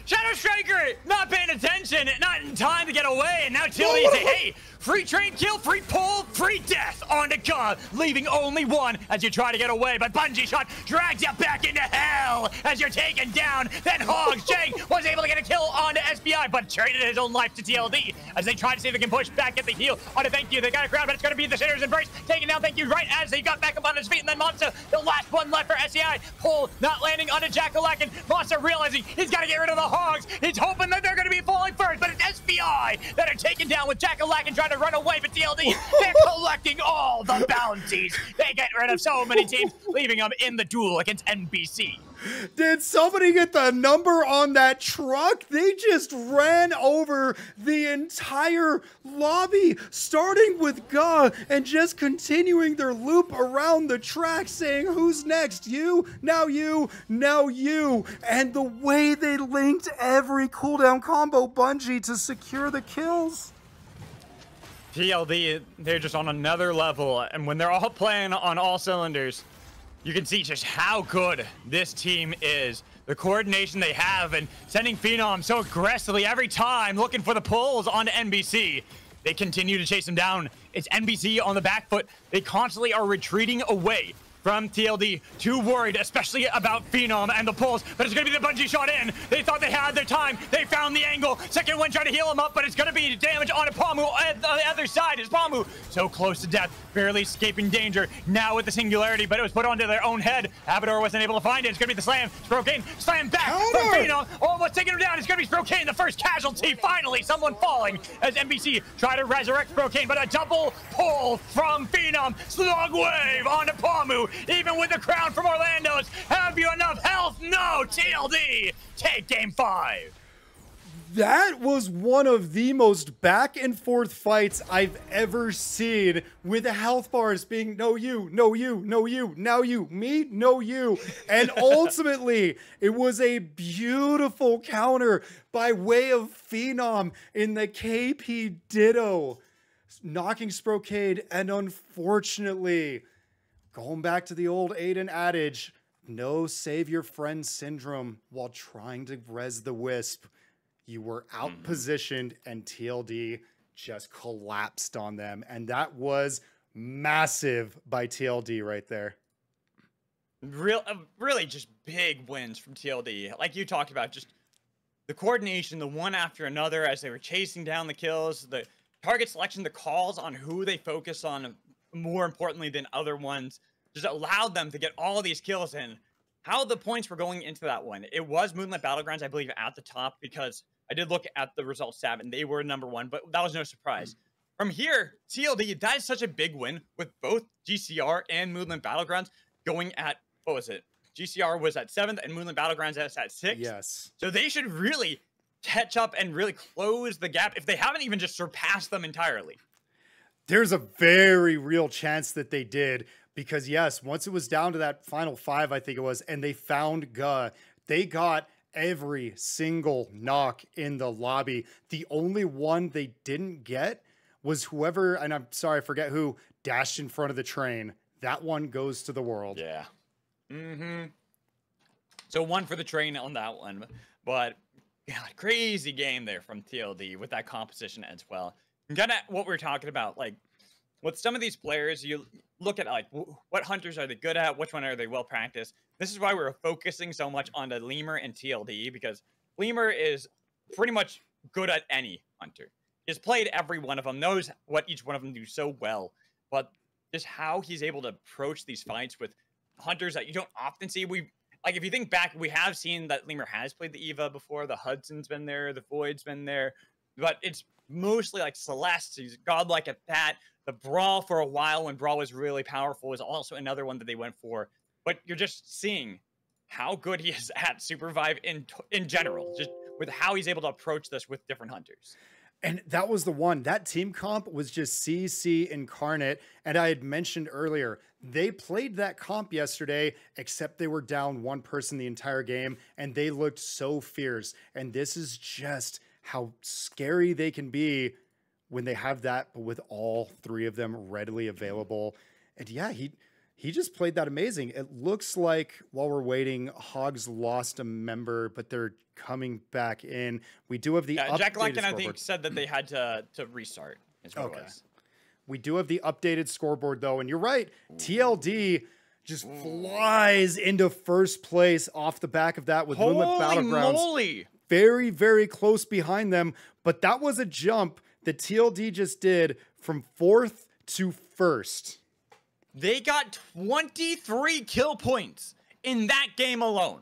Shadow Striker not paying attention, not in time to get away, and now TLD say, hey, Free train kill, free pull, free death onto Ka, leaving only one as you try to get away. But Bungee Shot drags you back into hell as you're taken down. Then Hogs, Jang was able to get a kill onto SBI, but traded his own life to TLD as they try to see if they can push back at the heel onto Thank You. They got a crowd, but it's going to be the Sinner's Embrace taking down Thank You right as he got back up on his feet. And then Monster, the last one left for SEI. Pull not landing onto Jack-O-Lantern. Monster realizing he's got to get rid of the Hogs. He's hoping that they're going to be falling first, but it's SBI that are taken down with Jack-O-Lantern trying to run away. But TLD, they're collecting all the bounties. They get rid of so many teams, leaving them in the duel against NBC. Did somebody get the number on that truck? They just ran over the entire lobby, starting with Ga and just continuing their loop around the track, saying, who's next? You, now you, now you. And the way they linked every cooldown combo, Bungie, to secure the kills. TLD, they're just on another level, and when they're all playing on all cylinders, you can see just how good this team is. The coordination they have and sending Phenom so aggressively every time, looking for the pulls onto NBC. They continue to chase him down. It's NBC on the back foot. They constantly are retreating away from TLD, too worried, especially about Phenom and the pulls, but it's going to be the Bungee Shot in. They thought they had their time. They found the angle. Second one trying to heal him up, but it's going to be damage on Pamu on the other side. Is Pamu so close to death, barely escaping danger now with the singularity, but it was put onto their own head. Abador wasn't able to find it. It's going to be the slam. Sprokane slam back from Phenom. Almost taking him down. It's going to be Sprokane, the first casualty. Finally, someone falling as NBC try to resurrect Sprokane, but a double pull from Phenom. Slug wave onto Pamu. Even with the crown from Orlando's, have you enough health? No, TLD, take game 5. That was one of the most back and forth fights I've ever seen, with the health bars being no you, no you, no you, now you, me, no you. And ultimately, it was a beautiful counter by way of Phenom in the KP Ditto, knocking Sprokade, and unfortunately, going back to the old Aiden adage, no save your friend syndrome while trying to res the Wisp. You were outpositioned and TLD just collapsed on them. And that was massive by TLD right there. Really just big wins from TLD. Like you talked about, just the coordination, the one after another as they were chasing down the kills, the target selection, the calls on who they focus on more importantly than other ones, just allowed them to get all these kills in. How the points were going into that one, it was Moonlit Battlegrounds, I believe, at the top, because I did look at the results tab and they were number 1, but that was no surprise. From here, TLD, that is such a big win with both GCR and Moonlit Battlegrounds going at, what was it? GCR was at 7th and Moonlit Battlegrounds is at 6th. Yes. So they should really catch up and really close the gap if they haven't even just surpassed them entirely. There's a very real chance that they did, because yes, once it was down to that final 5, I think it was, and they found Ga, they got every single knock in the lobby. The only one they didn't get was whoever, and I'm sorry, I forget who, dashed in front of the train. That one goes to the world. Yeah. So 1 for the train on that one, but God, crazy game there from TLD with that composition as well. And kind of what we're talking about, like with some of these players, you look at like what hunters are they good at, which one are they well practiced. This is why we're focusing so much on the Lemur and TLD, because Lemur is pretty much good at any hunter. He's played every one of them, knows what each one of them do so well, but just how he's able to approach these fights with hunters that you don't often see. Like if you think back, we have seen that Lemur has played the Eva before. The Hudson's been there, the Void's been there, but it's mostly like Celeste. He's godlike at that. The Brawl for a while, when Brawl was really powerful, was also another one that they went for. But you're just seeing how good he is at Supervive in general, just with how he's able to approach this with different hunters. And that was the one. That team comp was just CC Incarnate. And I had mentioned earlier, they played that comp yesterday, except they were down 1 person the entire game, and they looked so fierce. And this is just how scary they can be when they have that, but with all 3 of them readily available. And yeah, he just played that amazing. It looks like while we're waiting, Hogs lost a member, but they're coming back in. We do have the Jack Lacken, I think, said that they had to restart. is what it Okay. was. We do have the updated scoreboard though, and you're right. TLD just flies into first place off the back of that with Moonlit Holy Battlegrounds. moly! Very, very close behind them. But that was a jump that TLD just did from 4th to 1st. They got 23 kill points in that game alone.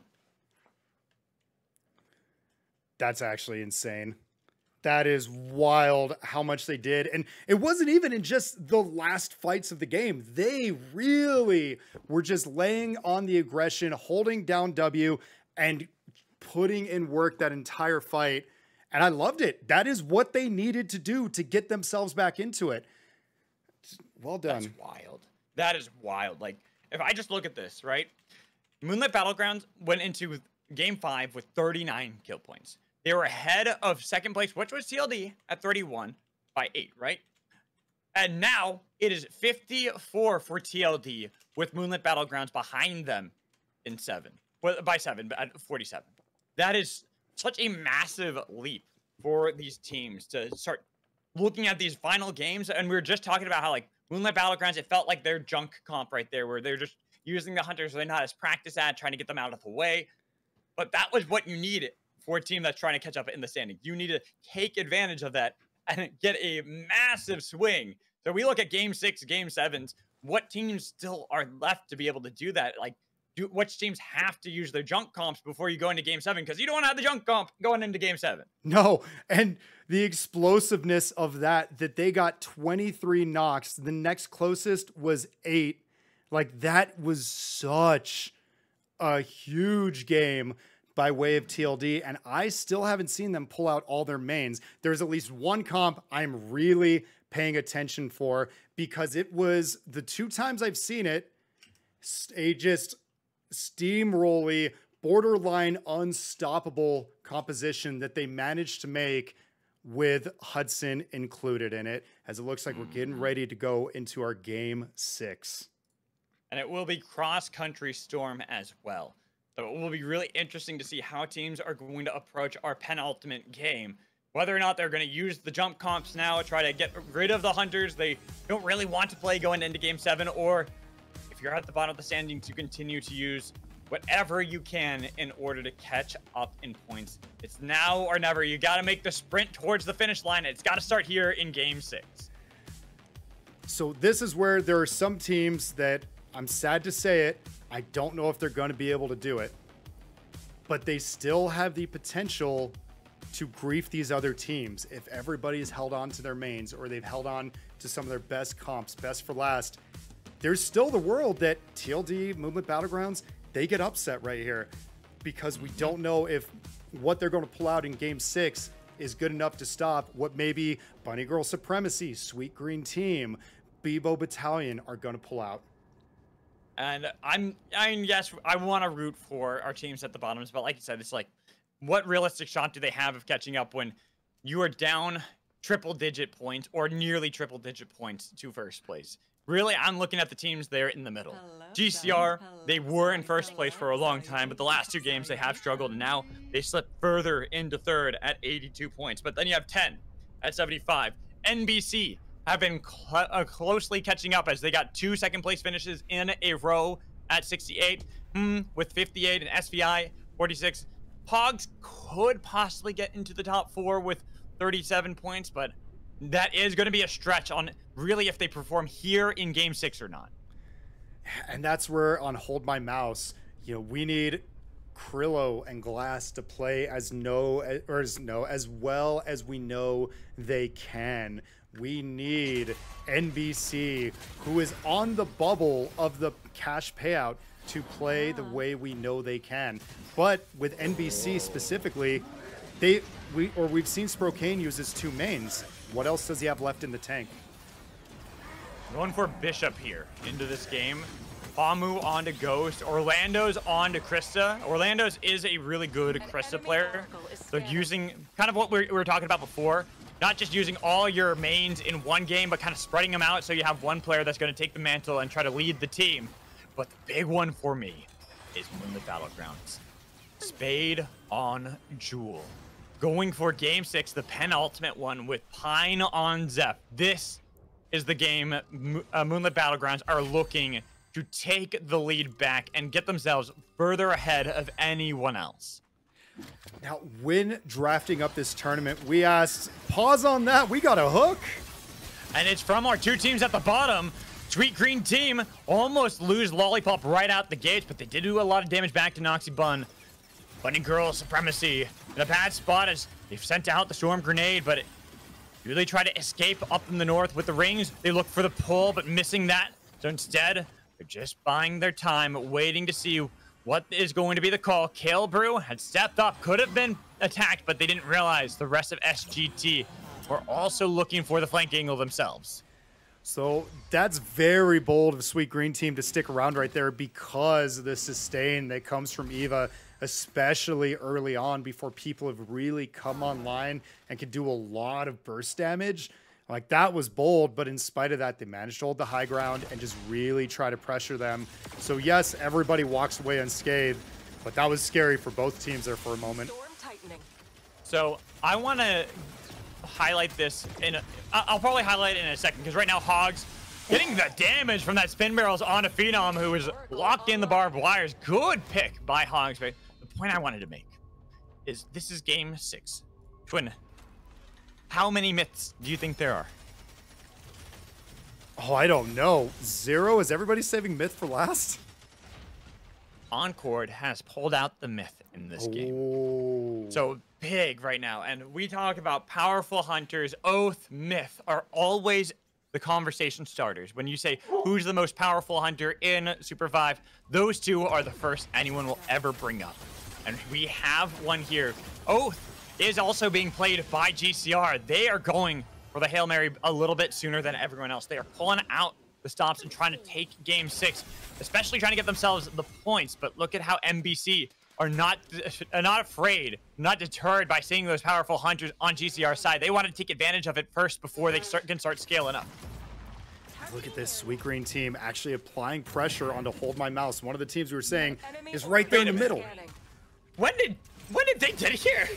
That's actually insane. That is wild how much they did. And it wasn't even in just the last fights of the game. They really were just laying on the aggression, holding down W, and putting in work that entire fight. And I loved it. That is what they needed to do to get themselves back into it. Well done. That's wild. That is wild. Like, if I just look at this, right? Moonlit Battlegrounds went into game 5 with 39 kill points. They were ahead of second place, which was TLD, at 31 by 8, right? And now it is 54 for TLD with Moonlit Battlegrounds behind them in 7. Well, by 7, but at 47. That is such a massive leap for these teams to start looking at these final games. And we were just talking about how, like, Moonlit Battlegrounds, it felt like their junk comp right there, where they're just using the hunters they're not as practiced at, trying to get them out of the way. But that was what you needed for a team that's trying to catch up in the standing. You need to take advantage of that and get a massive swing. So we look at game 6, game 7s. What teams still are left to be able to do that? Like, which teams have to use their junk comps before you go into game 7? Because you don't want to have the junk comp going into game 7. No, and the explosiveness of that they got 23 knocks. The next closest was 8. Like, that was such a huge game by way of TLD, and I still haven't seen them pull out all their mains. There's at least one comp I'm really paying attention for, because it was the 2 times I've seen it, a just steamrolly, borderline unstoppable composition that they managed to make with Hudson included in it, as it looks like we're getting ready to go into our game 6. And it will be cross-country storm as well. So it will be really interesting to see how teams are going to approach our penultimate game. Whether or not they're going to use the jump comps now, try to get rid of the hunters they don't really want to play going into game 7, or if you're at the bottom of the standings, you continue to use whatever you can in order to catch up in points. It's now or never. You got to make the sprint towards the finish line. It's got to start here in game 6. So this is where there are some teams that, I'm sad to say it, I don't know if they're going to be able to do it, but they still have the potential to grief these other teams if everybody's held on to their mains, or they've held on to some of their best comps, best for last. There's still the world that TLD, Moonlit Battlegrounds, they get upset right here, because we don't know if what they're going to pull out in game 6 is good enough to stop what maybe Bunny Girl Supremacy, Sweet Green Team, Bebo Battalion are going to pull out. And I mean, yes, I want to root for our teams at the bottoms, but like you said, it's like, what realistic shot do they have of catching up when you are down triple-digit points or nearly triple-digit points to first place? Really, I'm looking at the teams there in the middle. GCR, they were in first place for a long time, but the last 2 games they have struggled, and now they slipped further into third at 82 points. But then you have 10 at 75. NBC have been closely catching up as they got 2 second-place finishes in a row at 68, with 58, and SVI 46. Pogs could possibly get into the top 4 with 37 points, but that is going to be a stretch on really if they perform here in game 6 or not. And that's where on Hold My Mouse, you know, we need Krillo and Glass to play as well as we know they can. We need NBC, who is on the bubble of the cash payout, to play the way we know they can. But with NBC specifically, we've seen Sprokane use his 2 mains. What else does he have left in the tank? Going for Bishop here into this game. Famu onto Ghost. Orlando's onto Krista. Orlando's is a really good Krista player. So using kind of what we were talking about before, not just using all your mains in one game, but kind of spreading them out so you have one player that's going to take the mantle and try to lead the team. But the big one for me is Moonlit Battlegrounds. Spade on Jewel. going for game 6, the penultimate one with Pine on Zeph. This is the game Moonlit Battlegrounds are looking to take the lead back and get themselves further ahead of anyone else. Now, when drafting up this tournament, we asked, pause on that, we got a hook. And it's from our 2 teams at the bottom. Sweet Green team almost lose Lollipop right out the gates, but they did do a lot of damage back to Noxy Bun. Bunny Girl Supremacy in a bad spot as they've sent out the Storm Grenade, but do they try to escape up in the north with the rings? They look for the pull, but missing that. So instead, they're just buying their time, waiting to see what is going to be the call. Kale Brew had stepped up, could have been attacked, but they didn't realize the rest of SGT were also looking for the flank angle themselves. So that's very bold of Sweet Green team to stick around right there because of the sustain that comes from Eva, especially early on before people have really come online and can do a lot of burst damage. Like, that was bold, but in spite of that, they managed to hold the high ground and just really try to pressure them. So yes, everybody walks away unscathed, but that was scary for both teams there for a moment. Storm tightening. So I want to highlight this I'll probably highlight it in a second, because right now Hogs getting the damage from that spin barrels on a Phenom who is locked in the barbed wires. Good pick by Hogs, but the point I wanted to make is this is game 6. Twin, how many myths do you think there are? Oh, I don't know. 0? Is everybody saving myth for last? Encord has pulled out the myth in this game. Oh. So big right now. And we talk about powerful hunters. Oath, myth are always the conversation starters. When you say who's the most powerful hunter in Super 5, those 2 are the first anyone will ever bring up. And we have one here. Oath is also being played by GCR. They are going for the Hail Mary a little bit sooner than everyone else. They are pulling out the stops and trying to take game 6, especially trying to get themselves the points. But look at how MBC are not afraid, not deterred by seeing those powerful hunters on GCR's side. They want to take advantage of it first before they can start scaling up. Look at this Sweet Green team actually applying pressure onto Hold My Mouse. One of the teams we were saying is right there in the middle. When did they get here?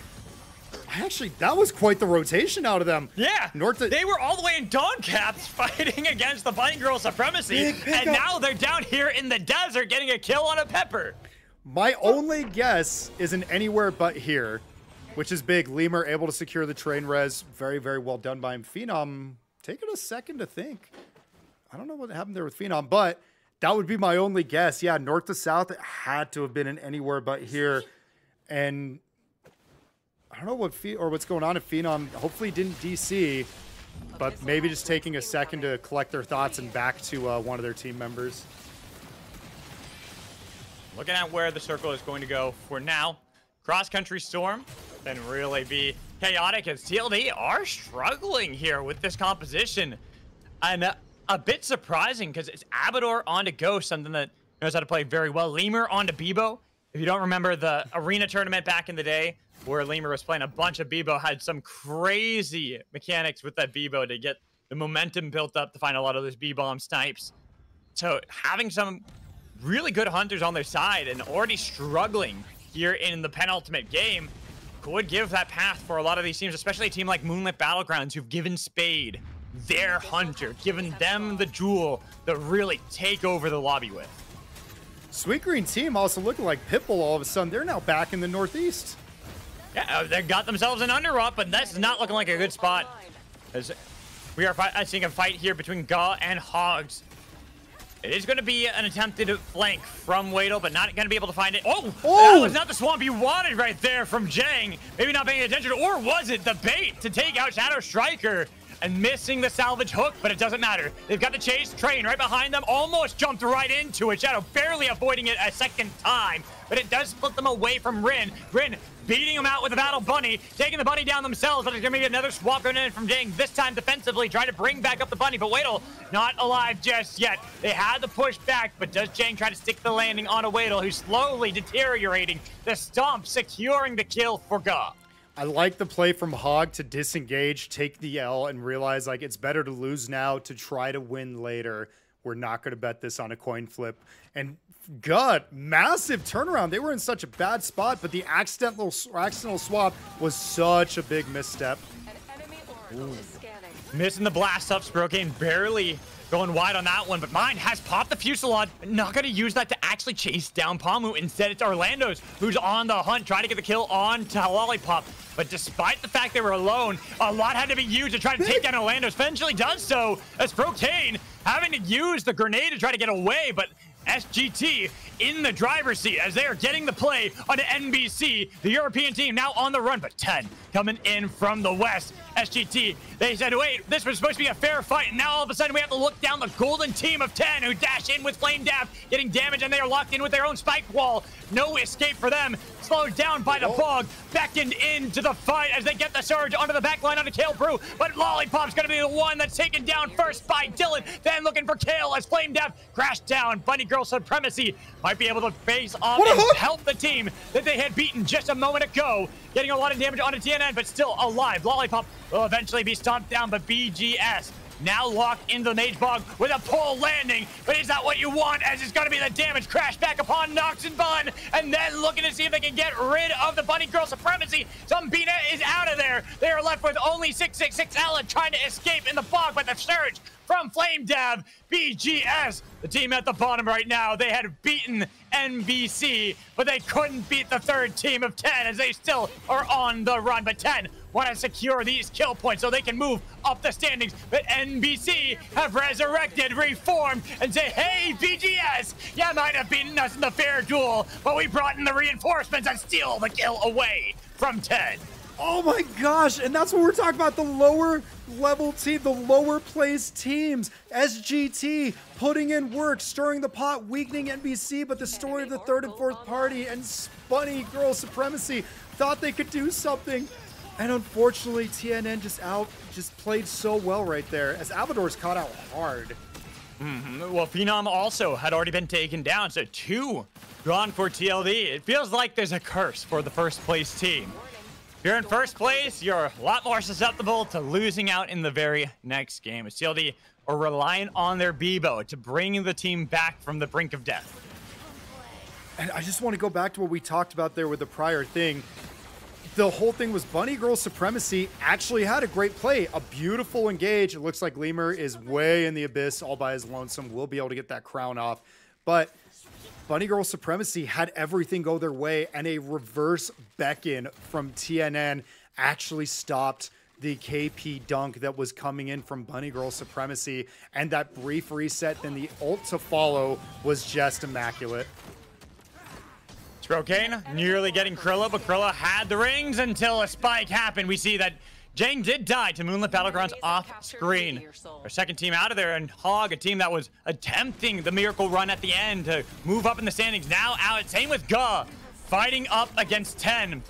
Actually, that was quite the rotation out of them. Yeah, North they were all the way in Dawn Caps fighting against the Bunny Girl Supremacy, and now they're down here in the desert getting a kill on a Pepper. My only guess is an anywhere but here, which is big. Lemur able to secure the train res. Very, very well done by him. Phenom taking a second to think. I don't know what happened there with Phenom, but that would be my only guess. Yeah, north to south, it had to have been an anywhere but here. And I don't know what's going on at Phenom. Hopefully didn't DC, but maybe just taking a second to collect their thoughts and back to one of their team members. Looking at where the circle is going to go for now, Cross Country Storm can really be chaotic as TLD are struggling here with this composition. And a bit surprising because it's Abador onto Ghost, something that knows how to play very well. Lemur onto Bebo. If you don't remember the arena tournament back in the day where Lemur was playing a bunch of Bebo, had some crazy mechanics with that Bebo to get the momentum built up to find a lot of those B-bomb snipes. So having some really good hunters on their side and already struggling here in the penultimate game could give that path for a lot of these teams, especially a team like Moonlit Battlegrounds who've given Spade their hunter, given them the jewel to really take over the lobby with. Sweet Green team also looking like Pitbull all of a sudden. They're now back in the Northeast. Yeah, they got themselves an under-up, but that's not looking like a good spot. As we are seeing a fight here between Ga and Hogs. It is going to be an attempted flank from Wadle, but not going to be able to find it. Oh, that was not the swamp you wanted right there from Jang. Maybe not paying attention, or was it the bait to take out Shadow Striker and missing the salvage hook? But it doesn't matter. They've got the chase train right behind them, almost jumped right into it. Shadow barely avoiding it a second time, but it does split them away from Rin. Rin beating him out with the Battle Bunny, taking the Bunny down themselves, but there's going to be another swap going in from Jang, this time defensively, trying to bring back up the Bunny, but Wadle not alive just yet. They had to push back, but does Jang try to stick the landing on a Wadle, who's slowly deteriorating, the stomp securing the kill for Ga. I like the play from Hog to disengage, take the L, and realize like it's better to lose now to try to win later. We're not going to bet this on a coin flip. And God, massive turnaround. They were in such a bad spot, but the accidental swap was such a big misstep. An enemy oracle is scanning. Missing the blast up. Sprokane barely going wide on that one, but Mine has popped the Fusillade. Not going to use that to actually chase down Pamu. Instead, it's Orlando's who's on the hunt, trying to get the kill on to Lollipop. But despite the fact they were alone, a lot had to be used to try to take down Orlando's. Eventually does so, as Sprokane having to use the grenade to try to get away, but SGT in the driver's seat as they are getting the play on the NBC. The European team now on the run, but 10 coming in from the west. SGT, they said, wait, this was supposed to be a fair fight, and now all of a sudden we have to look down the golden team of 10 who dash in with Flame Dab, getting damage, and they are locked in with their own spike wall. No escape for them. Slowed down by the fog, beckoned into the fight as they get the surge onto the back line onto Kale Brew, but Lollipop's gonna be the one that's taken down first by Dylan, then looking for Kale as Flame Dab crashed down. Bunny Girl Supremacy might be able to face off and help the team that they had beaten just a moment ago, getting a lot of damage onto TNN, but still alive. Lollipop will eventually be stomped down, but BGS now locked into the Mage Bog with a pole landing, but is that what you want, as it's going to be the damage crash back upon Nox and Bun, and then looking to see if they can get rid of the Bunny Girl Supremacy. Zumbina is out of there. They are left with only 666 Alan trying to escape in the bog, but the surge from Flame Dab. BGS, the team at the bottom right now, they had beaten NBC, but they couldn't beat the third team of 10 as they still are on the run, but 10 want to secure these kill points so they can move up the standings. But NBC have resurrected, reformed, and say, hey, BGS, you might have beaten us in the fair duel, but we brought in the reinforcements and steal the kill away from 10. Oh my gosh, and that's what we're talking about, the lower level team, the lower placed teams. SGT putting in work, stirring the pot, weakening NBC, but the story of the third and fourth party and Bunny Girl Supremacy thought they could do something. And unfortunately, TNN just played so well right there as Avador's caught out hard. Well, Phenom also had already been taken down, so 2 gone for TLD. It feels like there's a curse for the first place team. If you're in first place, you're a lot more susceptible to losing out in the very next game. As TLD are relying on their Bebo to bring the team back from the brink of death. And I just want to go back to what we talked about there with the prior thing. The whole thing was Bunny Girl Supremacy actually had a great play, a beautiful engage. It looks like Lemur is way in the abyss all by his lonesome. We'll be able to get that crown off. But Bunny Girl Supremacy had everything go their way, and a reverse beckon from TNN actually stopped the KP dunk that was coming in from Bunny Girl Supremacy. And that brief reset, then the ult to follow was just immaculate. Sprokane nearly getting Krilla, but Krilla had the rings until a spike happened. We see that Jang did die to Moonlit Battlegrounds off screen. Our second team out of there, and Hog, a team that was attempting the miracle run at the end to move up in the standings, now out. Same with Ga, fighting up against 10.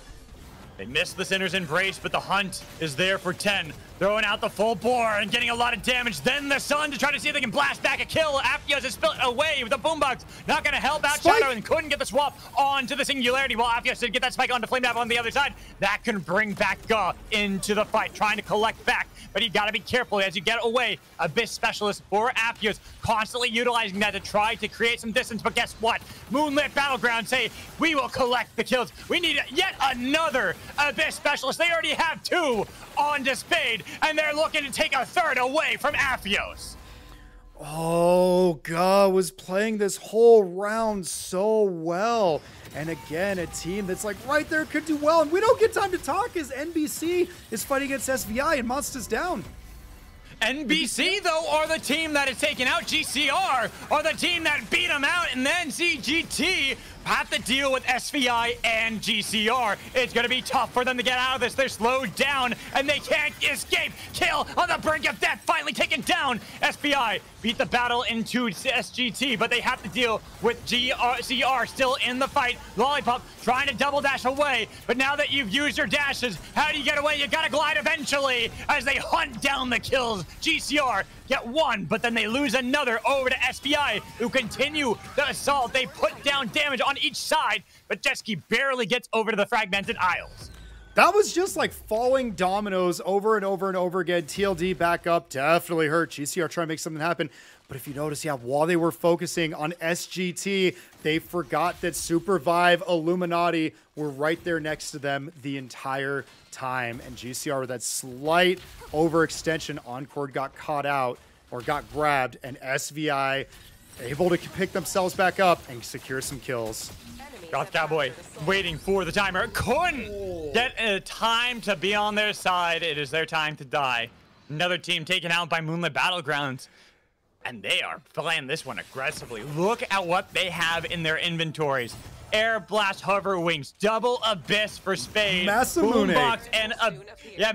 They missed the Sinner's Embrace, but the hunt is there for 10. Throwing out the full bore and getting a lot of damage. Then the Sun to try to see if they can blast back a kill. Aphios is split away with the boombox. Not going to help out Spike. Shadow, and couldn't get the swap onto the Singularity, while Aphios did get that spike onto Flame Dab on the other side. That can bring back Ga into the fight, trying to collect back. But you got to be careful as you get away. Abyss Specialist for Aphios, constantly utilizing that to try to create some distance. But guess what? Moonlit Battleground say, we will collect the kills. We need yet another Abyss Specialist. They already have 2 on to Spade, and they're looking to take a third away from Aphios. Oh, Ga was playing this whole round so well. And again, a team that's like right there could do well. And we don't get time to talk as NBC is fighting against SVI and Monsters down. NBC, though, are the team that is taking out GCR, are the team that beat them out, and then CGT have to deal with SVI and GCR. It's going to be tough for them to get out of this. They're slowed down, and they can't escape. Kill on the brink of death, finally taken down. SVI beat the battle into SGT, but they have to deal with GCR still in the fight. Lollipop trying to double dash away, but now that you've used your dashes, how do you get away? You got to glide eventually as they hunt down the kills. GCR get 1, but then they lose another over to SVI, who continue the assault. They put down damage on each side, but Jetski barely gets over to the Fragmented Isles. That was just like falling dominoes over and over and over again. TLD back up, definitely hurt. GCR trying to make something happen. But if you notice, yeah, while they were focusing on SGT, they forgot that Supervive Illuminati were right there next to them the entire time. And GCR with that slight overextension, Encore got caught out or got grabbed, and SVI able to pick themselves back up and secure some kills. Goth Cowboy waiting for the timer. Couldn't get a time to be on their side. It is their time to die. Another team taken out by Moonlit Battlegrounds. And they are playing this one aggressively. Look at what they have in their inventories. Air Blast Hover Wings, Double Abyss for Spade, Masamune. Boombox, and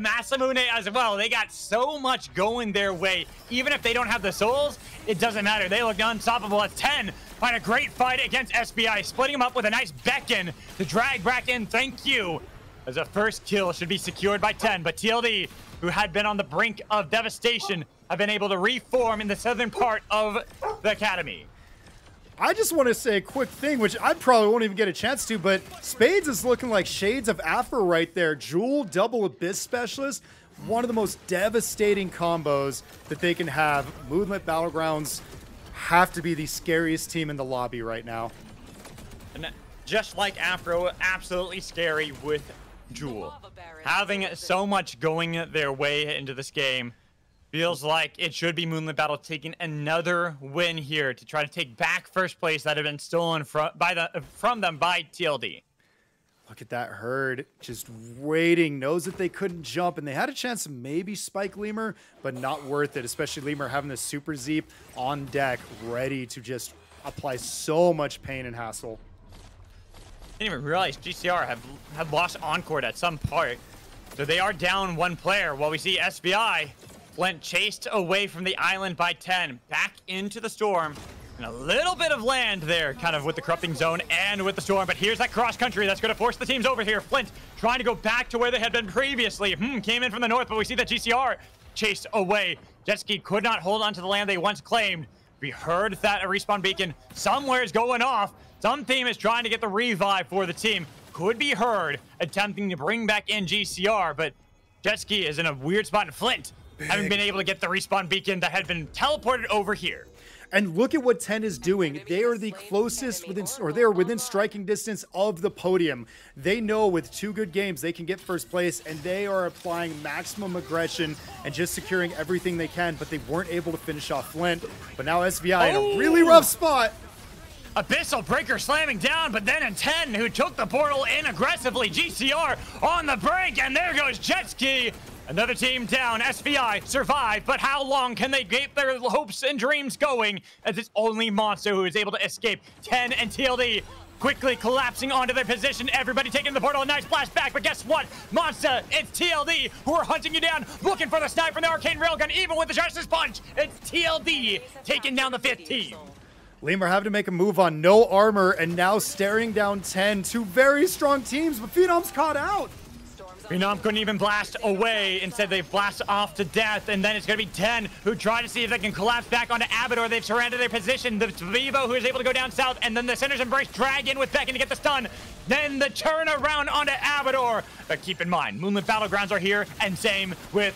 Masamune as well. They got so much going their way. Even if they don't have the souls, it doesn't matter. They look unstoppable as 10. Find a great fight against SBI, splitting them up with a nice beckon to drag back in. Thank you. As a first kill should be secured by 10, but TLD, who had been on the brink of devastation, have been able to reform in the southern part of the academy. I just want to say a quick thing, which I probably won't even get a chance to, but Spades is looking like shades of Afro right there. Jewel, Double Abyss Specialist, one of the most devastating combos that they can have. Moonlit Battlegrounds have to be the scariest team in the lobby right now. And just like Afro, absolutely scary with Jewel. Having so much going their way into this game, feels like it should be Moonlit Battle taking another win here to try to take back first place that had been stolen from them by TLD. Look at that herd, just waiting, knows that they couldn't jump, and they had a chance to maybe spike Lemur, but not worth it, especially Lemur having the Super Zeep on deck, ready to just apply so much pain and hassle. Didn't even realize GCR have lost Encore at some part, so they are down one player, while we see SBI Flint chased away from the island by 10, back into the storm, and a little bit of land there, kind of with the corrupting zone and with the storm, but here's that cross country that's going to force the teams over here. Flint trying to go back to where they had been previously. Came in from the north, but we see that GCR chased away. Jetski could not hold on to the land they once claimed. We heard that a respawn beacon somewhere is going off. Some team is trying to get the revive for the team. Could be heard attempting to bring back in GCR, but Jetski is in a weird spot in Flint. Having been able to get the respawn beacon that had been teleported over here. And look at what 10 is doing. They are the closest they are within striking distance of the podium. They know with 2 good games they can get first place, and they are applying maximum aggression and just securing everything they can, but they weren't able to finish off Flint. But now SVI in a really rough spot. Abyssal Breaker slamming down, but then in 10, who took the portal in aggressively. GCR on the brink, and there goes Jetski. Another team down. SVI survive, but how long can they keep their hopes and dreams going as it's only Monster who is able to escape? 10 and TLD quickly collapsing onto their position. Everybody taking the portal. Nice blast back, but guess what? Monster, it's TLD who are hunting you down, looking for the snipe from the Arcane Railgun, even with the Justice Punch. It's TLD taking down the 5th team. Lemur having to make a move on no armor and now staring down 10. 2 very strong teams, but Phenom's caught out. Phenom couldn't even blast away. Instead, they blast off to death, and then it's going to be 10 who try to see if they can collapse back onto Abador. They've surrounded their position. The Vivo who is able to go down south, and then the Sinner's Embrace drag in with Beckon to get the stun. Then the turn around onto Abador. But keep in mind, Moonlit Battlegrounds are here, and same with,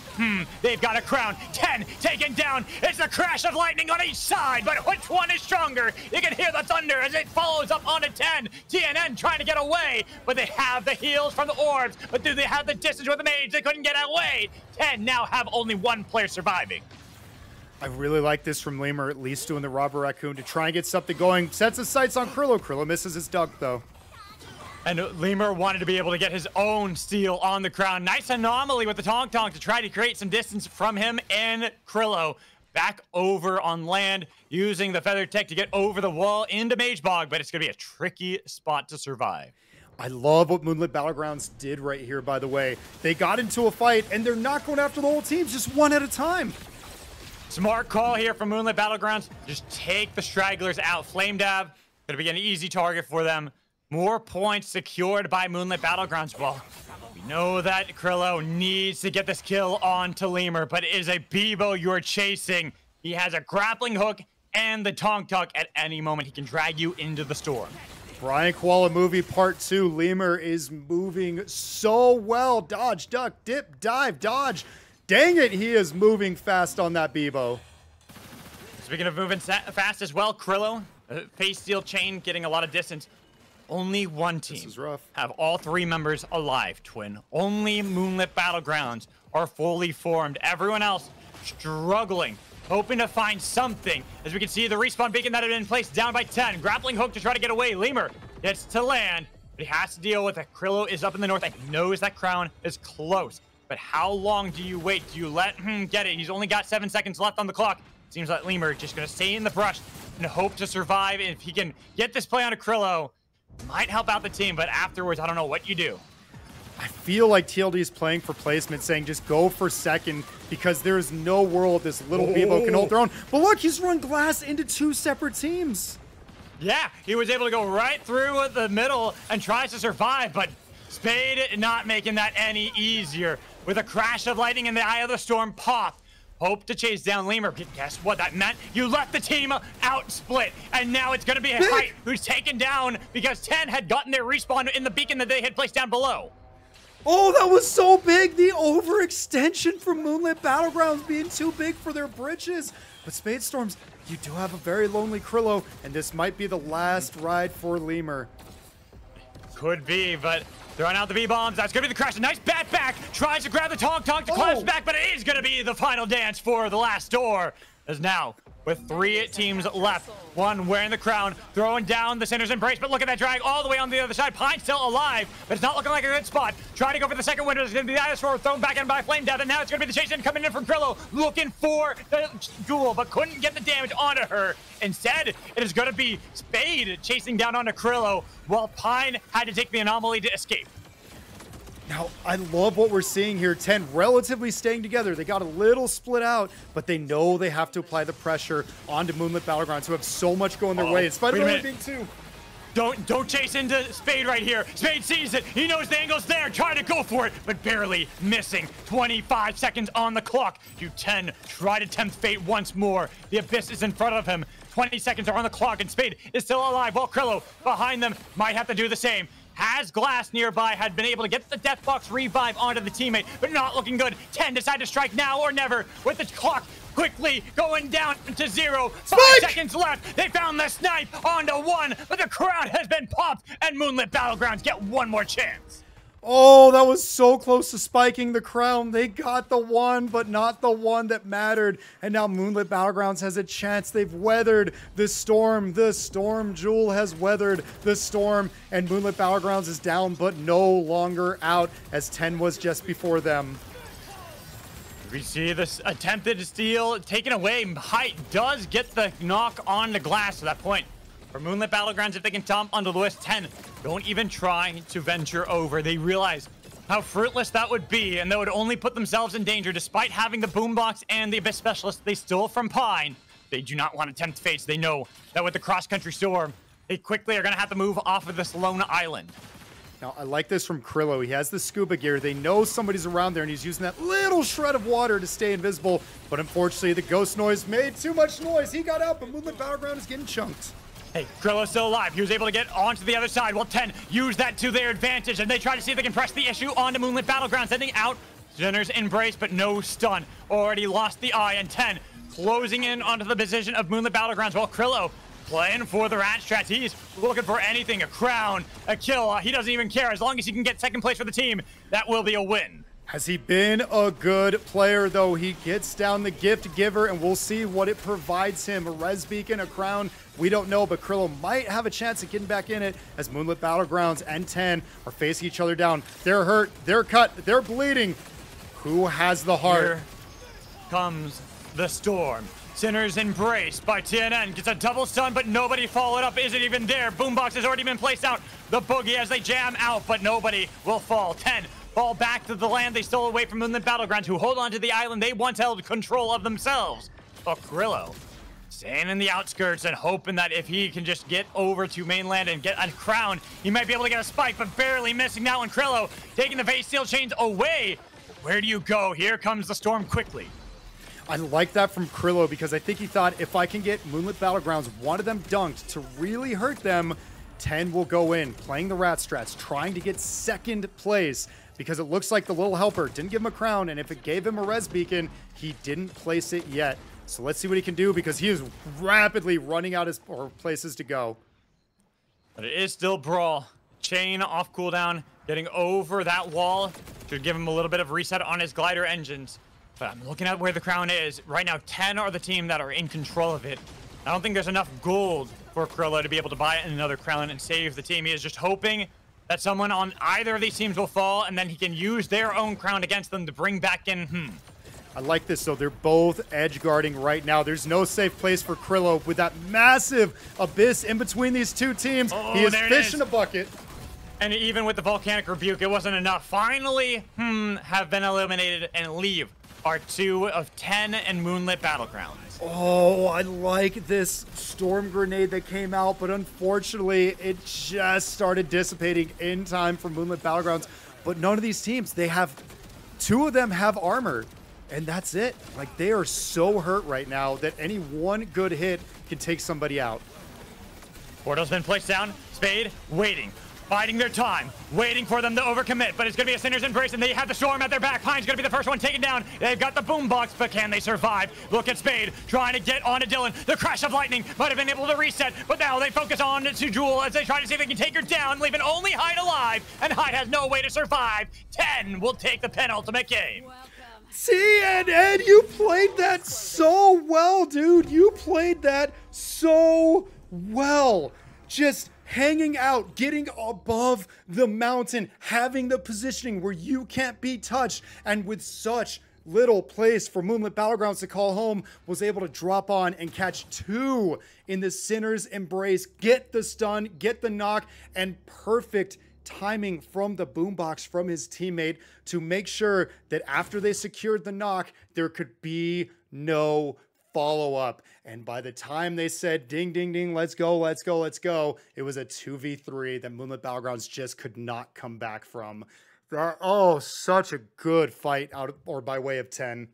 they've got a crown. 10 taken down. It's a crash of lightning on each side, but which one is stronger? You can hear the thunder as it follows up onto 10. TNN trying to get away, but they have the heals from the orbs, but do they have the distance with the mage? They couldn't get away. 10 now have only 1 player surviving. I really like this from Lemur, at least doing the Robber Raccoon to try and get something going. Sets his sights on Krillo. Krillo misses his dunk, though. And Lemur wanted to be able to get his own steal on the crown. Nice anomaly with the Tonk Tonk to try to create some distance from him and Krillo. Back over on land, using the Feather Tech to get over the wall into Mage Bog, but it's going to be a tricky spot to survive. I love what Moonlit Battlegrounds did right here, by the way. They got into a fight, and they're not going after the whole team, just one at a time. Smart call here from Moonlit Battlegrounds. Just take the stragglers out. Flame Dab, going to be an easy target for them. More points secured by Moonlit Battlegrounds. Well, we know that Krillo needs to get this kill on to Lemur, but it is a Bebo you're chasing. He has a grappling hook and the Tonk Tonk. At any moment, he can drag you into the storm. Brian Koala movie part 2. Lemur is moving so well. Dodge, duck, dip, dive, dodge. Dang it, he is moving fast on that Bebo. Speaking of moving fast as well, Krillo, face steel chain getting a lot of distance. Only one team This is rough. have all 3 members alive, Twin. Only Moonlit Battlegrounds are fully formed. Everyone else struggling, hoping to find something. As we can see, the respawn beacon that had been placed down by 10. Grappling hook to try to get away. Lemur gets to land, but he has to deal with it. Krillo is up in the north and knows that crown is close. But how long do you wait? Do you let him get it? He's only got 7 seconds left on the clock. Seems like Lemur just going to stay in the brush and hope to survive. If he can get this play on a Krillo, might help out the team, but afterwards, I don't know what you do. I feel like TLD is playing for placement, saying just go for second because there is no world this little Bebo can hold their own. But look, he's run Glass into 2 separate teams. Yeah, he was able to go right through the middle and tries to survive, but Spade not making that any easier. With a crash of lightning in the eye of the storm pop. Hope to chase down Lemur. Guess what that meant? You let the team out split, and now it's going to be a Height who's taken down because 10 had gotten their respawn in the beacon that they had placed down below. Oh, that was so big. The overextension from Moonlit Battlegrounds being too big for their britches. But Spade Storms, you do have a very lonely Krillo, and this might be the last ride for Lemur. Could be, but throwing out the V-bombs. That's going to be the crash. A nice bat back. Tries to grab the Tong to collapse back, but it is going to be the final dance for the last door. As now, with 3 teams left, 1 wearing the crown, throwing down the Sinner's Embrace, but look at that drag all the way on the other side. Pine still alive, but it's not looking like a good spot. Trying to go for the second window. It's going to be the Ice Roar thrown back in by Flame Death, and now it's going to be the chase in coming in from Krillo, looking for the duel, but couldn't get the damage onto her. Instead, it is going to be Spade chasing down onto Krillo, while Pine had to take the anomaly to escape. Now, I love what we're seeing here. 10 relatively staying together. They got a little split out, but they know they have to apply the pressure onto Moonlit Battlegrounds, who have so much going their way. In spite of only being 2. Don't chase into Spade right here. Spade sees it. He knows the angle's there. Trying to go for it, but barely missing. 25 seconds on the clock. U10 try to tempt fate once more. The Abyss is in front of him. 20 seconds are on the clock, and Spade is still alive, while Krillo behind them might have to do the same. Has Glass nearby, had been able to get the Death Box revive onto the teammate, but not looking good. 10 decide to strike now or never, with the clock quickly going down to 0. 5 seconds left. They found the snipe onto 1, but the crown has been popped, and Moonlit Battlegrounds get one more chance. Oh, that was so close to spiking the crown. They got the 1, but not the 1 that mattered. And now Moonlit Battlegrounds has a chance. They've weathered the storm. The storm Jewel has weathered the storm. And Moonlit Battlegrounds is down, but no longer out, as 10 was just before them. We see this attempted steal taken away. Height does get the knock on the Glass to that point. For Moonlit Battlegrounds, if they can stomp onto Lewis, 10 don't even try to venture over. They realize how fruitless that would be, and they would only put themselves in danger. Despite having the Boombox and the Abyss Specialist they stole from Pine, they do not want to tempt fates. They know that with the cross-country storm, they quickly are going to have to move off of this lone island. Now, I like this from Krillo. He has the scuba gear. They know somebody's around there, and he's using that little shred of water to stay invisible. But unfortunately, the ghost noise made too much noise. He got out, but Moonlit Battleground is getting chunked. Hey, Krillo's still alive. He was able to get onto the other side. Well, 10 use that to their advantage, and they try to see if they can press the issue onto Moonlit Battleground, sending out Sinner's Embrace, but no stun. Already lost the eye, and 10 closing in onto the position of Moonlit Battlegrounds, while Krillo playing for the rat strats. He's looking for anything, a crown, a kill. He doesn't even care. As long as he can get second place for the team, that will be a win. Has he been a good player, though? He gets down the gift giver, and we'll see what it provides him. A res beacon, a crown, we don't know, but Krillo might have a chance at getting back in it as Moonlit Battlegrounds and 10 are facing each other down. They're hurt, they're cut, they're bleeding. Who has the heart? Here comes the storm. Sinner's Embrace by TNN gets a double stun, but nobody followed up. Isn't even there. Boombox has already been placed out. The boogie as they jam out, but nobody will fall. 10 fall back to the land they stole away from Moonlit Battlegrounds, who hold on to the island they once held control of themselves. But Krillo staying in the outskirts and hoping that if he can just get over to mainland and get a crown, he might be able to get a spike, but barely missing that one. Krillo taking the face steel chains away. Where do you go? Here comes the storm quickly. I like that from Krillo because I think he thought if I can get Moonlit Battlegrounds, one of them dunked to really hurt them, 10 will go in, playing the rat strats, trying to get second place, because it looks like the little helper didn't give him a crown, and if it gave him a res beacon, he didn't place it yet. So let's see what he can do, because he is rapidly running out of places to go. But it is still Brawl. Chain off cooldown, getting over that wall. Should give him a little bit of reset on his glider engines. But I'm looking at where the crown is. Right now, 10 are the team that are in control of it. I don't think there's enough gold for Krilla to be able to buy another crown and save the team. He is just hoping that someone on either of these teams will fall, and then he can use their own crown against them to bring back in, I like this, though. They're both edge guarding right now. There's no safe place for Krillo with that massive abyss in between these two teams. Oh, he is fish in a bucket. And even with the Volcanic Rebuke, it wasn't enough. Finally, have been eliminated and leave our 2 of 10 and Moonlit Battlegrounds. Oh, I like this storm grenade that came out, but unfortunately, it just started dissipating in time for Moonlit Battlegrounds. But none of these teams, 2 of them have armor, and that's it. Like, they are so hurt right now that any one good hit can take somebody out. Portal's been placed down. Spade waiting. Biding their time, waiting for them to overcommit, but it's going to be a Sinner's Embrace, and they have the Storm at their back. Pine's going to be the first one taken down. They've got the Boombox, but can they survive? Look at Spade trying to get onto Dylan. The Crash of Lightning might have been able to reset, but now they focus on to Jewel as they try to see if they can take her down, leaving only Hyde alive, and Hyde has no way to survive. 10 will take the penultimate game. CNN, you played that so well, dude. You played that so well. Just hanging out, getting above the mountain, having the positioning where you can't be touched, and with such little place for Moonlit Battlegrounds to call home, was able to drop on and catch 2 in the Sinner's Embrace, get the stun, get the knock, and perfect timing from the Boombox from his teammate to make sure that after they secured the knock, there could be no follow-up. And by the time they said ding ding ding, let's go, let's go, let's go, it was a 2v3 that Moonlit Battlegrounds just could not come back from. Oh, such a good fight out of, or by way of 10.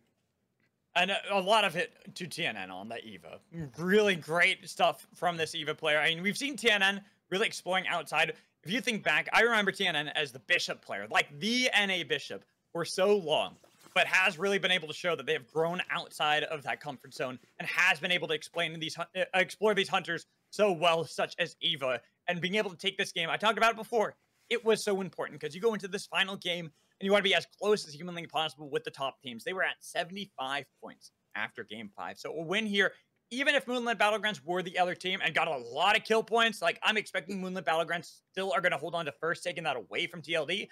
And a lot of it to TNN on the Eva. Really great stuff from this Eva player. I mean, we've seen TNN really exploring outside. If you think back, I remember TNN as the Bishop player, like the NA Bishop for so long, but has really been able to show that they have grown outside of that comfort zone and has been able to explore these hunters so well, such as Eva, and being able to take this game. I talked about it before. It was so important because you go into this final game and you want to be as close as humanly possible with the top teams. They were at 75 points after game 5. So a win here, even if Moonlit Battlegrounds were the other team and got a lot of kill points, like I'm expecting Moonlit Battlegrounds still are going to hold on to first, taking that away from TLD.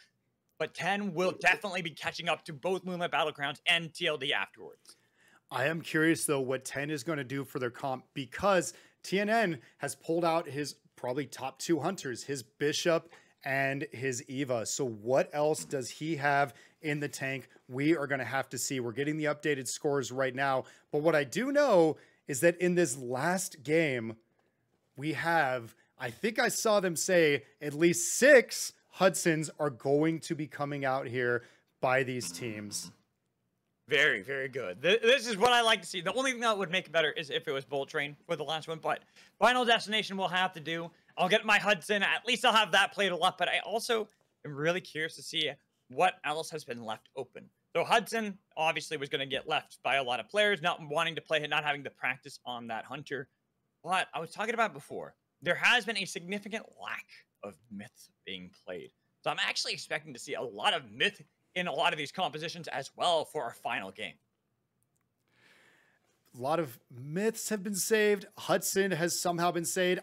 But 10 will definitely be catching up to both Moonlit Battlegrounds and TLD afterwards. I am curious, though, what 10 is going to do for their comp, because TNN has pulled out his probably top 2 hunters, his Bishop and his Eva. So what else does he have in the tank? We are going to have to see. We're getting the updated scores right now. But what I do know is that in this last game, we have, I think I saw them say, at least 6 Hudsons are going to be coming out here by these teams. Very, very good. This is what I like to see. The only thing that would make it better is if it was Bolt Train for the last one, but Final Destination will have to do. I'll get my Hudson. At least I'll have that played a lot, but I also am really curious to see what else has been left open. So Hudson obviously was going to get left by a lot of players, not wanting to play it, not having the practice on that hunter. But I was talking about before, there has been a significant lack of myths being played. So I'm actually expecting to see a lot of myth in a lot of these compositions as well for our final game. A lot of myths have been saved. Hudson has somehow been saved.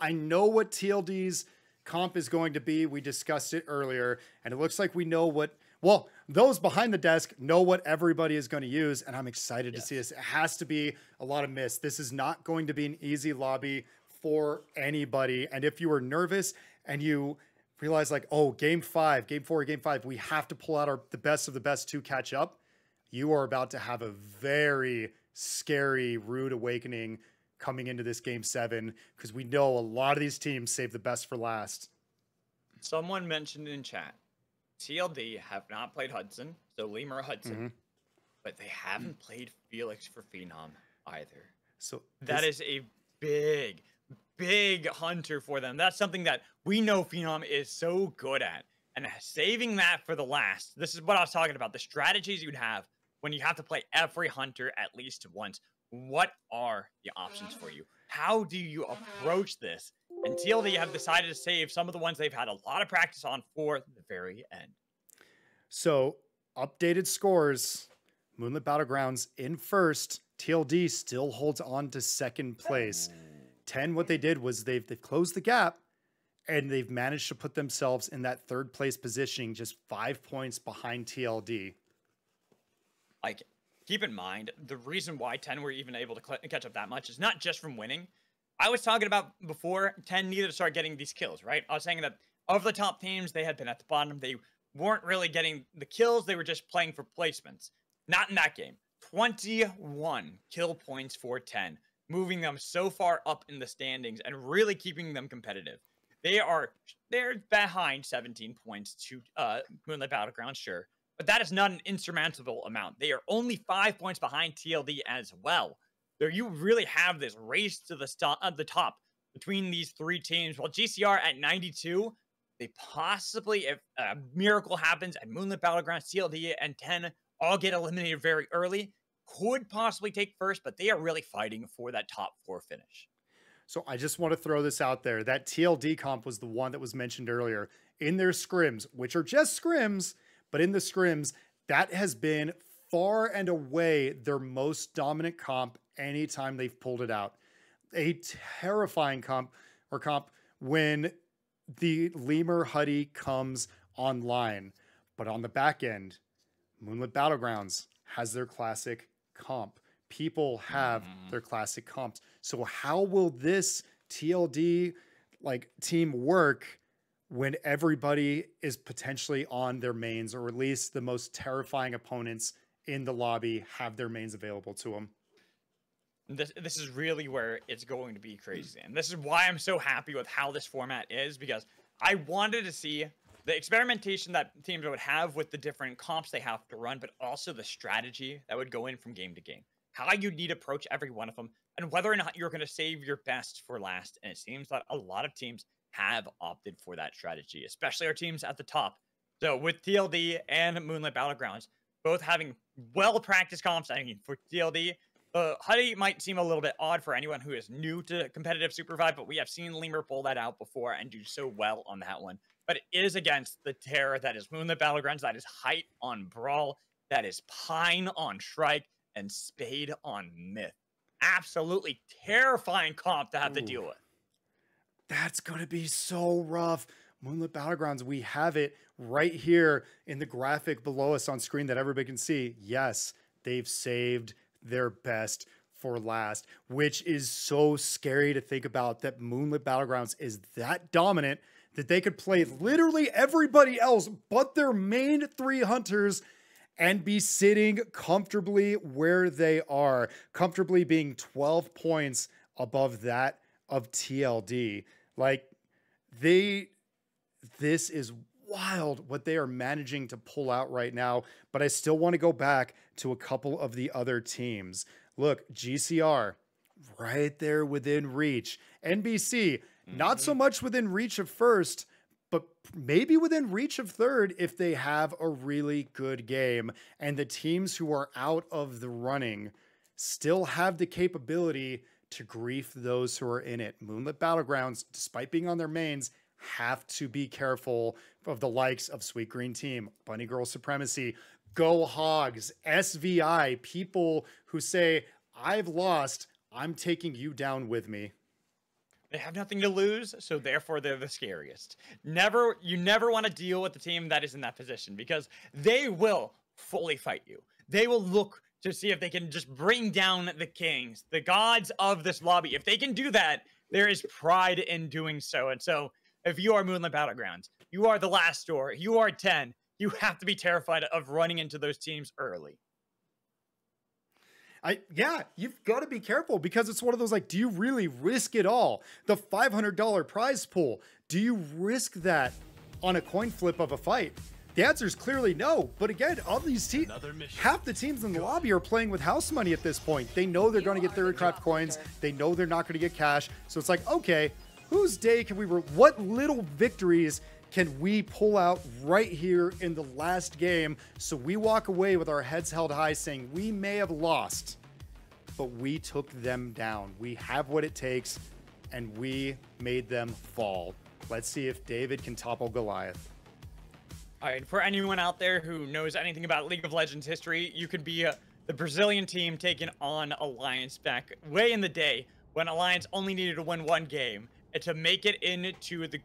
I know what TLD's comp is going to be. We discussed it earlier, and it looks like we know what, well, those behind the desk know what everybody is going to use, and I'm excited to see this. It has to be a lot of myths. This is not going to be an easy lobby for anybody. And if you were nervous and you realize like, oh, game 4, game 5, we have to pull out the best of the best to catch up, you are about to have a very scary, rude awakening coming into this game 7, because we know a lot of these teams save the best for last. Someone mentioned in chat, TLD have not played Hudson, so Lemur Hudson, but they haven't played Felix for Phenom either. So that is a big, big hunter for them. That's something that we know Phenom is so good at. And saving that for the last, this is what I was talking about. The strategies you'd have when you have to play every hunter at least once. What are the options for you? How do you approach this? And TLD have decided to save some of the ones they've had a lot of practice on for the very end. So, updated scores. Moonlit Battlegrounds in first. TLD still holds on to second place. 10, what they did was they've closed the gap, and they've managed to put themselves in that third place positioning, just 5 points behind TLD. Like, keep in mind, the reason why 10 were even able to catch up that much is not just from winning. I was talking about before 10 needed to start getting these kills, right? I was saying that of the top teams, they had been at the bottom. They weren't really getting the kills. They were just playing for placements. Not in that game. 21 kill points for 10, moving them so far up in the standings and really keeping them competitive. They're behind 17 points to Moonlit Battlegrounds, sure, but that is not an insurmountable amount. They are only 5 points behind TLD as well. There, you really have this race to the top between these three teams. While GCR at 92, they possibly, if a miracle happens and Moonlit Battlegrounds, TLD, and 10 all get eliminated very early, could possibly take first, but they are really fighting for that top 4 finish. So I just want to throw this out there. That TLD comp was the one that was mentioned earlier. In their scrims, which are just scrims, but in the scrims, that has been far and away their most dominant comp anytime they've pulled it out. A terrifying comp when the Lemur Huddy comes online. But on the back end, Moonlit Battlegrounds has their classic comp. People have their classic comps. So how will this TLD team work when everybody is potentially on their mains, or at least the most terrifying opponents in the lobby have their mains available to them? This is really where it's going to be crazy. And this is why I'm so happy with how this format is, because I wanted to see the experimentation that teams would have with the different comps they have to run, but also the strategy that would go in from game to game. How you need to approach every one of them, and whether or not you're going to save your best for last. And it seems that a lot of teams have opted for that strategy, especially our teams at the top. So with TLD and Moonlit Battlegrounds, both having well-practiced comps, I mean, for TLD, Huddy might seem a little bit odd for anyone who is new to competitive Super Vibe, but we have seen Lemur pull that out before and do so well on that one. But it is against the terror that is Moonlit Battlegrounds, that is Height on Brawl, that is Pine on Shrike, and Spade on Myth. Absolutely terrifying comp to have to deal with. That's going to be so rough. Moonlit Battlegrounds, we have it right here in the graphic below us on screen that everybody can see. Yes, they've saved their best for last, which is so scary to think about, that Moonlit Battlegrounds is that dominant that they could play literally everybody else but their main 3 hunters and be sitting comfortably where they are, comfortably being 12 points above that of TLD. This is wild what they are managing to pull out right now, but I still want to go back to a couple of the other teams. Look, GCR, right there within reach. NBC, not so much within reach of first, but maybe within reach of third if they have a really good game. And the teams who are out of the running still have the capability to grief those who are in it. Moonlit Battlegrounds, despite being on their mains, have to be careful of the likes of Sweet Green Team, Bunny Girl Supremacy, Go Hogs, SVI, people who say, I've lost, I'm taking you down with me. They have nothing to lose, so therefore they're the scariest. You never want to deal with the team that is in that position, because they will fully fight you. They will look to see if they can just bring down the kings, the gods of this lobby. If they can do that, there is pride in doing so. And so if you are Moonlit Battlegrounds, you are the last door, you are 10, you have to be terrified of running into those teams early. Yeah, you've got to be careful, because it's one of those, do you really risk it all? The $500 prize pool, do you risk that on a coin flip of a fight? The answer is clearly no. But again, all these teams, half the teams in the lobby are playing with house money at this point. They know they're going to get Theorycraft coins. They know they're not going to get cash. So it's like, okay, whose day can we, what little victories can we pull out right here in the last game so we walk away with our heads held high saying we may have lost, but we took them down. We have what it takes, and we made them fall. Let's see if David can topple Goliath. All right, for anyone out there who knows anything about League of Legends history, you could be the Brazilian team taking on Alliance back way in the day when Alliance only needed to win one game and to make it into the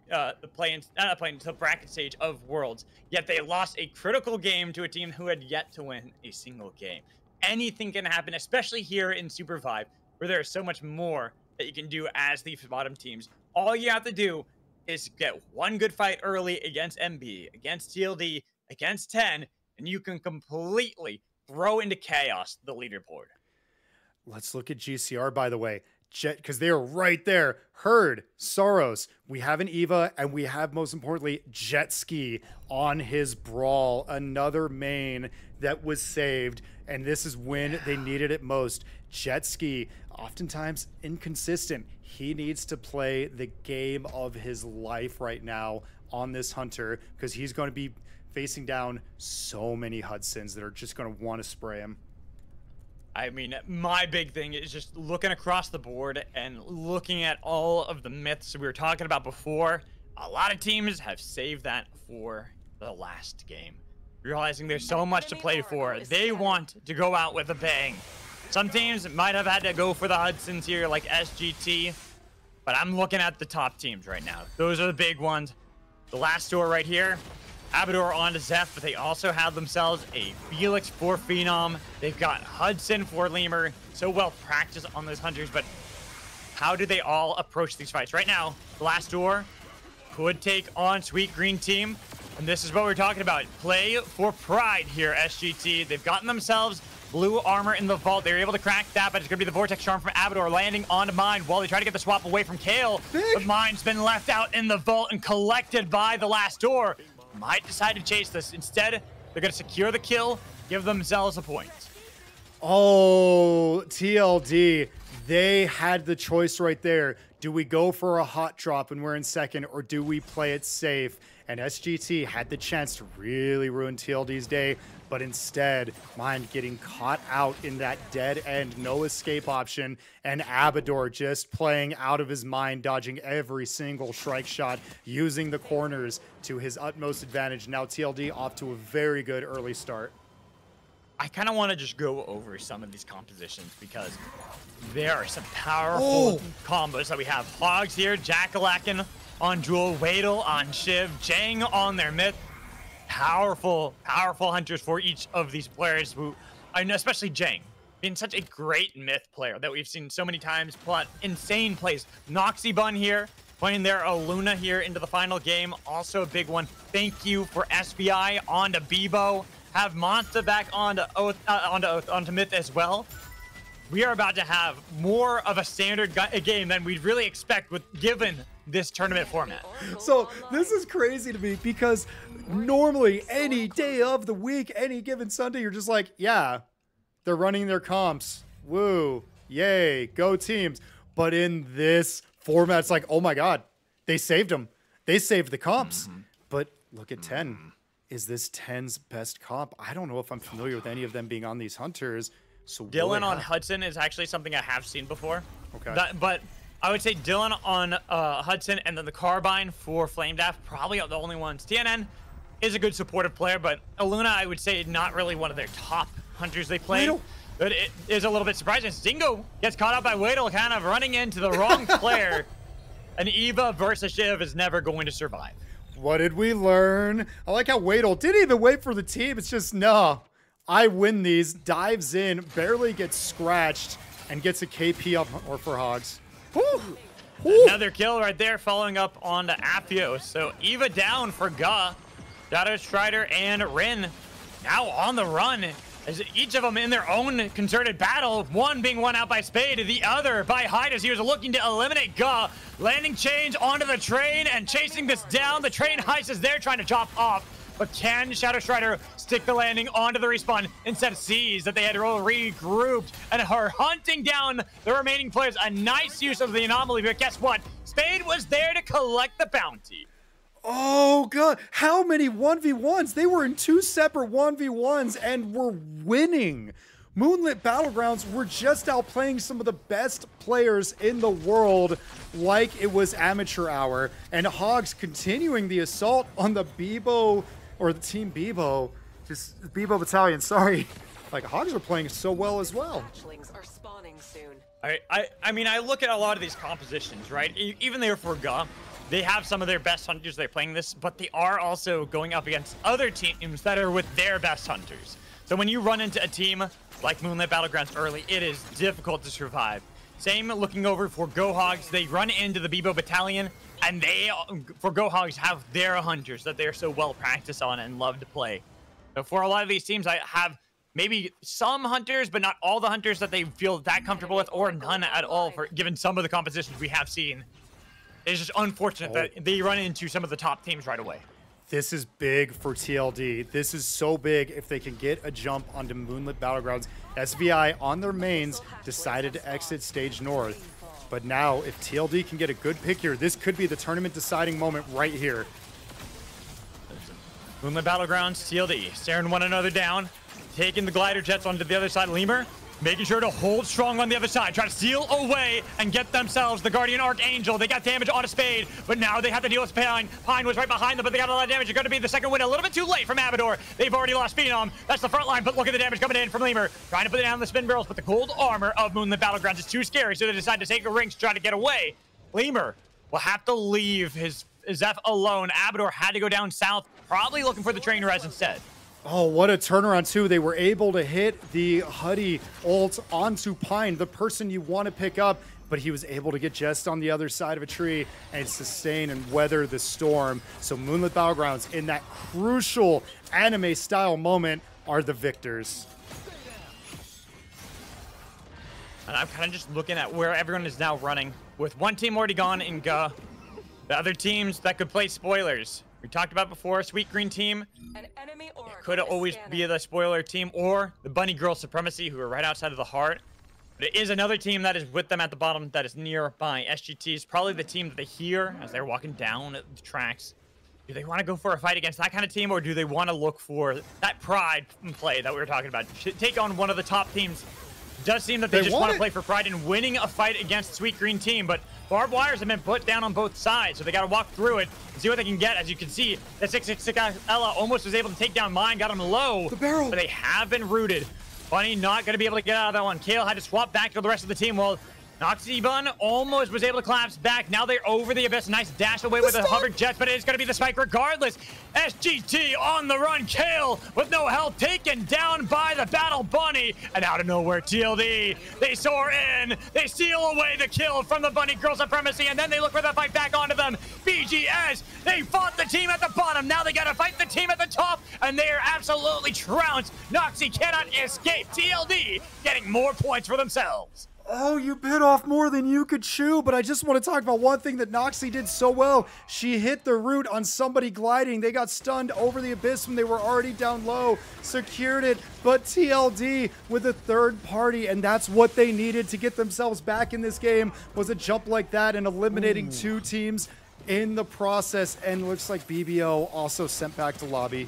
bracket stage of Worlds. Yet they lost a critical game to a team who had yet to win a single game. Anything can happen, especially here in Super 5, where there is so much more that you can do as the bottom teams. All you have to do is get one good fight early against MB, against TLD, against 10, and you can completely throw into chaos the leaderboard. Let's look at GCR, by the way. Jet, because they are right there. Herd, Soros. We have an Eva, and we have, most importantly, Jet Ski on his Brawl. Another main that was saved, and this is when they needed it most. Jet Ski, oftentimes inconsistent. He needs to play the game of his life right now on this Hunter, because he's going to be facing down so many Hudsons that are just going to want to spray him. I mean, my big thing is just looking across the board and looking at all of the myths we were talking about before. A lot of teams have saved that for the last game, realizing there's so much to play for. They want to go out with a bang. Some teams might have had to go for the Hudsons here, like SGT, but I'm looking at the top teams right now. Those are the big ones. The last door right here, Abador onto Zeph, but they also have themselves a Felix for Phenom. They've got Hudson for Lemur. So well practiced on those Hunters, but how do they all approach these fights? Right now, the last door could take on Sweet Green Team, and this is what we're talking about. Play for pride here, SGT. They've gotten themselves blue armor in the vault. They were able to crack that, but it's going to be the Vortex Charm from Abador landing onto Mine while they try to get the swap away from Kale. But Mine's been left out in the vault and collected by the last door. Might decide to chase this. Instead, they're going to secure the kill, give themselves a point. Oh, TLD. They had the choice right there. Do we go for a hot drop when we're in second, or do we play it safe? And SGT had the chance to really ruin TLD's day, but instead, Mind getting caught out in that dead end, no escape option, and Abador just playing out of his mind, dodging every single strike shot, using the corners to his utmost advantage. Now TLD off to a very good early start. I kind of want to just go over some of these compositions because there are some powerful combos that we have. Hogs here, Jackalakin on Jewel, Wadel on Shiv, Jang on their Myth. Powerful Hunters for each of these players, who, I know, especially Jang, being such a great Myth player that we've seen so many times, plot insane plays. Noxy Bun here, playing their Aluna here into the final game, also a big one. Thank you for SBI onto Bebo. Have Monsta back onto Myth as well. We are about to have more of a standard game than we'd really expect given this tournament format. So this is crazy to me because normally any day of the week, any given Sunday, you're just like, yeah, they're running their comps. Woo, yay, go teams. But in this format, it's like, oh my God, they saved them. They saved the comps. But look at 10. Is this 10's best comp? I don't know if I'm familiar with any of them being on these Hunters. So Dylan on Hudson is actually something I have seen before. Okay. But I would say Dylan on Hudson, and then the Carbine for Flamedaff, probably the only ones. TNN is a good supportive player, but Aluna, I would say, not really one of their top Hunters they play. But it is a little bit surprising. Zingo gets caught up by Wadel, kind of running into the wrong player. And Eva versus Shiv is never going to survive. What did we learn? I like how Wadel didn't even wait for the team. It's just, no, I win these. Dives in, barely gets scratched, and gets a KP up or for Hogs. Woo. Another kill right there, following up on the Aphio. So Eva down for Ga. Shadow Strider and Rin now on the run, as each of them in their own concerted battle. One being won out by Spade, the other by Hyde, as he was looking to eliminate Ga. Landing change onto the train and chasing this down. The train heist is there, trying to chop off but can Shadow Strider stick the landing onto the respawn? Instead sees that they had regrouped and are hunting down the remaining players. A nice use of the anomaly, but guess what? Spade was there to collect the bounty. Oh god, how many 1v1s? They were in 2 separate 1v1s and were winning. Moonlit Battlegrounds were just outplaying some of the best players in the world like it was amateur hour. And Hogs continuing the assault on the Bebo, or the Team Bebo, just Bebo Battalion, sorry. Like, Hogs are playing so well as well. Hatchlings are spawning soon. I mean, I look at a lot of these compositions, right? Even there for Ga, they have some of their best hunters they're playing this, but they are also going up against other teams that are with their best hunters. So when you run into a team like Moonlit Battlegrounds early, it is difficult to survive. Same looking over for GoHogs. They run into the Bebo Battalion, and they, for GoHogs, have their hunters that they're so well practiced on and love to play. So for a lot of these teams, I have maybe some hunters, but not all the hunters that they feel that comfortable with, or none at all, for given some of the compositions we have seen. It's just unfortunate that they run into some of the top teams right away. This is big for TLD. This is so big if they can get a jump onto Moonlit Battlegrounds. SVI on their mains decided to exit stage north. But now, if TLD can get a good pick here, this could be the tournament deciding moment right here. Moonlit Battlegrounds, TLD, staring one another down, taking the glider jets onto the other side. Lemur making sure to hold strong on the other side, try to steal away and get themselves the Guardian Archangel. They got damage on a Spade, but now they have to deal with Pine. Pine was right behind them, but they got a lot of damage. They're going to be the second win a little bit too late from Amador. They've already lost Phenom. That's the front line, but look at the damage coming in from Lemur. Trying to put down the spin barrels, but the gold armor of Moonlit Battlegrounds is too scary, so they decide to take a ring to try to get away. Lemur will have to leave his Zeph alone. Amador had to go down south, probably looking for the train res instead. Oh, what a turnaround, too. They were able to hit the Huddy ult onto Pine, the person you want to pick up, but he was able to get Jest on the other side of a tree and sustain and weather the storm. So Moonlit Battlegrounds, in that crucial anime-style moment, are the victors. And I'm kind of just looking at where everyone is now running. With one team already gone in Ga, the other teams that could play spoilers. We talked about before, Sweet Green team. An enemy oracle Could always be the spoiler team or the Bunny Girl Supremacy, who are right outside of the heart. But it is another team that is with them at the bottom that is nearby. SGT is probably the team that they hear as they're walking down the tracks. Do they want to go for a fight against that kind of team, or do they want to look for that pride play that we were talking about? Take on one of the top teams. It does seem that they just want to play for pride in winning a fight against Sweet Green team, but barbed wires have been put down on both sides, so they got to walk through it and see what they can get. As you can see, that 666 Ella almost was able to take down Mine, got him low. The barrel. But they have been rooted. Bunny not going to be able to get out of that one. Kale had to swap back to the rest of the team while Noxybun almost was able to collapse back. Now they're over the abyss. Nice dash away with the hovered jets, but it is going to be the spike regardless. SGT on the run. Kale with no health taken down by the Battle Bunny. And out of nowhere, TLD. They soar in. They steal away the kill from the Bunny Girl Supremacy, and then they look for the fight back onto them. BGS, they fought the team at the bottom. Now they got to fight the team at the top, and they are absolutely trounced. Noxy cannot escape. TLD getting more points for themselves. Oh, you bit off more than you could chew, but I just want to talk about one thing that Noxy did so well. She hit the root on somebody gliding. They got stunned over the abyss when they were already down low, secured it, but TLD with a third party, and that's what they needed to get themselves back in this game, was a jump like that and eliminating two teams in the process, and looks like BBO also sent back to lobby.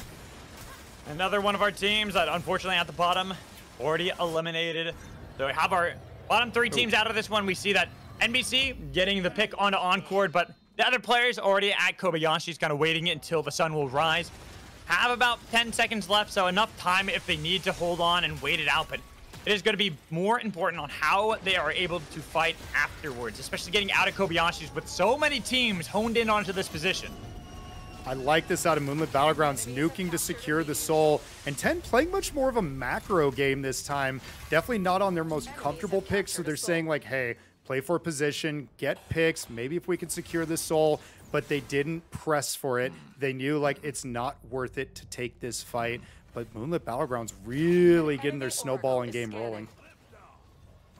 Another one of our teams that unfortunately at the bottom already eliminated. So we have our bottom three teams out of this one. We see that NBC getting the pick onto Encore, but the other players already at Kobayashi's kind of waiting until the sun will rise. Have about 10 seconds left, so enough time if they need to hold on and wait it out, but it is going to be more important on how they are able to fight afterwards, especially getting out of Kobayashi's with so many teams honed in onto this position. I like this out of Moonlit Battlegrounds, nuking to secure the soul, and 10 playing much more of a macro game this time. Definitely not on their most comfortable picks, so they're saying like, hey, play for a position, get picks, maybe if we can secure the soul, but they didn't press for it. They knew like it's not worth it to take this fight, but Moonlit Battlegrounds really getting their snowballing game rolling.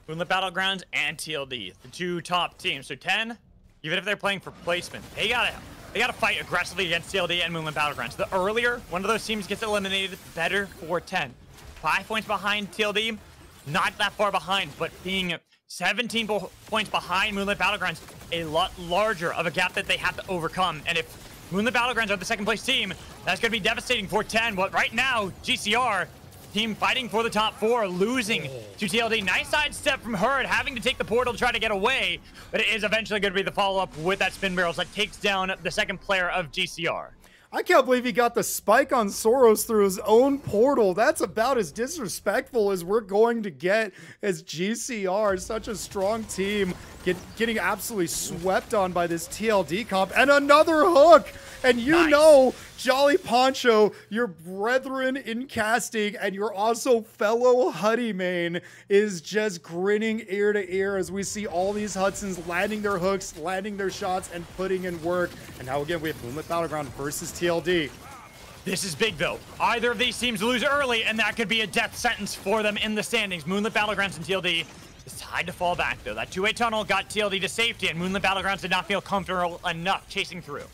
Moonlit Battlegrounds and TLD, the two top teams. So 10, even if they're playing for placement, they gotta they got to fight aggressively against TLD and Moonlit Battlegrounds. The earlier one of those teams gets eliminated, the better for 10. 5 points behind TLD, not that far behind, but being 17 points behind Moonlit Battlegrounds, a lot larger of a gap that they have to overcome. And if Moonlit Battlegrounds are the second place team, that's going to be devastating for 10. But right now, GCR, team fighting for the top 4, losing to TLD. Nice sidestep from Herd, having to take the portal to try to get away. But it is eventually going to be the follow-up with that spin barrels that takes down the second player of GCR. I can't believe he got the spike on Soros through his own portal. That's about as disrespectful as we're going to get as GCR. Such a strong team getting absolutely swept on by this TLD comp. And another hook! And you know, Jolly Poncho, your brethren in casting and your also fellow Huddy main is just grinning ear to ear as we see all these Hudsons landing their hooks, landing their shots, and putting in work. And now again, we have Moonlit Battleground versus TLD. This is big, though. Either of these teams lose early, and that could be a death sentence for them in the standings. Moonlit Battlegrounds and TLD is tied to fall back, though. That two-way tunnel got TLD to safety, and Moonlit Battlegrounds did not feel comfortable enough chasing through.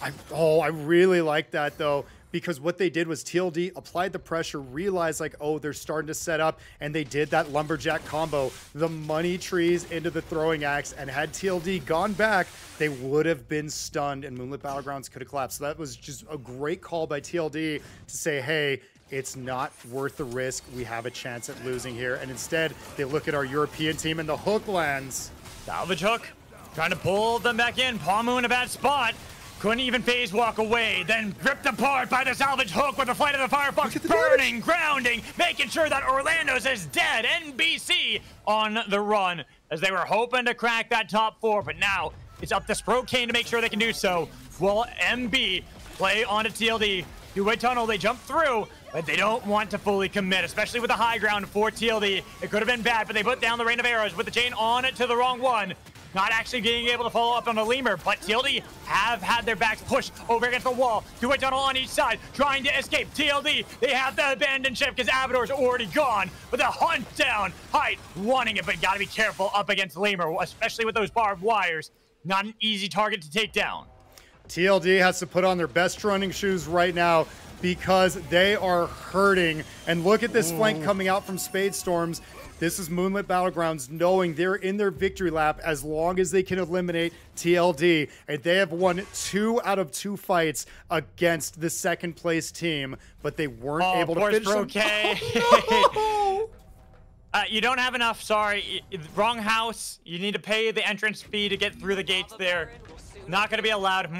I really like that, though, because what they did was TLD applied the pressure, realized, like, oh, they're starting to set up, and they did that lumberjack combo, the money trees into the throwing axe, and had TLD gone back, they would have been stunned, and Moonlit Battlegrounds could have collapsed. So that was just a great call by TLD to say, hey, it's not worth the risk. We have a chance at losing here. And instead, they look at our European team, and the hook lands. Salvage hook, trying to pull them back in. Palmu in a bad spot. Couldn't even phase walk away, then ripped apart by the salvage hook with the Flight of the Firefox, burning, grounding, making sure that Orlando's is dead. NBC on the run as they were hoping to crack that top 4, but now it's up to Sprokane to make sure they can do so. Will MB play onto TLD? Two-way tunnel, they jump through, but they don't want to fully commit, especially with the high ground for TLD. It could have been bad, but they put down the rain of arrows with the chain on it to the wrong one. Not actually being able to follow up on the lemur, but TLD have had their backs pushed over against the wall. Two-way tunnel on each side, trying to escape. TLD, they have to abandon ship because Avador's already gone. With a hunt down, Height wanting it, but gotta be careful up against lemur, especially with those barbed wires. Not an easy target to take down. TLD has to put on their best running shoes right now because they are hurting. And look at this flank coming out from Spadestorms. This is Moonlit Battlegrounds knowing they're in their victory lap as long as they can eliminate TLD. And they have won 2 out of 2 fights against the second place team, but they weren't able to finish them. Oh, no! You don't have enough, sorry. Wrong house. You need to pay the entrance fee to get through the gates there. Not going to be allowed.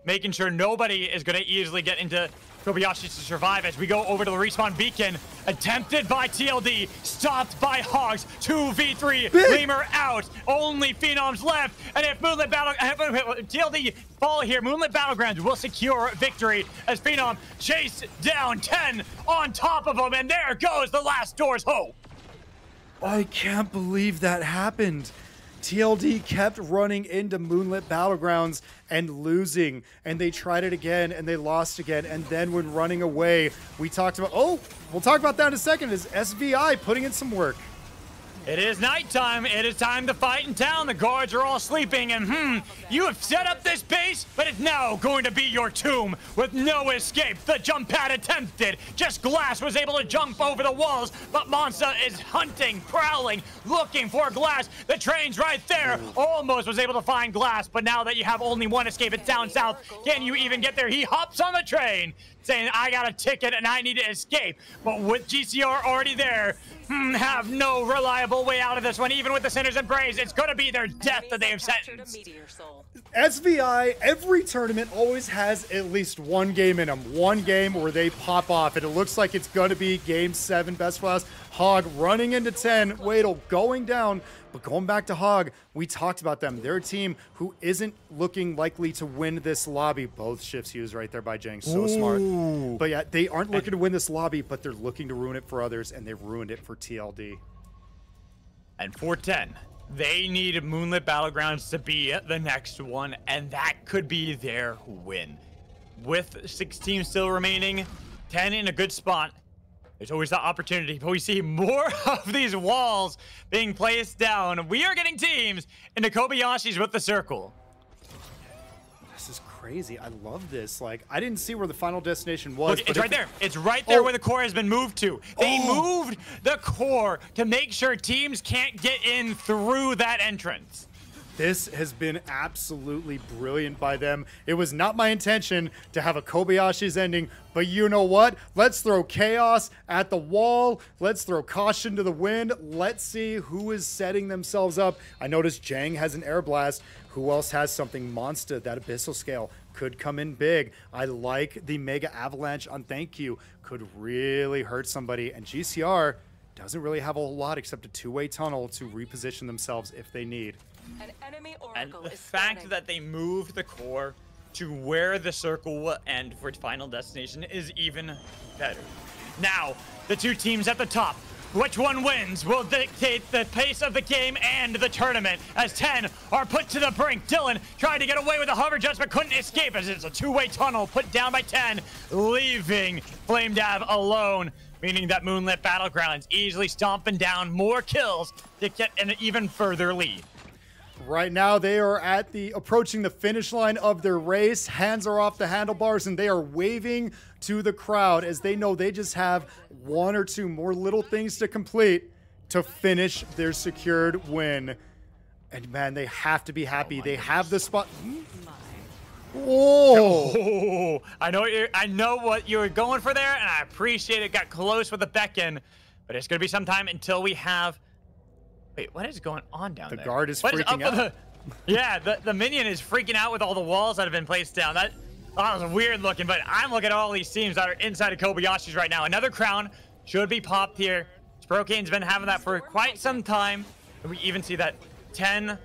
Making sure nobody is going to easily get into Kobayashi to survive as we go over to the respawn beacon. Attempted by TLD, stopped by Hogs. 2v3, Lemur out. Only Phenoms left. And if Moonlit TLD fall here, Moonlit Battlegrounds will secure victory as Phenom chase down 10 on top of them. And there goes the last door's hope. I can't believe that happened. TLD kept running into Moonlit Battlegrounds and losing, and they tried it again and they lost again. And then when running away, we talked about, we'll talk about that in a second, is SVI putting in some work. It is nighttime. It is time to fight in town. The guards are all sleeping, and you have set up this base, but it's now going to be your tomb with no escape. The jump pad attempted. Just Glass was able to jump over the walls, but Monza is hunting, prowling, looking for Glass. The train's right there. Almost was able to find Glass, but now that you have only one escape, it's down south. Can you even get there? He hops on the train, saying, I got a ticket and I need to escape. But with GCR already there, have no reliable way out of this one. Even with the Sinners and Braves, it's going to be their death that they have sentenced. SVI, every tournament always has at least one game in them. One game where they pop off, and it looks like it's going to be Game 7, best for last. Hog running into 10, Wadle going down, but going back to Hog, we talked about them. They're a team who isn't looking likely to win this lobby. Both shifts used right there by Jang, so smart. But yeah, they aren't looking to win this lobby, but they're looking to ruin it for others, and they've ruined it for TLD. And for 10, they need Moonlit Battlegrounds to be the next one, and that could be their win. With 6 teams still remaining, 10 in a good spot. There's always the opportunity, but we see more of these walls being placed down. We are getting teams into Kobayashi's with the circle. This is crazy. I love this. Like, I didn't see where the final destination was. Look, it's right there. It's right there where the core has been moved to. They moved the core to make sure teams can't get in through that entrance. This has been absolutely brilliant by them. It was not my intention to have a Kobayashi's ending, but you know what? Let's throw chaos at the wall. Let's throw caution to the wind. Let's see who is setting themselves up. I noticed Jang has an air blast. Who else has something? Monster, that abyssal scale could come in big. I like the mega avalanche on thank you. Could really hurt somebody. And GCR doesn't really have a whole lot except a two-way tunnel to reposition themselves if they need. An enemy And oracle the is fact spawning. that they moved the core to where the circle will end for its final destination is even better. Now, the two teams at the top. Which one wins will dictate the pace of the game and the tournament, as 10 are put to the brink. Dylan tried to get away with a hover just but couldn't escape, as it's a two-way tunnel put down by 10, leaving Flame Dav alone, meaning that Moonlit Battlegrounds easily stomping down more kills to get an even further lead. Right now, they are approaching the finish line of their race. Hands are off the handlebars, and they are waving to the crowd as they know they just have one or two more little things to complete to finish their secured win. And man, they have to be happy. They have the spot. Oh! I know what you were going for there, and I appreciate it. Got close with the beckon, but it's gonna be some time until we have. Wait, what is going on down there? The guard is What freaking up with out. Yeah, the minion is freaking out with all the walls that have been placed down. That was weird looking, but I'm looking at all these teams that are inside of Kobayashi's right now. Another crown should be popped here. Sprokane's been having that for quite some time. And we even see that 10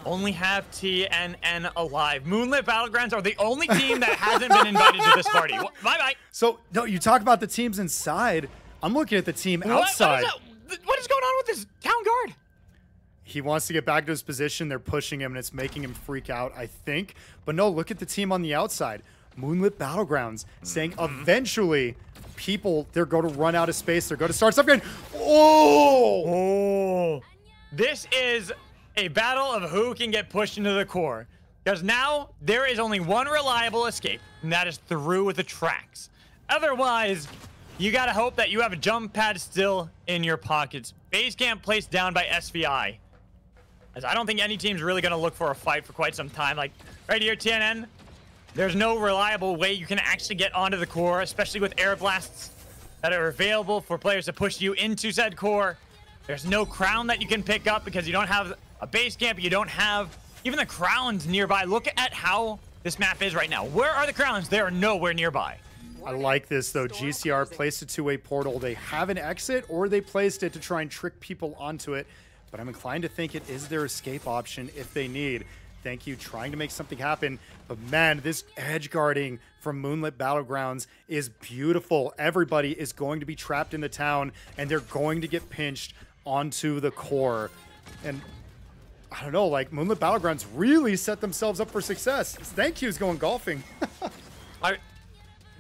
only have TNN alive. Moonlit Battlegrounds are the only team that hasn't been invited to this party. Bye-bye. So, no, you talk about the teams inside. I'm looking at the team outside. What is going on with this town guard? He wants to get back to his position. They're pushing him, and it's making him freak out, I think. But no, look at the team on the outside. Moonlit Battlegrounds saying eventually they're going to run out of space. They're going to start something. Oh! This is a battle of who can get pushed into the core. Because now there is only one reliable escape, and that is through with the tracks. Otherwise, you gotta hope that you have a jump pad still in your pockets. Base camp placed down by SVI. As I don't think any team's really gonna look for a fight for quite some time. Like, right here, TNN, there's no reliable way you can actually get onto the core, especially with air blasts that are available for players to push you into said core. There's no crown that you can pick up because you don't have a base camp. You don't have even the crowns nearby. Look at how this map is right now. Where are the crowns? They are nowhere nearby. I like this, though. GCR placed a two-way portal. They have an exit, or they placed it to try and trick people onto it. But I'm inclined to think it is their escape option if they need. Thank you, trying to make something happen. But man, this edge guarding from Moonlit Battlegrounds is beautiful. Everybody is going to be trapped in the town, and they're going to get pinched onto the core. And I don't know, like, Moonlit Battlegrounds really set themselves up for success. Thank you's going golfing.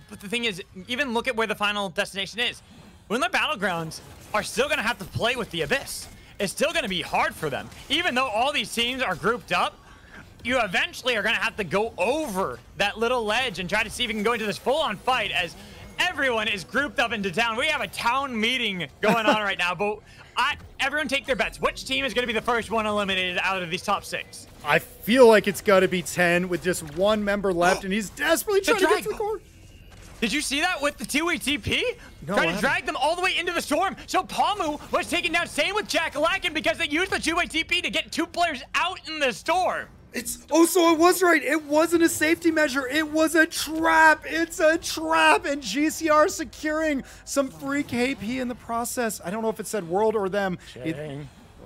But the thing is, even look at where the final destination is. Moonlit Battlegrounds are still going to have to play with the Abyss. It's still going to be hard for them. Even though all these teams are grouped up, you eventually are going to have to go over that little ledge and try to see if you can go into this full-on fight as everyone is grouped up into town. We have a town meeting going on right now, but everyone take their bets. Which team is going to be the first one eliminated out of these top 6? I feel like it's got to be 10 with just one member left, and he's desperately trying to get to the core. Did you see that with the two-way TP? No, Trying to drag them all the way into the storm. So Palmu was taken down, same with Jack-O-Lantern, because they used the two-way TP to get 2 players out in the storm. So it was right. It wasn't a safety measure. It was a trap. It's a trap. And GCR securing some free KP in the process. I don't know if it said world or them.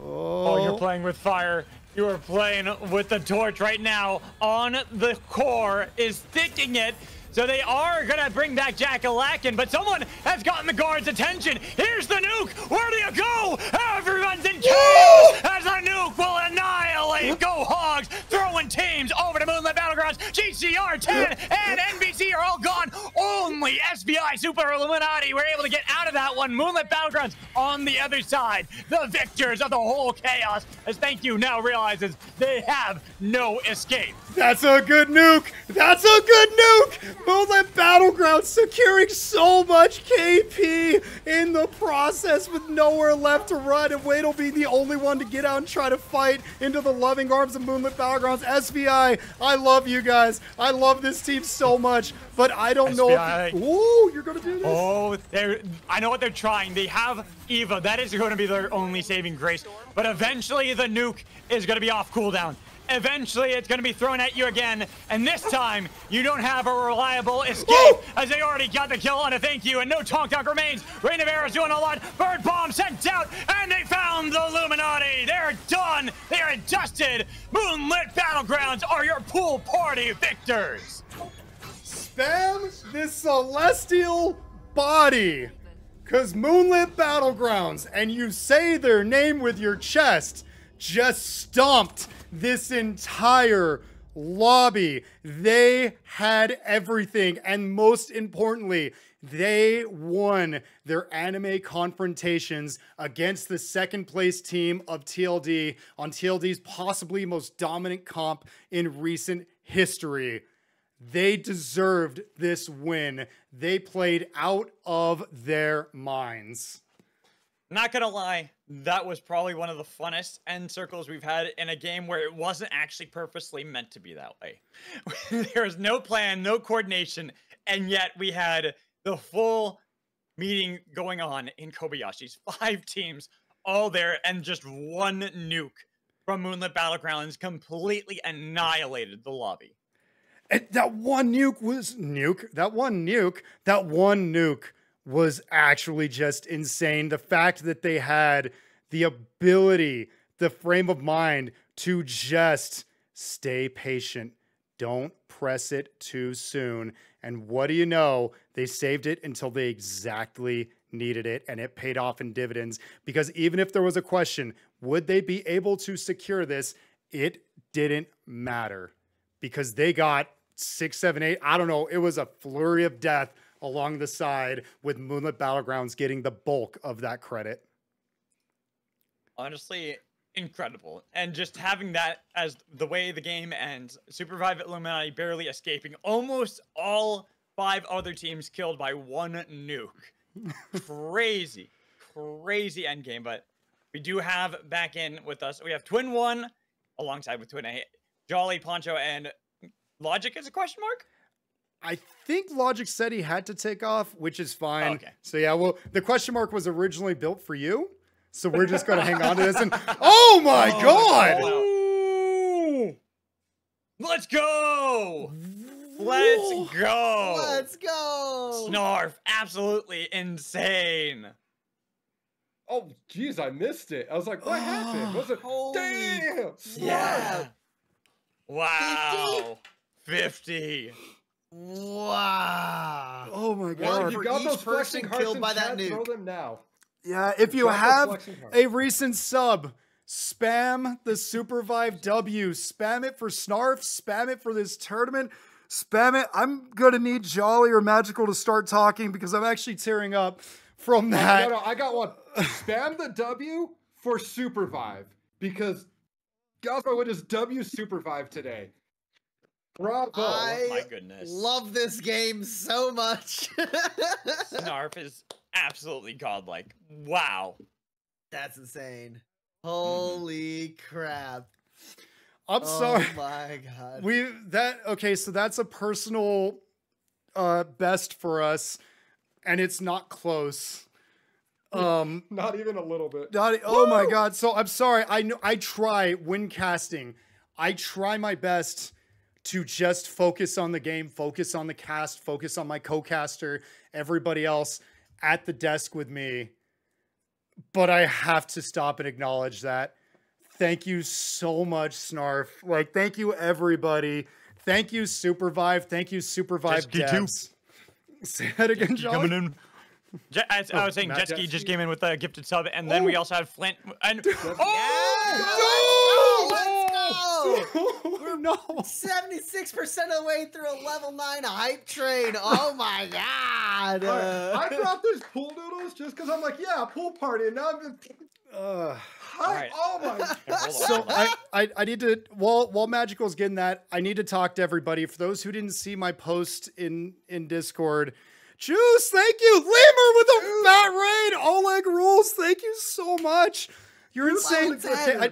Oh, you're playing with fire. You are playing with the torch right now. On the core is sticking it. So they are going to bring back Jack-O-Lantern, but someone has gotten the guard's attention. Here's the nuke. Where do you go? Everyone's in chaos as the nuke will annihilate. Go Hogs, throwing teams over to Moonlit Battlegrounds. GCR, 10, and NBC are all gone. Only SBI Super Illuminati were able to get out of that one. Moonlit Battlegrounds on the other side. The victors of the whole chaos, as ThanQ now realizes they have no escape. That's a good nuke. That's a good nuke. Moonlit Battlegrounds securing so much KP in the process with nowhere left to run, and Wade will be the only one to get out and try to fight into the loving arms of Moonlit Battlegrounds. SVI, I love you guys. I love this team so much, but I don't know if... Ooh, you're going to do this? Oh, I know what they're trying. They have Eva. That is going to be their only saving grace. But eventually the nuke is going to be off cooldown. Eventually it's going to be thrown at you again. And this time, you don't have a reliable escape as they already got the kill on a ThanQ and no Tonk Dunk remains. Rain of Arrows doing a lot. Bird Bomb sent out and they found the Illuminati. They're done. They are dusted. Moonlit Battlegrounds are your pool party victors. Spam this celestial body, cause Moonlit Battlegrounds, and you say their name with your chest, just stomped this entire lobby. They had everything, and most importantly, they won their anime confrontations against the second place team of TLD on TLD's possibly most dominant comp in recent history. They deserved this win. They played out of their minds. Not gonna lie, that was probably one of the funnest end circles we've had in a game where it wasn't actually purposely meant to be that way. There was no plan, no coordination, and yet we had the full meeting going on in Kobayashi's 5 teams all there, and just one nuke from Moonlit Battlegrounds completely annihilated the lobby. And that one nuke was actually just insane. The fact that they had the ability, the frame of mind to just stay patient. Don't press it too soon. And what do you know? They saved it until they exactly needed it, and it paid off in dividends. Because even if there was a question, would they be able to secure this? It didn't matter. Because they got 6, 7, 8, I don't know, it was a flurry of death along the side, with Moonlit Battlegrounds getting the bulk of that credit. Honestly, incredible. And just having that as the way the game ends, Supervive Illuminati barely escaping, almost all 5 other teams killed by one nuke. Crazy endgame. But we do have back in with us, we have Twin 1 alongside with Twin A, Jolly, Poncho, and Logic is a question mark? I think Logic said he had to take off, which is fine. Okay. So yeah, well, the question mark was originally built for you. So we're just going to hang on to this and... Oh my God! Ooh. Let's go! Let's go! Let's go! Snarf, absolutely insane. Oh, geez, I missed it. I was like, what happened? Was it? Holy Damn! Yeah. Wow. 50. Wow. Oh my One God. You for got each those flexing person hearts killed in by that chat, throw nuke. them now. Yeah, if you Drop the have flexing heart. a recent sub, spam the Supervive W. Spam it for Snarf. Spam it for this tournament. Spam it. I'm going to need Jolly or Magical to start talking because I'm actually tearing up from that. No, I got one. Spam the W for Supervive because Gosmo would just W Supervive today. Bravo. I my goodness. love this game so much. Snarf is absolutely godlike. Wow. That's insane. Holy crap. I'm sorry. Oh my God. Okay, so that's a personal best for us, and it's not close. Not even a little bit. Oh my God. So I'm sorry. I know I try when casting. I try my best to just focus on the game, focus on the cast, focus on my co-caster, everybody else at the desk with me. But I have to stop and acknowledge that. Thank you so much, Snarf. Like, thank you, everybody. Thank you, Supervive. Thank you, Supervive devs. Say that again, John. Coming in. I was saying Matt Jetski Jetski. just came in with a gifted sub, and then we also have Flint. And Let's go! We're No. 76% of the way through a level 9 hype train. Oh my god. I brought this pool noodles just because I'm like, yeah, pool party, and now I'm just Alright. oh my Hold on. So I need to while Magical's getting that, I need to talk to everybody. For those who didn't see my post in Discord, Juice, thank you. Lemur with a fat raid. Oleg rules. Thank you so much. You're insane. Okay,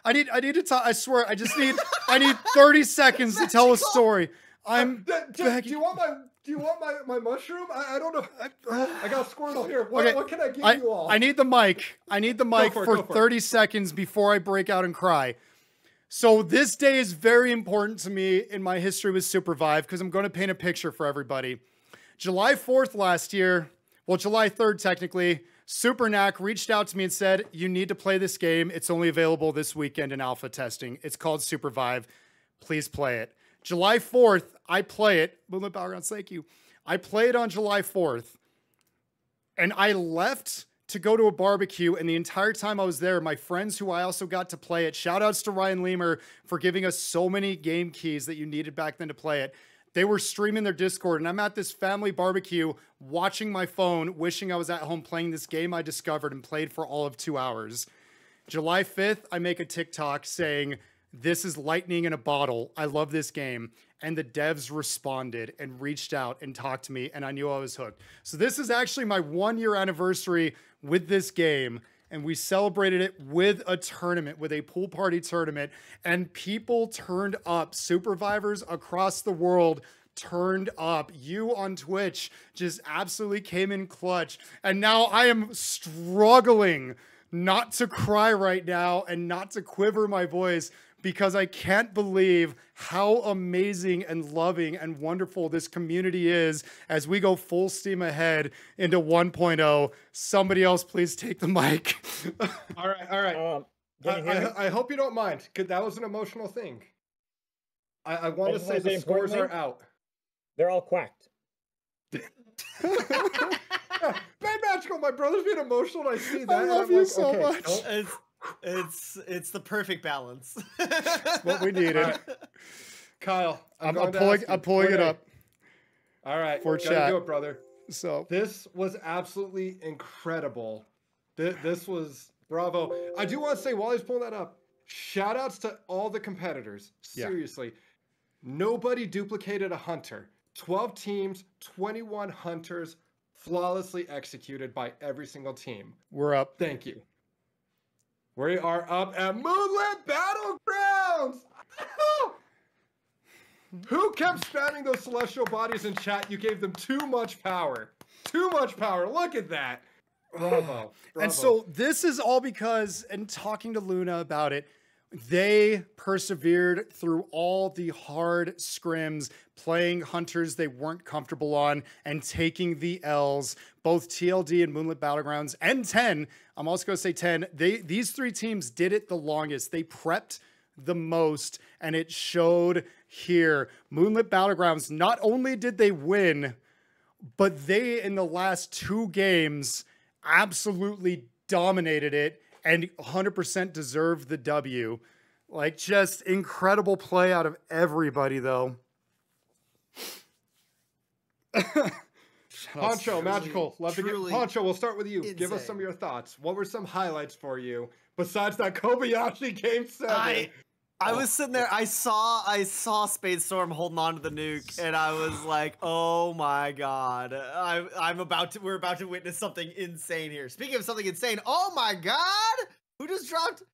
I need to talk. I swear, I need 30 seconds to tell a story. I'm do you want my mushroom? I don't know. I got Squirtle here. What can I give you all? I need the mic. I need the mic for for it. 30 seconds before I break out and cry. So this day is very important to me in my history with Supervive because I'm going to paint a picture for everybody. July 4th last year, well, July 3rd technically, Supernac reached out to me and said, you need to play this game. It's only available this weekend in alpha testing. It's called Supervive. Please play it. July 4th, I play it. Movement Battlegrounds, thank you. I play it on July 4th. And I left to go to a barbecue. And the entire time I was there, my friends who I also got to play it, shout outs to Ryan Lemur for giving us so many game keys that you needed back then to play it. They were streaming their Discord, and I'm at this family barbecue watching my phone, wishing I was at home playing this game I discovered and played for all of 2 hours. July 5th, I make a TikTok saying, this is lightning in a bottle. I love this game. And the devs responded and reached out and talked to me, and I knew I was hooked. So this is actually my 1-year anniversary with this game. And we celebrated it with a tournament, with a pool party tournament, and people turned up. Supervivors across the world turned up. You on Twitch just absolutely came in clutch. And now I am struggling not to cry right now and not to quiver my voice because I can't believe how amazing and loving and wonderful this community is as we go full steam ahead into 1.0. Somebody else please take the mic. All right. Can you hear me? I hope you don't mind, because that was an emotional thing. I want to just say wanna say the scores are importantly- out. They're all quacked. Man, Magical, my brother's being emotional, and I see that. I and love I'm you like, so okay, much. nope. It's the perfect balance. What we needed. All right. Kyle, I'm going to pulling ask you, it Corday. up. All right, for gotta chat. do it, brother. So This was absolutely incredible. This was bravo. I do want to say, while he's pulling that up, shout outs to all the competitors. Yeah. Seriously. Nobody duplicated a hunter. 12 teams, 21 hunters, flawlessly executed by every single team. we're up. Thank you. We are up at Moonlit Battlegrounds! Who kept spamming those celestial bodies in chat? You gave them too much power. Too much power. Look at that. Bravo. And so this is all because, and talking to Luna about it, they persevered through all the hard scrims, playing hunters they weren't comfortable on, and taking the L's. Both TLD and Moonlit Battlegrounds and 10, I'm also going to say 10, these three teams did it the longest. They prepped the most, and it showed here. Moonlit Battlegrounds, not only did they win, but they, in the last 2 games, absolutely dominated it and 100% deserved the W. Like, just incredible play out of everybody, though. Poncho, Magical, love to get truly Poncho. We'll start with you. Give us insane. some of your thoughts. What were some highlights for you besides that Kobayashi Game 7? I was sitting there. I saw Spadestorm holding on to the nuke, and I was like, "Oh my god! We're about to witness something insane here." Speaking of something insane, oh my god! Who just dropped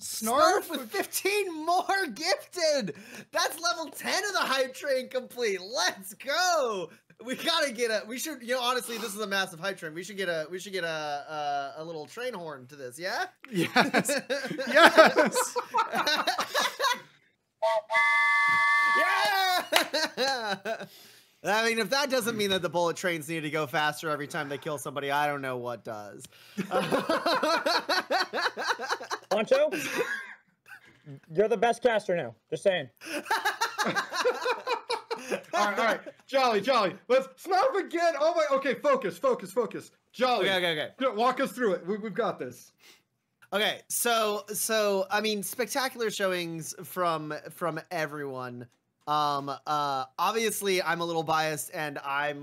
Snarf with 15 more gifted? That's level 10 of the hype train complete. Let's go! We gotta get a. We should, honestly, this is a massive hype train. We should get a little train horn to this. Yeah. Yes. Yes. Yeah! I mean, if that doesn't mean that the bullet trains need to go faster every time they kill somebody, I don't know what does. Poncho, you're the best caster now. Just saying. All right. Jolly. Let's snarf again. Oh my. Okay, focus. Jolly. Okay. Walk us through it. We've got this. Okay, so I mean, spectacular showings from everyone. Obviously I'm a little biased, and I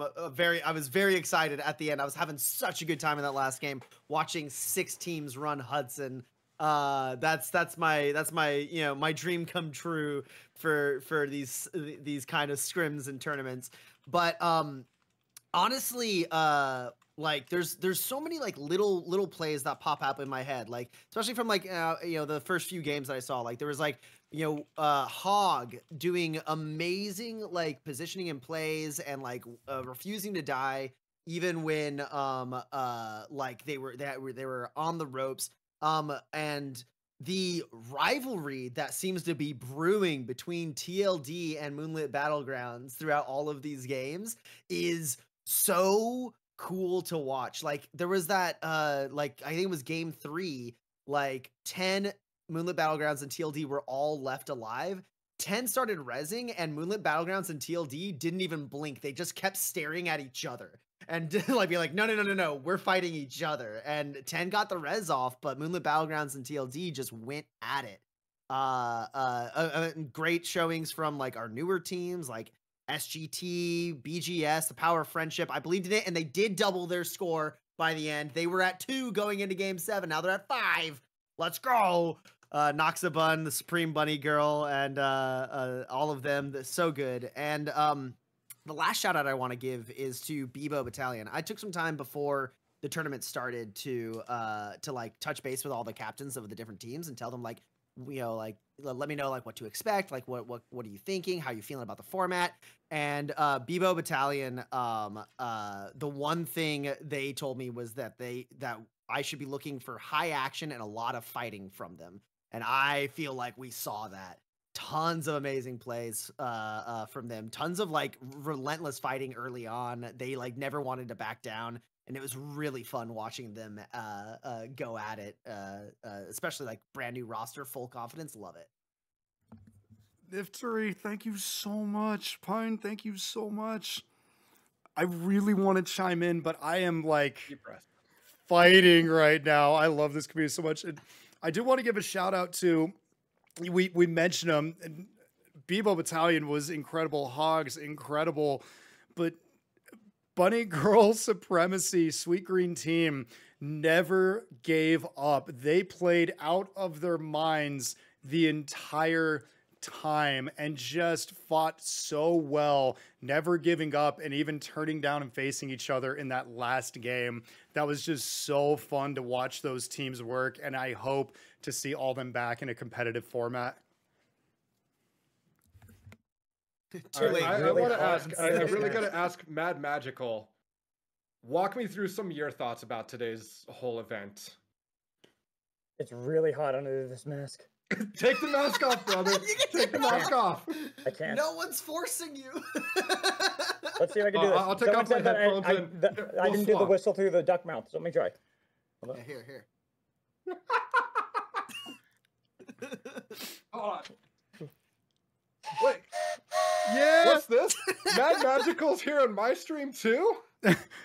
was very excited at the end. I was having such a good time in that last game, watching 6 teams run Hudson. That's my my dream come true for these kind of scrims and tournaments. But honestly, like there's so many like little plays that pop up in my head, like especially from like the first few games that I saw. Like there was like Hog doing amazing like positioning and plays, and like refusing to die even when like they were on the ropes. And the rivalry that seems to be brewing between TLD and Moonlit Battlegrounds throughout all of these games is so cool to watch. Like there was that like I think it was game 3, like 10 Moonlit Battlegrounds and TLD were all left alive. 10 started rezzing, and Moonlit Battlegrounds and TLD didn't even blink. They just kept staring at each other and like be like, no, we're fighting each other. And 10 got the res off, but Moonlit Battlegrounds and TLD just went at it. Great showings from like our newer teams like SGT, BGS, the Power of Friendship. I believed in it, and they did double their score by the end. They were at 2 going into game 7. Now they're at 5. Let's go. Noxabun, the Supreme Bunny Girl, and all of them. They're so good. And the last shout out I want to give is to Bebo Battalion. I took some time before the tournament started to like touch base with all the captains of the different teams and tell them like, like let me know like what to expect, like what are you thinking, how you feeling about the format. And Bebo Battalion, the one thing they told me was that I should be looking for high action and a lot of fighting from them. And I feel like we saw that. Tons of amazing plays from them. Tons of like relentless fighting early on. They like never wanted to back down, and it was really fun watching them go at it. Especially like brand new roster, full confidence. Love it. Niftery, thank you so much. Pine, thank you so much. I really want to chime in, but I am like fighting right now. I love this community so much. And I do want to give a shout out to, we mentioned him, and Bebo Battalion was incredible, Hogs incredible, but Bunny Girl Supremacy, Sweet Green Team never gave up. They played out of their minds the entire time and just fought so well, never giving up, and even turning down and facing each other in that last game. That was just so fun to watch those teams work, and I hope to see all them back in a competitive format. Right, I want to ask, I really got to ask Mad Magical, walk me through some of your thoughts about today's whole event. It's really hot under this mask. Take the mask off, brother. Take the mask off. I can't. No one's forcing you. Let's see if I can do this. I'll take off my headphones and I didn't do the whistle through the duck mouth, so let me try. Yeah, here. Hold on. Wait. Yeah. What's this? Mad Magical's here on my stream too?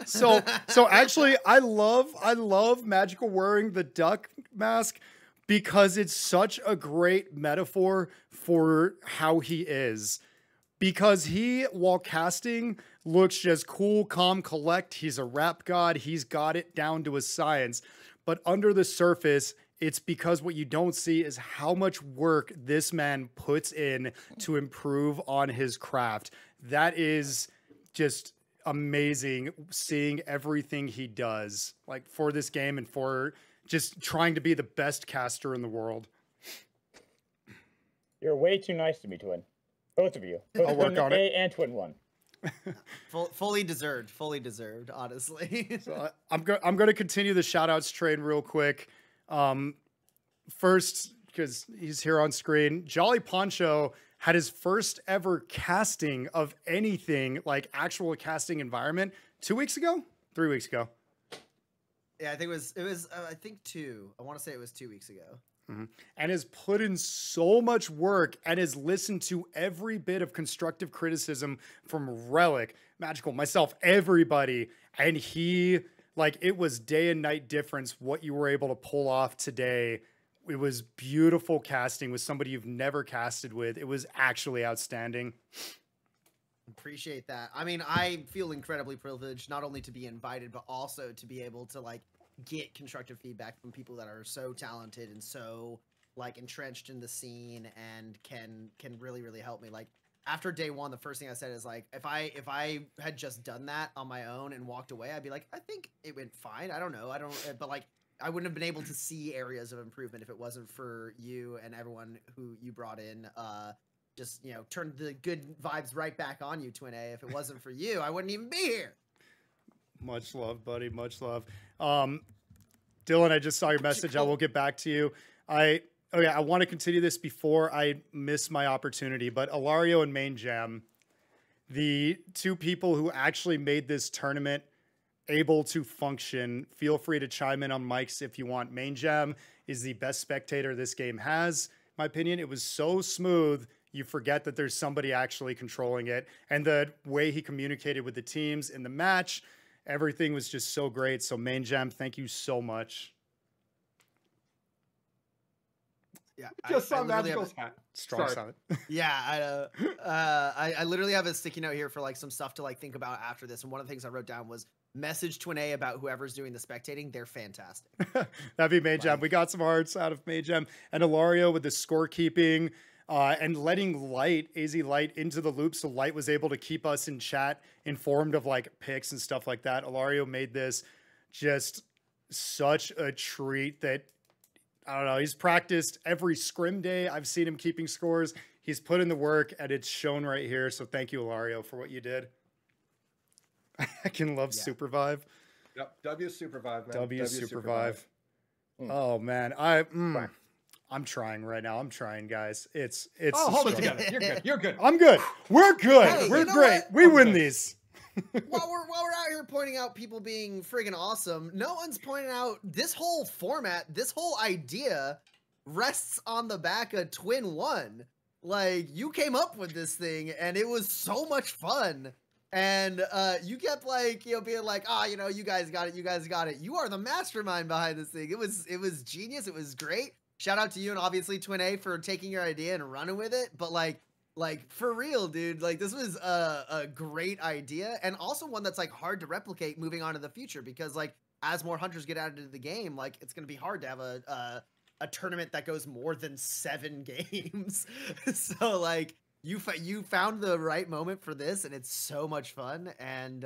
So actually I love Magical wearing the duck mask because it's such a great metaphor for how he is. Because he, while casting, looks just cool, calm, collect. He's a rap god. He's got it down to a science. But under the surface, it's because what you don't see is how much work this man puts in to improve on his craft. That is just amazing, seeing everything he does, like for this game and for just trying to be the best caster in the world. You're way too nice to me, Twin. Both of you. I'll work on it. And Twin 1. Fully deserved, honestly. So I'm going to continue the shout-outs train real quick. First, because he's here on screen, Jolly Poncho had his first ever casting of anything, like actual casting environment, 2 weeks ago? 3 weeks ago. Yeah, I think it was I think 2. I want to say it was 2 weeks ago. Mm-hmm. And has put in so much work and has listened to every bit of constructive criticism from Relic, Magical, myself, everybody. And he Like, it was day and night difference what you were able to pull off today. It was beautiful casting with somebody you've never casted with. It was actually outstanding. Appreciate that. I mean, I feel incredibly privileged not only to be invited, but also to be able to like get constructive feedback from people that are so talented and so like entrenched in the scene and can really help me. Like after day one, the first thing I said is like, if I had just done that on my own and walked away, I'd be like, I think it went fine. I don't know. But like, I wouldn't have been able to see areas of improvement if it wasn't for you and everyone who you brought in. Just, you know, turned the good vibes right back on you, Twin A. If it wasn't for you, I wouldn't even be here. Much love, buddy. Much love. Dylan, I just saw your message. I will get back to you. I want to continue this before I miss my opportunity, but Ilario and Main Jam, the two people who actually made this tournament able to function, feel free to chime in on mics if you want. Main Jam is the best spectator this game has. In my opinion, it was so smooth. You forget that there's somebody actually controlling it. And the way he communicated with the teams in the match, everything was just so great. So Main Jam, thank you so much. Yeah, Just saw Magical's hat. Strong Sorry. sound. Yeah, I literally have a sticky note here for like some stuff to like think about after this. And one of the things I wrote down was message Twin A about whoever's doing the spectating. They're fantastic. That'd be Main Jam. We got some hearts out of Main Jam. And Ilario with the scorekeeping and letting Light, AZ Light, into the loop so Light was able to keep us in chat informed of like picks and stuff like that. Ilario made this just such a treat that, I don't know, he's practiced every scrim day. I've seen him keeping scores. He's put in the work, and it's shown right here. So thank you, Ilario, for what you did. I can love Supervive. Yep, W Supervive, man. W Supervive. Oh man, I'm trying right now. I'm trying, guys. It's. Oh, hold it struggle. together. You're good. You're good. I'm good. We're good. Hey, We're you know great. what? We win these. while we're out here pointing out people being friggin' awesome, no one's pointing out this whole format, this whole idea rests on the back of Twin One. Like, you came up with this thing, and it was so much fun. And you kept like, you know, being like, you know, you guys got it, you guys got it. You are the mastermind behind this thing. It was genius. It was great. Shout out to you and obviously Twin A for taking your idea and running with it. But like for real, dude, like this was a great idea, and also one that's like hard to replicate moving on to the future, because like as more hunters get added to the game, like it's gonna be hard to have a tournament that goes more than 7 games. So like you found the right moment for this, and it's so much fun. And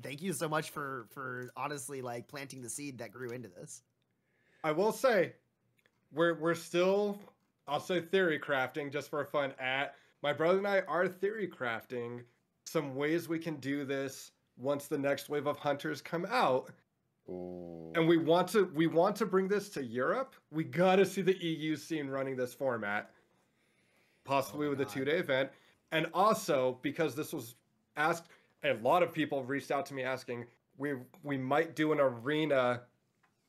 thank you so much for honestly like planting the seed that grew into this. I will say, we're still, I'll say, theory crafting just for a fun at. My brother and I are theory crafting some ways we can do this once the next wave of hunters come out. Ooh. And we want to bring this to Europe. We got to see the EU scene running this format, possibly with a 2-day event. And also, because this was asked, a lot of people reached out to me asking, we might do an arena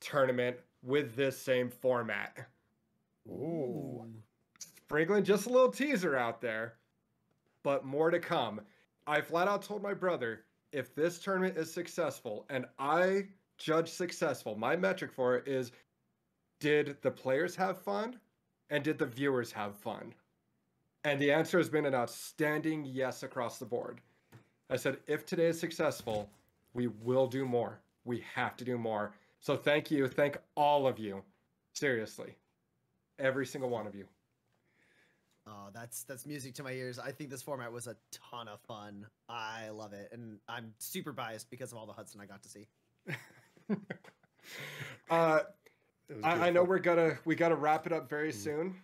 tournament with this same format. Ooh. Sprinkling just a little teaser out there, but more to come. I flat out told my brother, if this tournament is successful, and I judge successful, my metric for it is, did the players have fun and did the viewers have fun? And the answer has been an outstanding yes across the board. I said, if today is successful, we will do more. We have to do more. So thank you. Thank all of you. Seriously. Every single one of you. Oh, that's music to my ears. I think this format was a ton of fun. I love it, and I'm super biased because of all the Hudson I got to see. I know we gotta wrap it up very soon,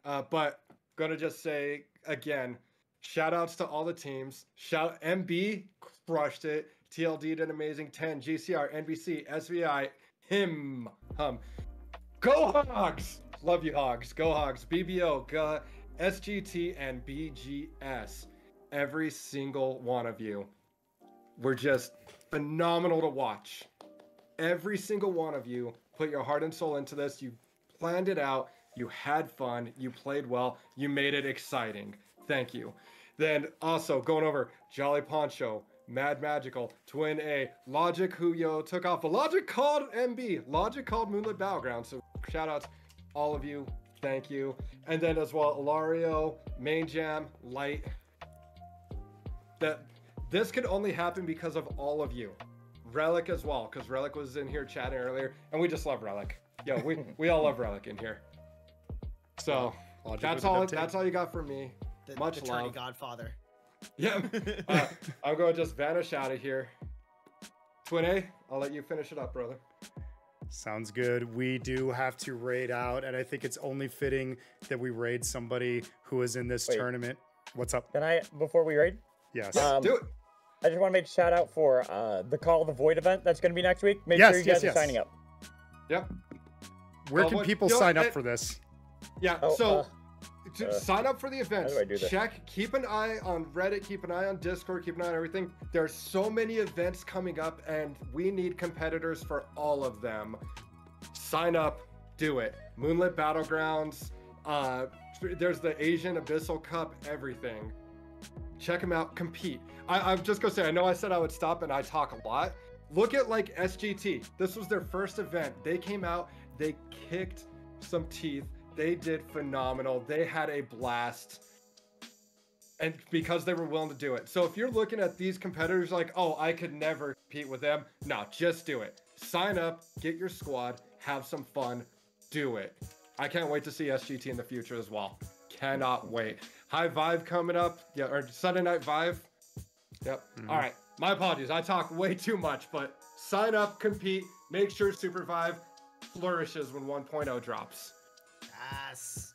but gonna just say again, shout outs to all the teams. MB crushed it. TLD did amazing. 10 GCR, NBC, SVI, Go Hogs! Love you, Hogs. Go Hogs. BBO, go SGT, and BGS. Every single one of you were just phenomenal to watch. Every single one of you put your heart and soul into this. You planned it out. You had fun. You played well. You made it exciting. Thank you. Then also going over Jolly Poncho, Mad Magical, Twin A, Logic, Huyo took off. But Logic called MB. Logic called Moonlit Battleground. So shout out to all of you. Thank you. And then as well, Ilario, Main Jam, Light. This could only happen because of all of you. Relic as well, because Relic was in here chatting earlier, and we just love Relic. Yo, we all love Relic in here. So that's all you got from me. Much the love. Godfather. Yeah. I'm going to just vanish out of here. Twin A, I'll let you finish it up, brother. Sounds good. We do have to raid out, and I think it's only fitting that we raid somebody who is in this tournament. What's up? Can I, before we raid? Yes. Do it. I just want to make a shout out for the Call of the Void event that's going to be next week. Make sure you guys are signing up. Yep. Where can people sign up for this? Yeah, sign up for the event. How do I do this? Check, keep an eye on Reddit, keep an eye on Discord, keep an eye on everything. There's so many events coming up, and we need competitors for all of them. Sign up, do it. Moonlit Battlegrounds, there's the Asian Abyssal Cup, everything. Check them out, compete. I'm just gonna say, I know I said I would stop and I talk a lot. Look at like SGT. This was their first event. They came out, they kicked some teeth. They did phenomenal. They had a blast. And because they were willing to do it. So if you're looking at these competitors like, oh, I could never compete with them. No, just do it. Sign up, get your squad, have some fun, do it. I can't wait to see SGT in the future as well. Cannot wait. High Vive coming up. Yeah, or Sunday Night Vive. Yep. All right. My apologies. I talk way too much, but sign up, compete, make sure Super Vive flourishes when 1.0 drops. Yes.